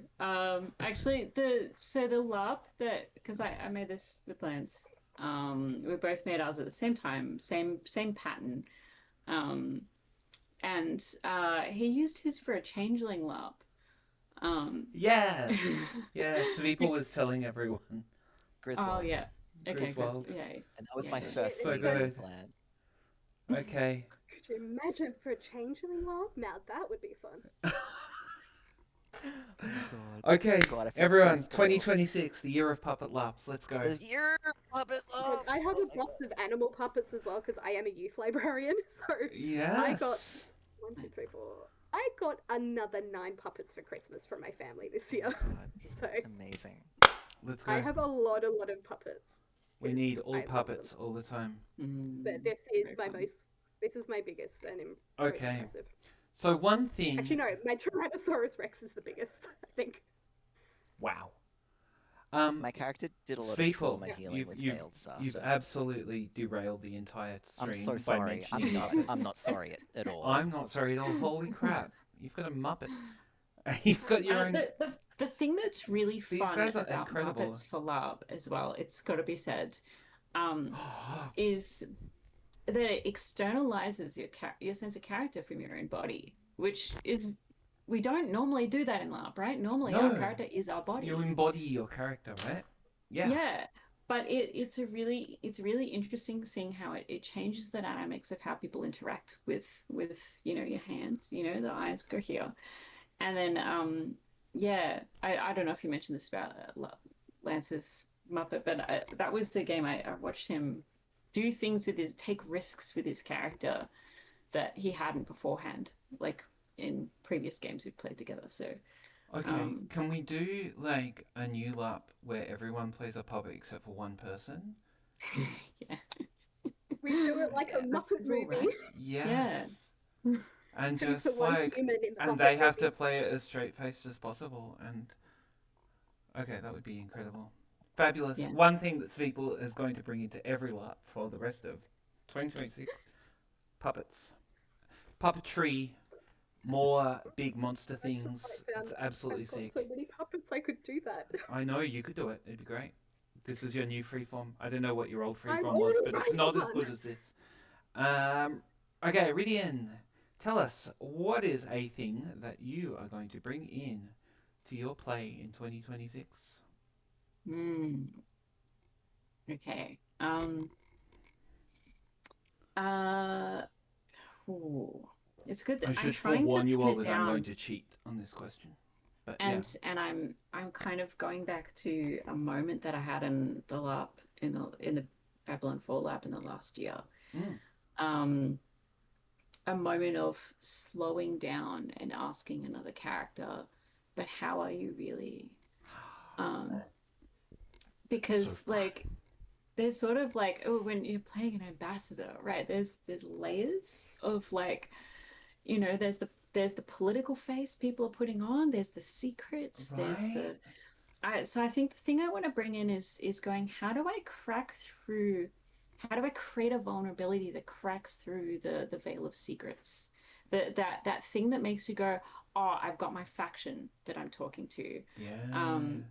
Actually, the LARP that, because I made this with Lance. We both made ours at the same time, same pattern. And he used his for a changeling LARP. Yeah. Yeah, Sweeple was telling everyone. Griswold. Oh yeah. Okay. Griswold. Yeah. And that was Yeah, my yeah. first So legal good. plan. Okay. Could you imagine for a changeling LARP? Now that would be fun. Oh my god. Okay, God, I feel everyone, so spoiled. 2026, the year of puppet laps. Let's go. The year puppet love. I have Oh a my box of animal puppets as well because I am a youth librarian. So Yes. I got 1, 2, 3, 4, I got another 9 puppets for Christmas from my family this Oh year. my god, So amazing. Let's I go. have a lot of puppets. We 'Cause need all I love them. puppets all the time. But this is Very my fun. most, this is my biggest and most Okay. impressive. So one Actually, thing. no, my Tyrannosaurus Rex is the biggest, I think. Wow. My character did a lot of Sveeple, trauma Yeah. healing you've with you've failed you've disaster. absolutely derailed the entire I'm so stream by sorry. mentioning I'm Muppets. not sorry at all. I'm not sorry at all. Holy crap! You've got a Muppet. You've got your own. The thing that's really These fun guys are about incredible. Muppets for LARP as well, it's got to be said, is that it externalizes your sense of character from your own body, which is we don't normally do that in LARP, right? Normally our No, character is our body. you embody your character, right? Yeah. Yeah, but it's really interesting seeing how it changes the dynamics of how people interact with your hand, the eyes go here, and then yeah, I don't know if you mentioned this about Lance's Muppet, but that was the game I watched him do things with take risks with his character that he hadn't beforehand, like in previous games we've played together. So Okay, can we do like a new lap where everyone plays a puppet except for one person? yeah, We do it like Yeah. a that's the Muppet rule, movie. right? Yeah. Yes. And 2 to just 1 like, human in the and Muppet they have movie. to play it as straight faced as possible. And okay, that would be incredible. Fabulous. Yeah. One thing that Sveeple is going to bring into every lap for the rest of 2026 puppets. Puppetry, more big monster I just things. found It's absolutely I've got sick. so many puppets I could do that. I know you could do it. It'd be great. This is your new freeform. I don't know what your old I'm freeform was, already but it's not writing as one. good as this. Okay, Ridian, tell us what is a thing that you are going to bring in to your play in 2026? Okay. Uh. Ooh. It's good I that I'm should trying to forewarn you pin all it that I'm going down, to cheat on this question. But yeah. and I'm kind of going back to a moment that I had in the LARP in the Babylon 4 lab in the last year. Mm. A moment of slowing down and asking another character, but how are you really? Because So like there's sort of like, oh, when you're playing an ambassador, right? There's layers of like, there's the political face people are putting on. There's the secrets. There's right? the so I think the thing I want to bring in is going, how do I crack through? How do I create a vulnerability that cracks through the veil of secrets? That thing that makes you go, oh, I've got my faction that I'm talking to. Yeah. Um,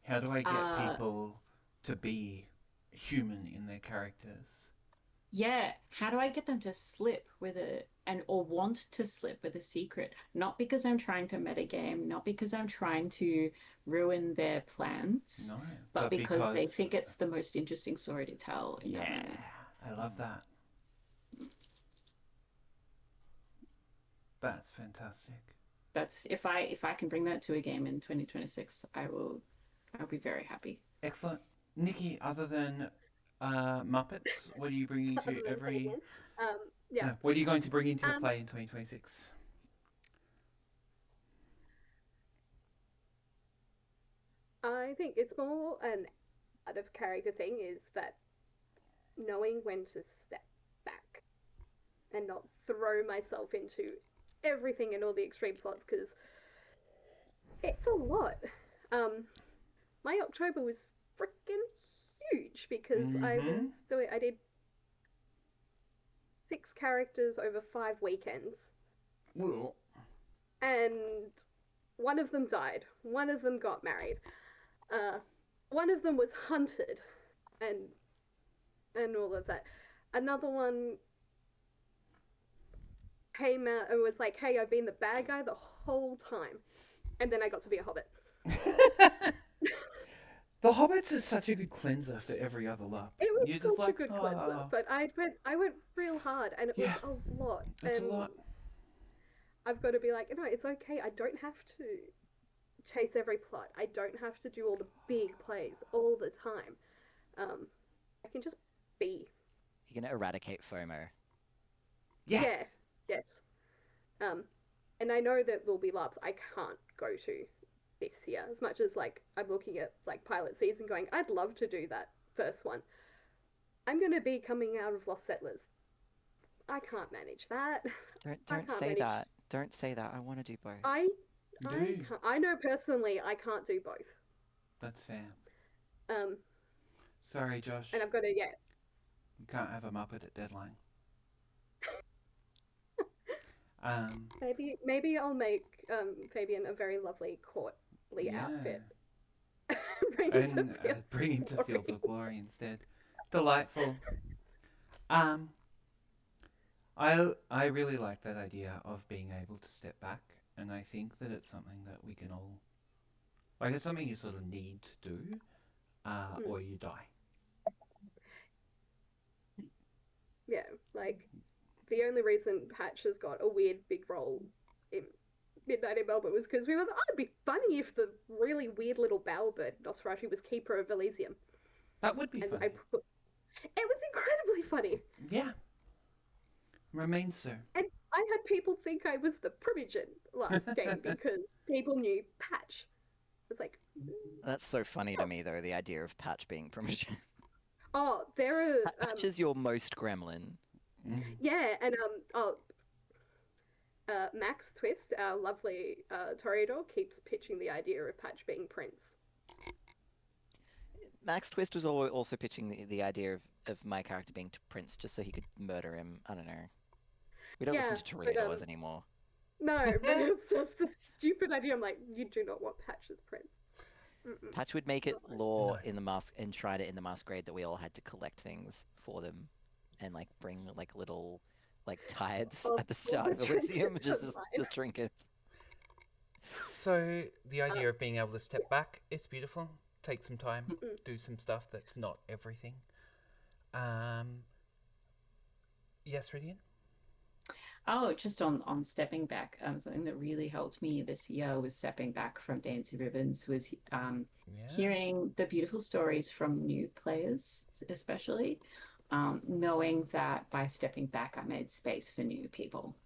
How do I get uh, people to be human in their characters? yeah, how do I get them to slip with or want to slip with a secret? Not because I'm trying to metagame, not because I'm trying to ruin their plans, No, but but because they because think it's the most interesting story to tell in that yeah, moment. I love that. That's fantastic. That's if I can bring that to a game in 2026, I'll be very happy. Excellent. Nikki, other than Muppets, what are you bringing Other to than saying every. it. Yeah. What are you going to bring into your Um, play in 2026? I think it's more an out of character thing is that knowing when to step back and not throw myself into everything and all the extreme plots because it's a lot. Um, my October was freaking huge because Mm-hmm. I did 6 characters over 5 weekends, Well, and one of them died, one of them got married, one of them was hunted, and all of that. Another one came out and was like, "Hey, I've been the bad guy the whole time," and then I got to be a hobbit. The Hobbits is such a good cleanser for every other lap. It was You're just such a like, good cleanser, but I went real hard, and it was yeah, a lot. it's a And lot. I've got to be like, no, it's okay. I don't have to chase every plot. I don't have to do all the big plays all the time. I can just be. You're gonna eradicate FOMO. Yeah, Yes. yes. Um, and I know that there'll be LARPs I can't go to this year. As much as like I'm looking at like pilot season, going, I'd love to do that first one. I'm gonna be coming out of Lost Settlers. I can't manage that. Don't I don't can't say manage. that. Don't say that. I want to do both. I I Do. can't. I know personally I can't do both. That's fair. Um, Sorry, Josh. and I've got to You can't have a Muppet at deadline. Um, maybe I'll make Fabian a very lovely courtly yeah. outfit. Bring him to And Fields bring him to Glory. Fields of Glory instead. Delightful. Um, I really like that idea of being able to step back, and I think that it's something that we can all, like, it's something you sort of need to do, or you die. Yeah, like the only reason Patch has got a weird big role in Midnight in Melbourne was because we were like, oh, it'd be funny if the really weird little bowerbird Nosferatu was Keeper of Elysium. That would be And fun. it was incredibly funny. Yeah. Remains so. And I had people think I was the Primogen last game because people knew Patch. It's like, That's so funny to me, though, the idea of Patch being Primogen. oh, there are Patch is your most gremlin. yeah, and Max Twist, our lovely Toreador, keeps pitching the idea of Patch being Prince. Max Twist was also pitching the idea of my character being Prince just so he could murder him. I don't know. We don't Yeah, listen to but, Toreadors anymore. No, but it's just the stupid idea. I'm like, you do not want Patch as Prince. Mm-mm. Patch would make it law No. in the mask enshrine it in the masquerade that we all had to collect things for them, and like bring like little like tithes All- at the all start the of Elysium, trinkets are just trinkets. So the idea of being able to step back, it's beautiful. Take some time, do some stuff that's not everything. Yes, Ridian? Oh, just on stepping back, something that really helped me this year was stepping back from Dancing Ribbons, was Yeah. hearing the beautiful stories from new players, especially, knowing that by stepping back, I made space for new people,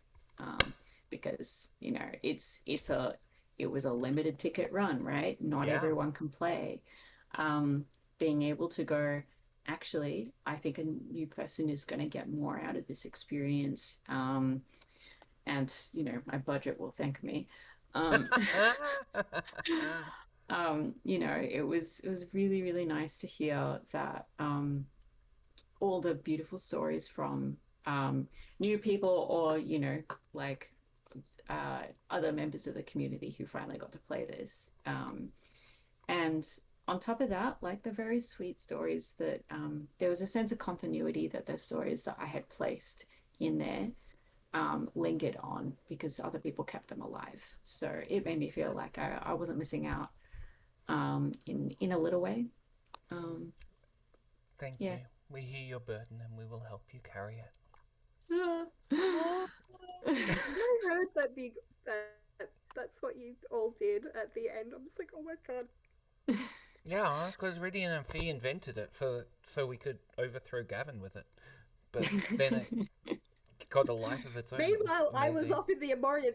because it was a limited ticket run, right? Not Yeah. everyone can play. Being able to go, actually, I think a new person is going to get more out of this experience. And my budget will thank me. It was really, really nice to hear that all the beautiful stories from new people, or like other members of the community who finally got to play this. And on top of that, like the very sweet stories that there was a sense of continuity that the stories that I had placed in there lingered on because other people kept them alive. So it made me feel like I wasn't missing out in a little way. Thank Yeah. you. We hear your burden and we will help you carry it. I heard that that's what you all did at the end. I'm just like, oh my god. Yeah, because Ridian and Fee invented it so we could overthrow Gavin with it. But then it got a life of its own. Meanwhile, I was off in the Amorian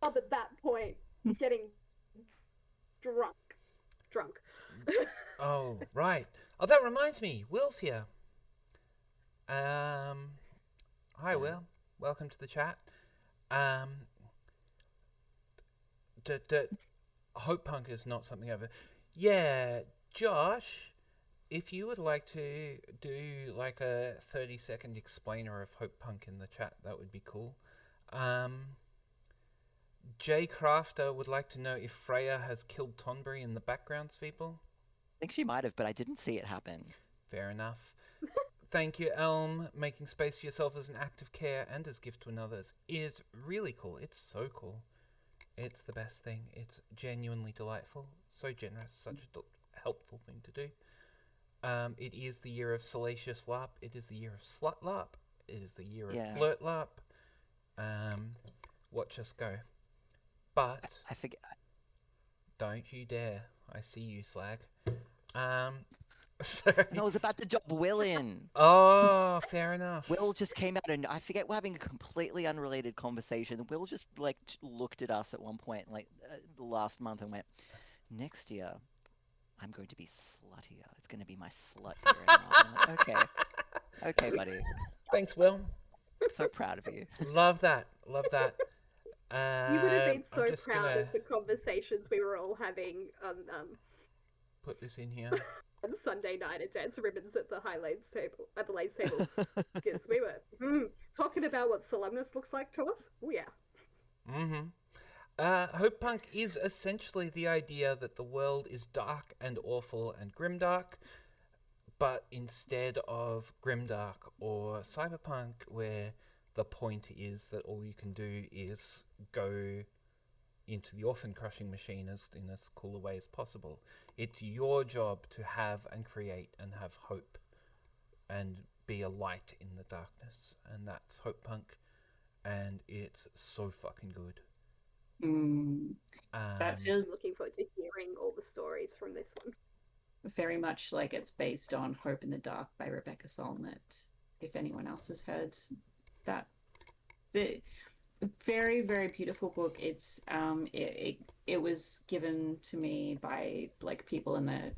pub at that point, getting drunk. Oh, right. Oh, that reminds me. Will's here. Hi, Will. Welcome to the chat. Hope Punk is not something over. Yeah, Josh, if you would like to do like a 30-second explainer of Hope Punk in the chat, that would be cool. Jay Crafter would like to know if Freya has killed Tonbury in the backgrounds, people. I think she might have, but I didn't see it happen. Fair enough. Thank you, Elm. Making space for yourself as an act of care and as gift to others is really cool. It's so cool. It's the best thing. It's genuinely delightful. So generous. Such a helpful thing to do. It is the year of Salacious LARP. It is the year of Slut LARP. It is the year of Flirt LARP. Watch us go. But I forget. don't you dare. I see you, Slag. Sorry. And I was about to drop Will in. Oh, fair enough. Will just came out and I forget we're having a completely unrelated conversation. Will just like looked at us at one point, like last month, and went, "Next year, I'm going to be sluttier. It's going to be my slut year." And I'm like, "Okay, okay, buddy. Thanks, Will. So proud of you." Love that. Love that. You would have been I'm so just proud gonna of the conversations we were all having put this in here. on Sunday night at Dance Ribbons at the Lays table, because we were talking about what solemnus looks like to us. Oh yeah. Mm-hmm. Hope punk is essentially the idea that the world is dark and awful and grimdark, but instead of grimdark or cyberpunk, where the point is that all you can do is go into the orphan crushing machine in as cool a way as possible. It's your job to have and create and have hope and be a light in the darkness, and that's hope punk, and it's so fucking good. That Um, feels Looking forward to hearing all the stories from this one. very much like it's based on Hope in the Dark by Rebecca Solnit, if anyone else has heard that. The very, very beautiful book. It was given to me by like people in the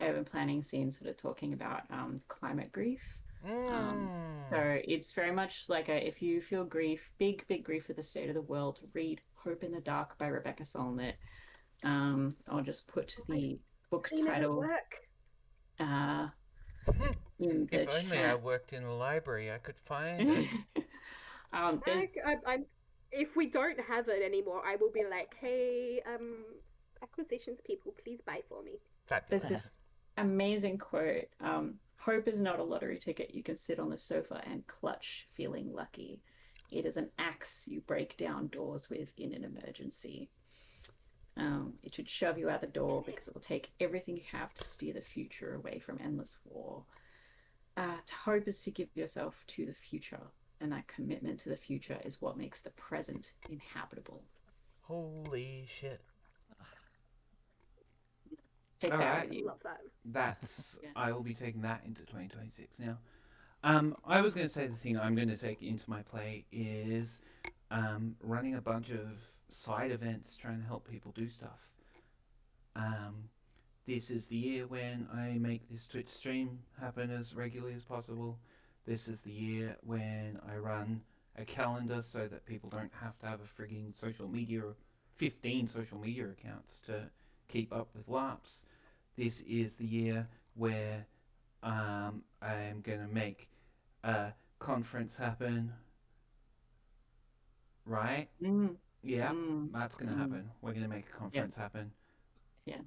urban planning scene sort of talking about climate grief. So it's very much like if you feel grief, big grief for the state of the world, read Hope in the Dark by Rebecca Solnit. I'll just put the book Seen it at title work. uh, in the if only I chat. worked in a library, I could find it. There's I'm. If we don't have it anymore, I will be like, hey, acquisitions people, please buy for me. there's Fabulous. this amazing quote. Hope is not a lottery ticket you can sit on the sofa and clutch, feeling lucky. It is an axe you break down doors with in an emergency. It should shove you out the door because it will take everything you have to steer the future away from endless war. To hope is to give yourself to the future, and that commitment to the future is what makes the present inhabitable. Holy shit. Take All that right. with you. Love that. That's Yeah. I will be taking that into 2026 now. I was going to say the thing I'm going to take into my play is running a bunch of side events, trying to help people do stuff. This is the year when I make this Twitch stream happen as regularly as possible. This is the year when I run a calendar so that people don't have to have a frigging 15 social media accounts to keep up with LARPs. This is the year where I am going to make a conference happen. Right? Yeah, that's going to happen. We're going to make a conference happen. Yeah.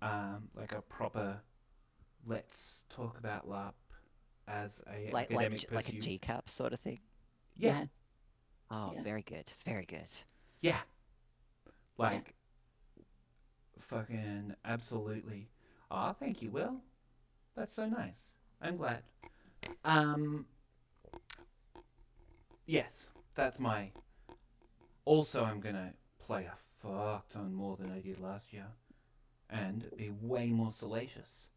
Like a proper let's talk about LARP as a like academic like a pursuit. GCAP sort of thing. Yeah. Oh, Yeah. very good, very good. Yeah. Like fucking absolutely. Oh, thank you, Will. That's so nice. I'm glad. Yes, that's my. Also, I'm gonna play a fuck ton more than I did last year, and be way more salacious.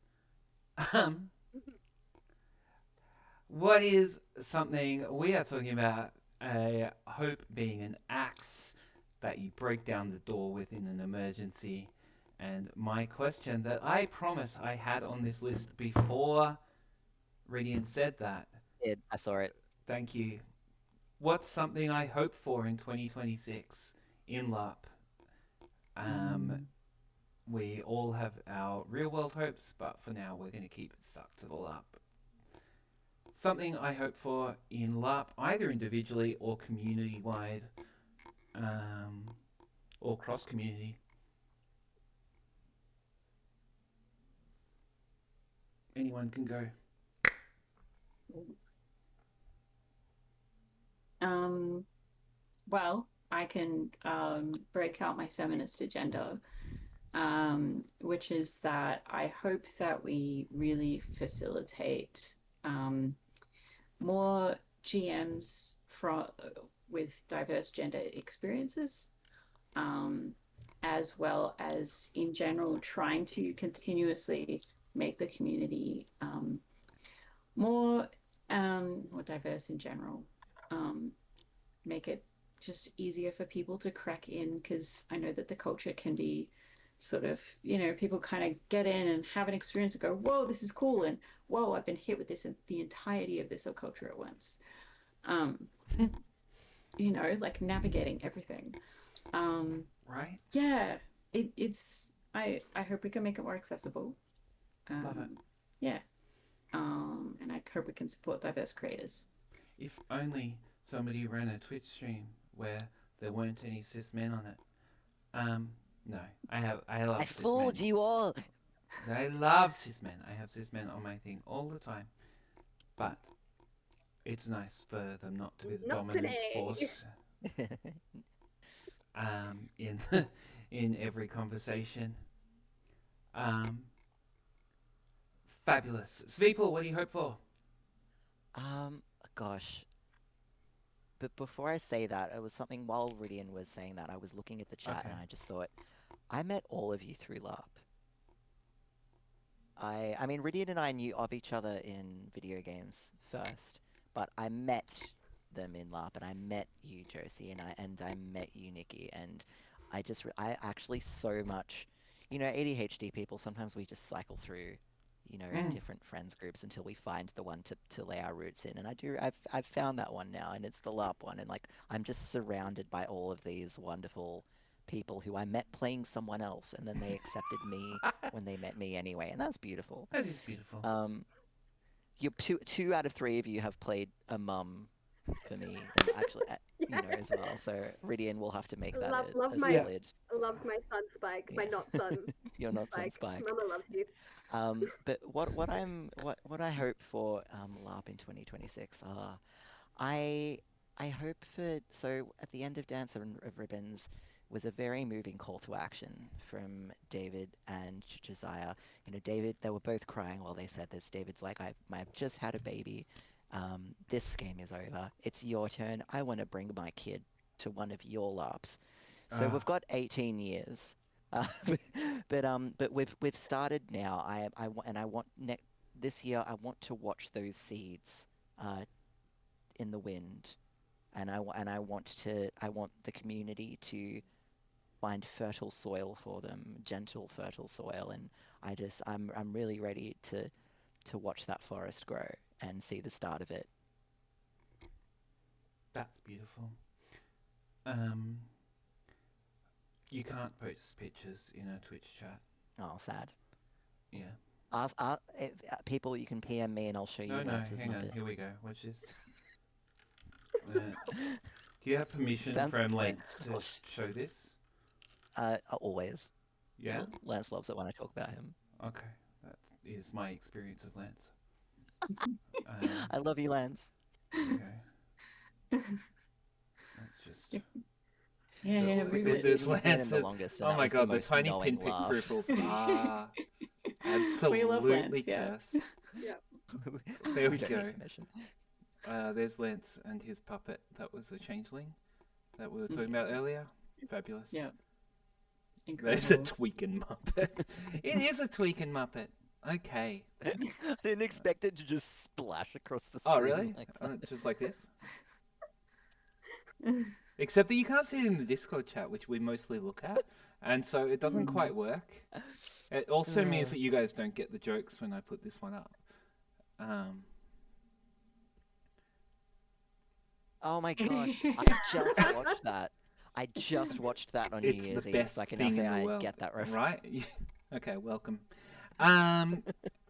What is something we are talking about? A hope being an axe that you break down the door with in an emergency. And my question that I promise I had on this list before Radiant said that. I saw it. Thank you. What's something I hope for in 2026 in LARP? We all have our real world hopes, but for now we're going to keep it stuck to the LARP. Something I hope for in LARP, either individually or community wide, or cross community. Anyone can go. Well, I can break out my feminist agenda, which is that I hope that we really facilitate more GMs with diverse gender experiences, as well as in general trying to continuously make the community more more diverse in general. Make it just easier for people to crack in, because I know that the culture can be sort of, people kind of get in and have an experience and go, whoa, this is cool, and whoa, I've been hit with this and the entirety of this subculture at once. Um, like navigating everything. Right? Yeah, it's. I hope we can make it more accessible. Love it. Yeah. And I hope we can support diverse creators. If only somebody ran a Twitch stream where there weren't any cis men on it. No, I love I cis fooled men. you all. I love cis men. I have cis men on my thing all the time. But it's nice for them not to be the Not dominant today. force in in every conversation. Fabulous. Sveeple, what do you hope for? Gosh. But before I say that, it was something while Ridian was saying that, I was looking at the chat Okay. and I just thought, I met all of you through LARP. I mean, Ridian and I knew of each other in video games first, but I met them in LARP, and I met you, Josie, and I met you, Nikki, and I actually so much, ADHD people, sometimes we just cycle through, Mm. different friends groups until we find the one to lay our roots in, and I've found that one now, and it's the LARP one, and like I'm just surrounded by all of these wonderful people who I met playing someone else, and then they accepted me when they met me anyway, and that's beautiful. That is beautiful. You two out of three of you have played a mum for me, and actually, as well. So Ridian will have to make that Love a my Yeah. solid. loved my son Spike, my Yeah, not son you're not son Spike. Spike. Mama loves you. But what I hope for LARP in 2026 are I I hope for so at the end of Dance of Ribbons was a very moving call to action from David and Josiah. David, they were both crying while they said this. David's like, I've just had a baby. This game is over. It's your turn. I want to bring my kid to one of your LARPs. So Ah, we've got 18 years. Uh, but we've started now. And I want this year I want to watch those seeds in the wind, and I want the community to find fertile soil for them, gentle fertile soil, and I'm really ready to watch that forest grow and see the start of it. that's beautiful. Um, you can't post pictures in a Twitch chat. Oh, sad. Yeah. People, you can PM me and I'll show you No, Lance's hang on. Muppet. Here we go. Watch this. Lance. Do you have permission Sounds from like Lance to show this? always. Yeah? Lance loves it when I talk about him. Okay. That is my experience of Lance. I love you, Lance. Okay. That's just. Yeah, This we is You've known him the Lance's. longest, and Oh that my was the god, the most tiny knowing pinprick laugh. cripples are We love Lance, absolutely yeah. cursed. Yeah. There we don't go. need permission. There's Lance and his puppet. That was a changeling that we were talking about earlier. Fabulous. Yeah. There's a Incredible. tweaking Muppet. It is a tweaking Muppet. Okay. I didn't expect it to just splash across the screen. Oh, really? Like that. Just like this? Except that you can't see it in the Discord chat, which we mostly look at. And so it doesn't quite work. It also means that you guys don't get the jokes when I put this one up. Oh my gosh, I just watched that on New It's the Year's Eve, best so I can now thing say in the I world. get that reference. Right? Okay, welcome.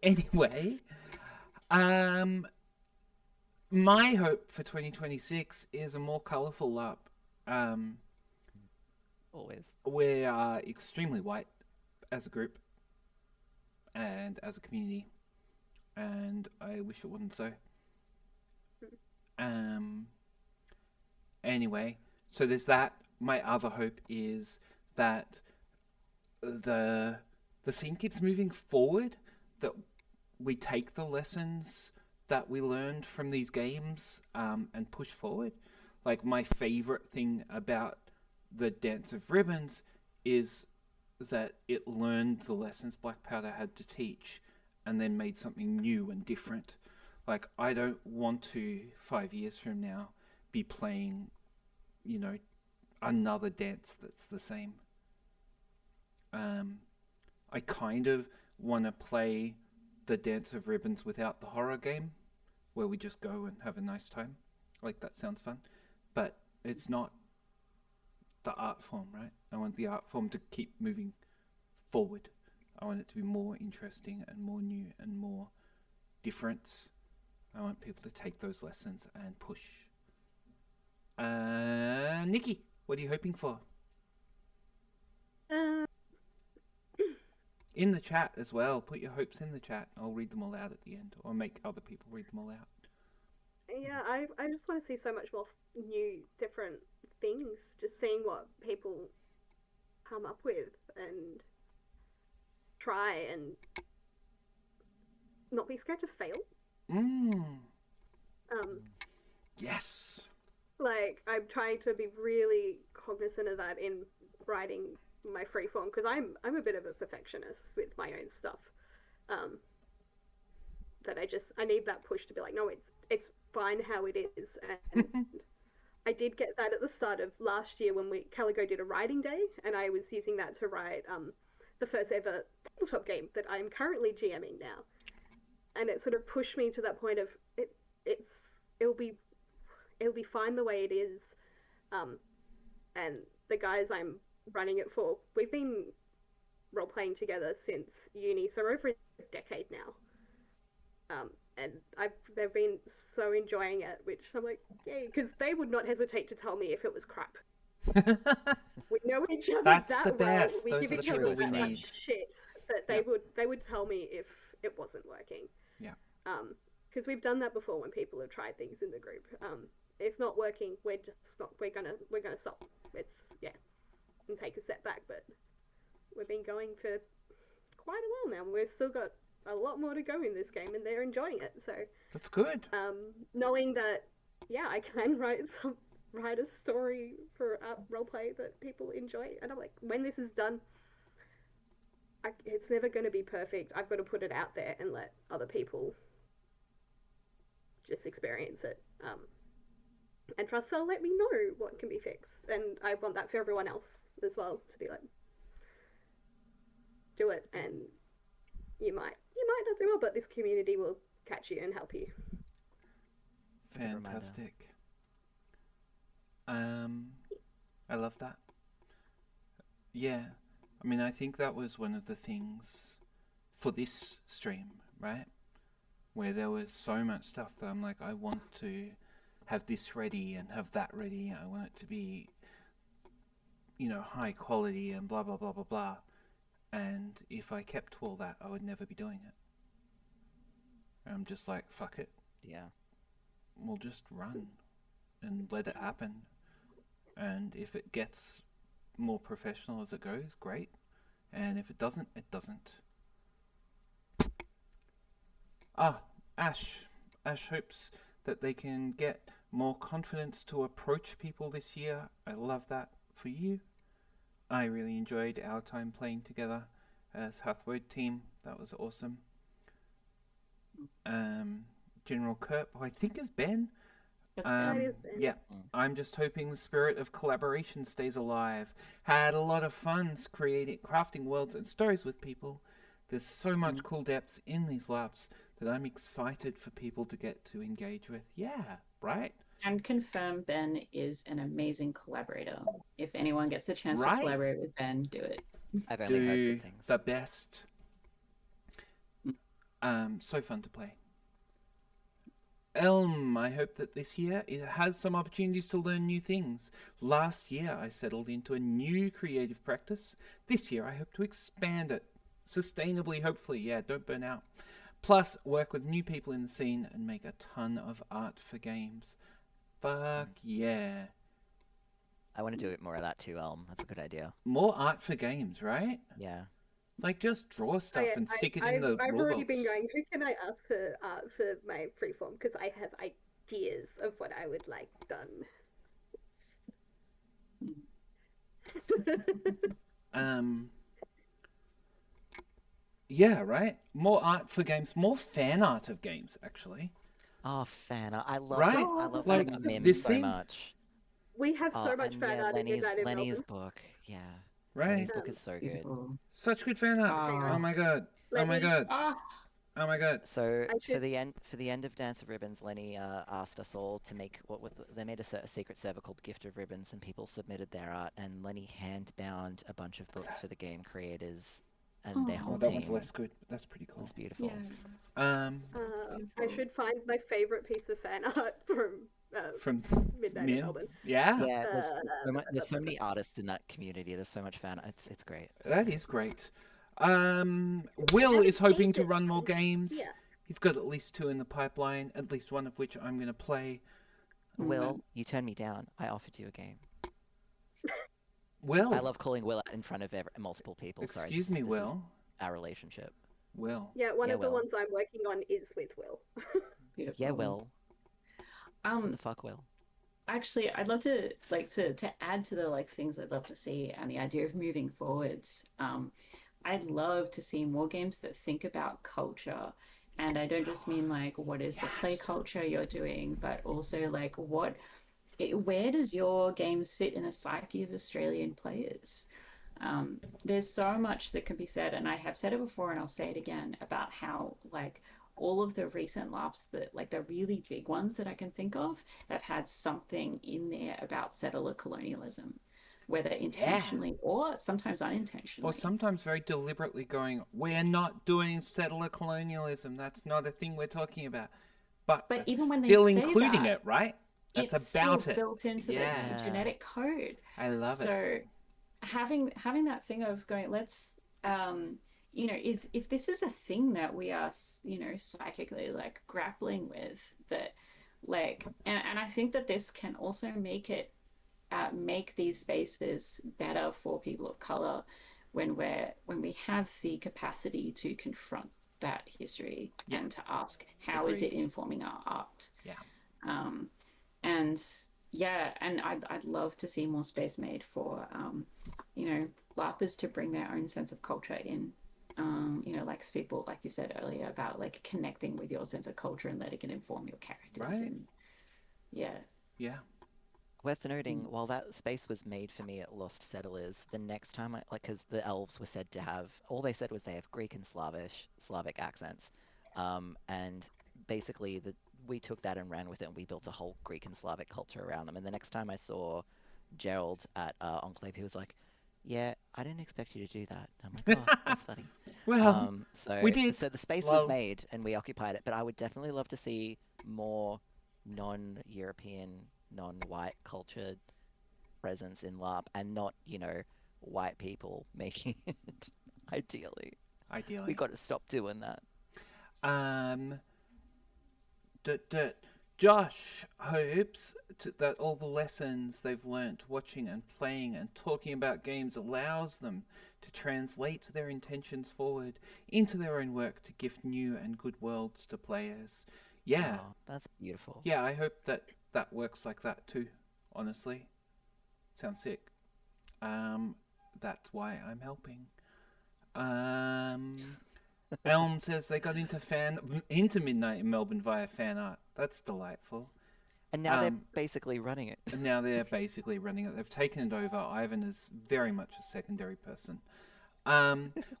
Anyway, my hope for 2026 is a more colourful LARP. Always. We are extremely white as a group and as a community, and I wish it wasn't so. Anyway, so there's that. My other hope is that the scene keeps moving forward, that we take the lessons that we learned from these games and push forward. Like, my favorite thing about the Dance of Ribbons is that it learned the lessons Black Powder had to teach, and then made something new and different. Like, I don't want to 5 years from now be playing, another dance that's the same. I kind of want to play the Dance of Ribbons without the horror game, where we just go and have a nice time. Like, that sounds fun. But it's not the art form, right? I want the art form to keep moving forward. I want it to be more interesting and more new and more different. I want people to take those lessons and push. Nikki, what are you hoping for? Uh, In the chat as well. Put your hopes in the chat. I'll read them all out at the end, or make other people read them all out. yeah, I just want to see so much more new, different things. Just seeing what people come up with and try and not be scared to fail. Yes. Like, I'm trying to be really cognizant of that in writing my freeform, because I'm a bit of a perfectionist with my own stuff. That I need that push to be like, no, it's fine how it is. And I did get that at the start of last year when Caligo did a writing day, and I was using that to write the first ever tabletop game that I'm currently GMing now. And it sort of pushed me to that point of it'll be fine the way it is. And the guys I'm running it for, we've been role playing together since uni, so over a decade now. And they've been so enjoying it, which I'm like, yay, because they would not hesitate to tell me if it was crap. We know each other That's that the well. best. We Those give are the each other people we that need. much shit that they would tell me if it wasn't working. Yeah. Because we've done that before when people have tried things in the group. It's not working. We're gonna stop. It's and take a step back. But we've been going for quite a while now. We've still got a lot more to go in this game, and they're enjoying it. So that's good. Knowing that, I can write a story for roleplay that people enjoy, and I'm like, when this is done, it's never going to be perfect. I've got to put it out there and let other people just experience it, and trust they'll let me know what can be fixed. And I want that for everyone else as well, to be like, do it, and you might not do well, but this community will catch you and help you. Fantastic. I love that. Yeah, I mean, I think that was one of the things for this stream, right? Where there was so much stuff that I'm like, I want to have this ready and have that ready. I want it to be, high quality and blah, blah, blah, blah, blah. And if I kept all that, I would never be doing it. I'm just like, fuck it. Yeah. We'll just run and let it happen. And if it gets more professional as it goes, great. And if it doesn't, it doesn't. Ash. Ash hopes that they can get more confidence to approach people this year. I love that for you. I really enjoyed our time playing together as Hathwood team. That was awesome. General Kurt, who I think is Ben. That's Ben. Yeah, I'm just hoping the spirit of collaboration stays alive. Had a lot of fun crafting worlds and stories with people. There's so much cool depths in these LARPs that I'm excited for people to get to engage with. Yeah, right? And confirm Ben is an amazing collaborator. If anyone gets a chance to collaborate with Ben, do it. I've only heard good things. The best. So fun to play. Elm, I hope that this year it has some opportunities to learn new things. Last year I settled into a new creative practice. This year I hope to expand it. Sustainably, hopefully. Don't burn out. Plus, work with new people in the scene and make a ton of art for games. Fuck yeah. I want to do it more of that too, That's a good idea. More art for games, right? Yeah. Like, just draw stuff and stick it in the I've rule already books. been going, who can I ask for art for my freeform? Because I have ideas of what I would like done. Yeah, right. More art for games, more fan art of games, actually. Oh, fan art. Right? I love that Like about Mim this so thing, much. We have Oh, so much and fan yeah, art in Midnight in Lenny's Melbourne. book. Yeah, right? Lenny's book Um, is so good. Beautiful. Such good fan art. hang Oh on, Ah, my god. Oh my Lenny. god. ah, Oh my god. So I should. for the end of Dance of Ribbons, Lenny asked us all to make they made a secret server called Gift of Ribbons, and people submitted their art, and Lenny hand bound a bunch of books for the game creators and their Oh, whole oh, that one's team. less good, but that's pretty It cool. was beautiful. yeah, Um, that's I beautiful. should find my favorite piece of fan art from from Midnight in Mim. Melbourne. Yeah, Yeah, there's so Uh, many artists in that community. There's so much fan. It's great. that is great. Will haven't is hoping seen to it. run more games. Yeah. He's got at least 2 in the pipeline, at least one of which I'm going to play. Will, you turned me down. I offered you a game. Will, I love calling Will out in front of multiple people. Sorry, excuse me, this is Will. our relationship. Will. Yeah, one Yeah, of the Will. ones I'm working on is with Will. Beautiful. Yeah, Will. What Um, the fuck, Will? actually, I'd love to to add to the like things I'd love to see and the idea of moving forwards. I'd love to see more games that think about culture, and I don't just mean like what is the play culture you're doing, but also like where does your game sit in the psyche of Australian players? There's so much that can be said, and I have said it before, and I'll say it again about how like all of the recent LARPs that like the really big ones that I can think of have had something in there about settler colonialism, whether intentionally or sometimes Or unintentionally. sometimes very deliberately going, we're not doing settler colonialism. That's not a thing we're talking about. But But that's even when they still say including that, it, right? That's it's about still it. built into Yeah, the genetic code. I love it. So having that thing of going, let's is if this is a thing that we are psychically like grappling with, that like and I think that this can also make these spaces better for people of color when we have the capacity to confront that history and to ask how is Agreed. it informing our art. Yeah. And yeah, and I'd love to see more space made for LARPers to bring their own sense of culture in. Like people, like you said earlier, about like connecting with your sense of culture and letting it inform your characters. Right. And yeah. Yeah. Worth noting, while that space was made for me at Lost Settlers, the next time because the elves were said to have, all they said was they have Greek and Slavic accents, and basically we took that and ran with it, and we built a whole Greek and Slavic culture around them. And the next time I saw Gerald at Enclave, he was like, "Yeah, I didn't expect you to do that." I'm like, "Oh, that's funny." Well, we did. So the space Well, was made, and we occupied it. But I would definitely love to see more non-European, non-white cultured presence in LARP, and not, white people making it. Ideally, we ideally. got to stop doing that. Um, Josh hopes that all the lessons they've learnt watching and playing and talking about games allows them to translate their intentions forward into their own work to gift new and good worlds to players. Yeah. Oh, that's beautiful. Yeah, I hope that works like that too, honestly. Sounds sick. That's why I'm helping. Elm says they got into Midnight in Melbourne via fan art. That's delightful. And now they're basically running it. And now they're basically running it. They've taken it over. Ivan is very much a secondary person.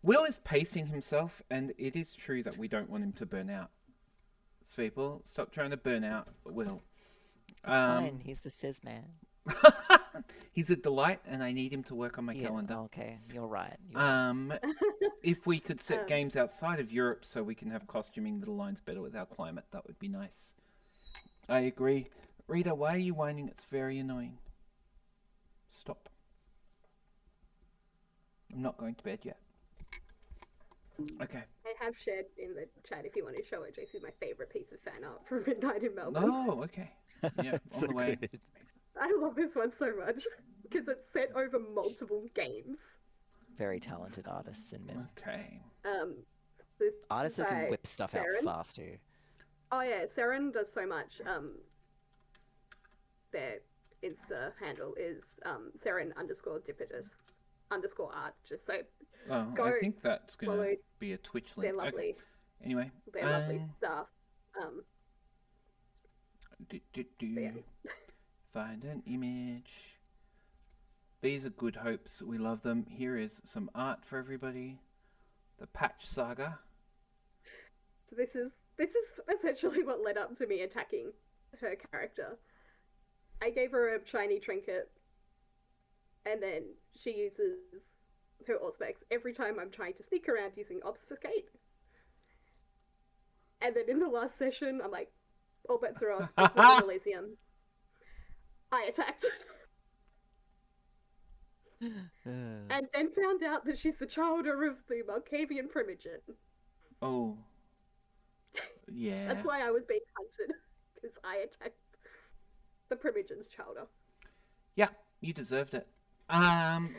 Will is pacing himself, and it is true that we don't want him to burn out. People, stop trying to burn out Will. It's fine. He's the cis man. He's a delight, and I need him to work on my Yeah, calendar. okay, you're right. If we could set games outside of Europe so we can have costuming that aligns better with our climate, that would be nice. I agree. Rita, why are you whining? It's very annoying. Stop. I'm not going to bed yet. Okay. I have shared in the chat if you want to show it, Josie, my favorite piece of fan art from Midnight in Melbourne. Oh, okay. Yeah, on the way. Good. I love this one so much because it's set over multiple games. Very talented artists in Mim. Okay. This Artists that can by whip stuff out Saren. fast too. Oh yeah, Saren does so much. Their Insta handle is Saren_Dipitus. _art. Just so Oh, go I think that's going follow to be a Twitch their link. Okay. lovely, Anyway. their lovely stuff. Yeah. Find an image. These are good hopes. We love them. Here is some art for everybody. The Patch Saga. So this is essentially what led up to me attacking her character. I gave her a shiny trinket, and then she uses her Auspex every time I'm trying to sneak around using Obfuscate. And then in the last session, I'm like, all bets are off. It's not Elysium. I attacked. And then found out that she's the child of the Malkavian Primogen. Oh. Yeah. That's why I was being hunted, because I attacked the Primogen's chowder. Yeah, you deserved it.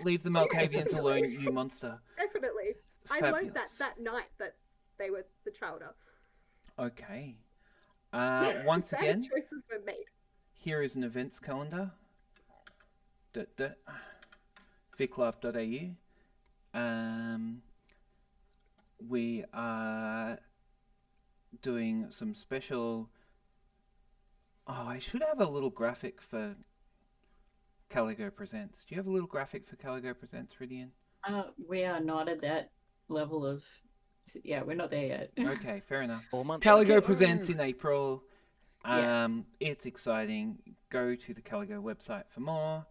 Leave the Malkavians alone, you monster. Definitely. Fabulous. I learned that night that they were the chowder. Okay. Once again, choices were made. Here is an events calendar. viclarp.au. We are doing some special... Oh, I should have a little graphic for Caligo Presents. Do you have a little graphic for Caligo Presents, Ridian? We are not at that level of... Yeah, we're not there yet. Okay, fair enough. Caligo Presents in April. It's exciting. Go to the Caligo website for more.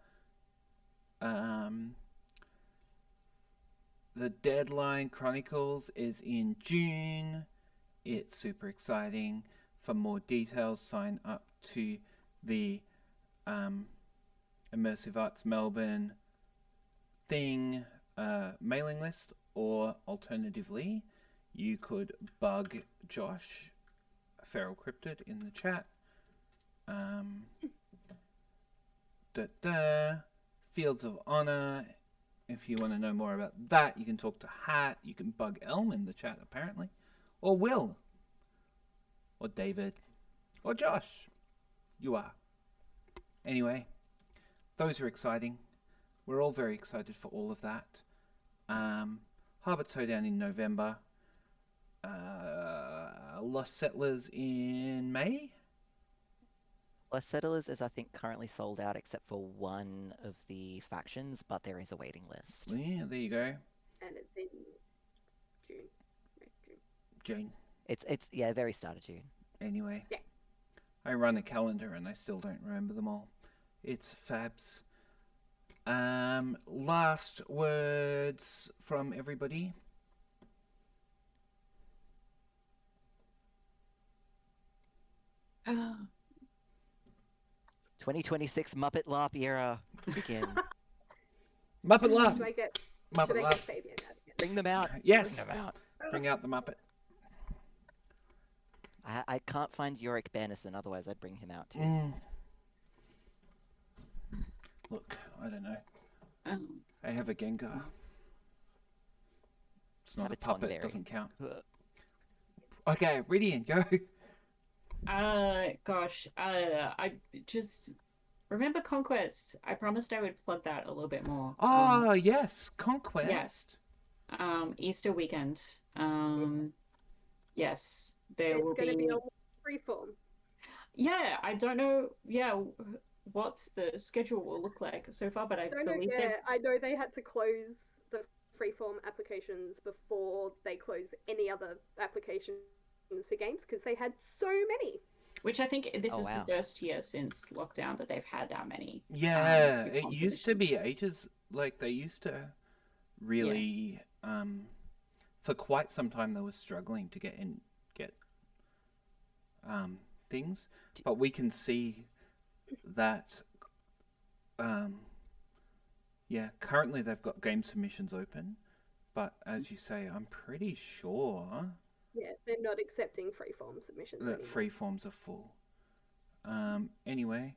The Deadline Chronicles is in June. It's super exciting. For more details, sign up to the Immersive Arts Melbourne thing mailing list, or alternatively, you could bug Josh, Feral Cryptid, in the chat. Fields of Honor. If you want to know more about that, you can talk to Hat. You can bug Elm in the chat, apparently. Or Will. Or David. Or Josh. You are. Anyway, those are exciting. We're all very excited for all of that. Harbour Towdown in November. Lost Settlers in May. Lost Settlers is, I think, currently sold out except for one of the factions, but there is a waiting list. Yeah, there you go. And it's in June. June. It's very start of June. Anyway. Yeah. I run a calendar and I still don't remember them all. It's fabs. Last words from everybody. Oh. 2026 Muppet LARP era begin. Muppet LARP. Should I get Muppet LARP. Fabian out again? Bring them out. Yes. Bring them out. Bring out the Muppet. I can't find Yorick Bannerson, otherwise I'd bring him out too. Look, I don't know. Um, I have a Gengar. It's not Have a a puppet, Tonberry. doesn't count. Ugh. Okay, Ridian, go. gosh, I just remember Conquest. I promised I would plug that a little bit more. Oh, yes, Conquest. Yes. Easter weekend. Yes, there It's will going to be. be on freeform. Yeah, I don't know. Yeah, what the schedule will look like so far, but I believe that. I know they had to close the freeform applications before they closed any other applications for games because they had so many. Which I think this Oh, is wow. the first year since lockdown that they've had that many. Yeah, big it used to be competitions. ages. Like, they used to really, for quite some time, they were struggling to get things. But we can see that, currently they've got game submissions open. But as you say, I'm pretty sure Yeah, they're not accepting freeform submissions that anymore. free forms are full. Anyway,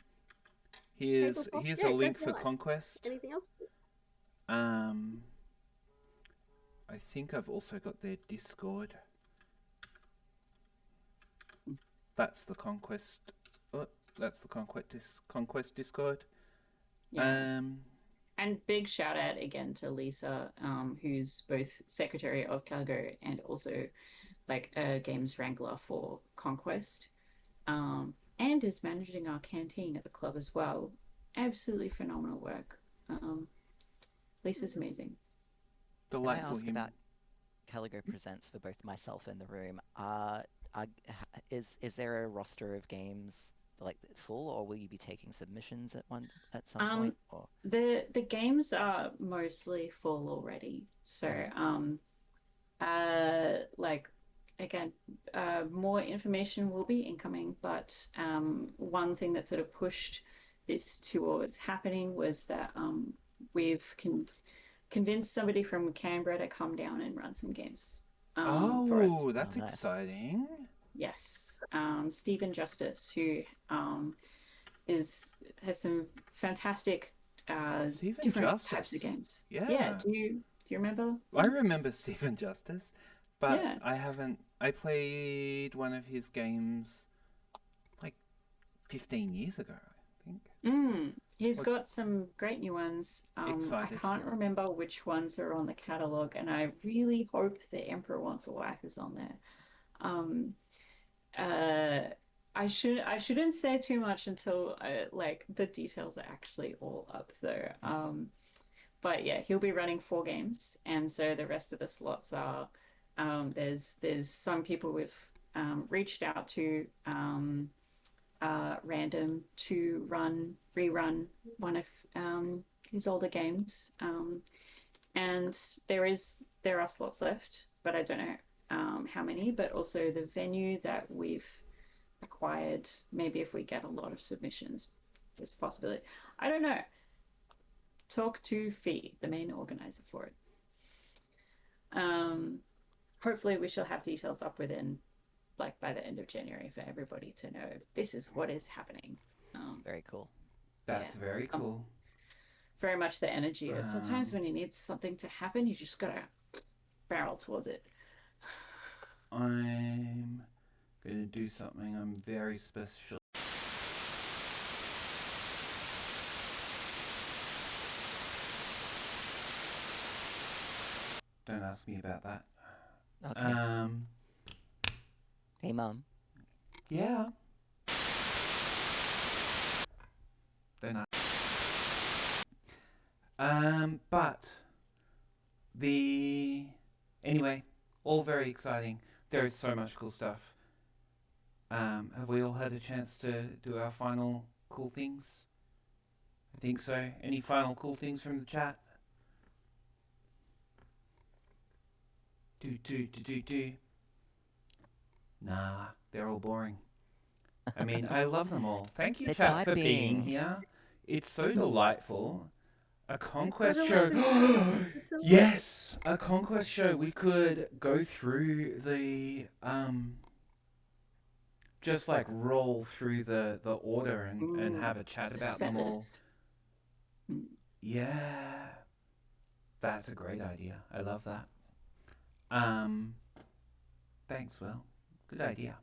here's Tabletop? a Yeah, go link for for it. Conquest. Anything else? I think I've also got their Discord. That's the Conquest. Oh, that's the Conquest Discord. Yeah. And big shout out again to Lisa, who's both secretary of Caligo and also like a games wrangler for Conquest, and is managing our canteen at the club as well. Absolutely phenomenal work. Lisa's amazing. Can I Delightful ask human. about Caligo Presents for both myself and the room? Is there a roster of games like full, or will you be taking submissions at some Um, point? Or the games are mostly full already, so like again, more information will be incoming. But one thing that sort of pushed this towards happening was that we've convinced somebody from Canberra to come down and run some games for us. Oh, oh, that's nice. exciting. Yes, Stephen Justice, who has some fantastic Stephen different types of Justice. games. Yeah, Yeah. do you remember? I remember Stephen Justice, but Yeah. I haven't. I played one of his games like 15 years ago, I think. He's What got some great new ones. I excited. can't remember which ones are on the catalog, and I really hope the Emperor Wants a Wife is on there. Um, uh, I shouldn't say too much until like the details are actually all up though. But yeah, he'll be running 4 games, and so the rest of the slots are there's some people we've reached out to random to rerun one of his older games, and there are slots left, but I don't know how many. But also the venue that we've acquired, maybe if we get a lot of submissions, there's a possibility. I don't know. Talk to Fee, the main organizer for it. Hopefully we shall have details up within like by the end of January for everybody to know this is what is happening. Very cool. That's Yeah, very cool. very much the energy of sometimes Um, when you need something to happen, you just gotta barrel towards it. I'm gonna do something I'm very special. Don't ask me about that. Okay. Um, Hey, Mum. yeah. Don't ask. But the anyway, all very exciting. There is so much cool stuff. Have we all had a chance to do our final cool things? I think so. Any final cool things from the chat? Do. Nah, they're all boring. I mean, I love them all. Thank you, They're chat, for being typing. here. It's so delightful. A conquest Was show. 11. Yes, a conquest show. We could go through the just like roll through the order and have a chat The about set them all. list. Yeah, that's a great idea. I love that. Thanks, Will. Good idea.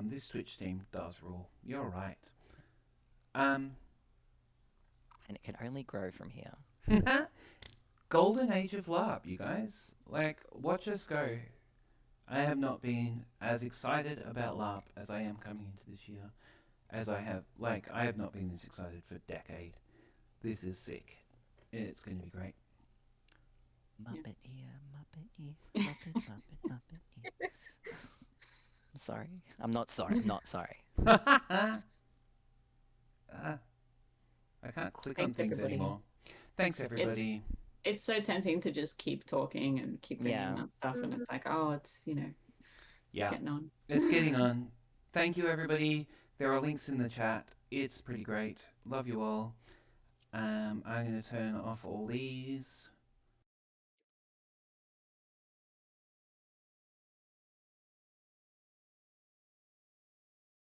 This Twitch team does rule. You're right. And it can only grow from here. Golden age of LARP, you guys. Like, watch us go. I have not been as excited about LARP as I am coming into this year. I have not been this excited for a decade. This is sick. It's going to be great. Muppet ear, Muppet ear, Muppet, Muppet, Muppet ear. I'm sorry. I'm not sorry. I'm not sorry. I can't click on Thanks, things everybody. anymore. Thanks, everybody. It's so tempting to just keep talking and keep bringing out stuff, and it's like, oh, it's getting on. It's getting on. Thank you, everybody. There are links in the chat. It's pretty great. Love you all. I'm going to turn off all these.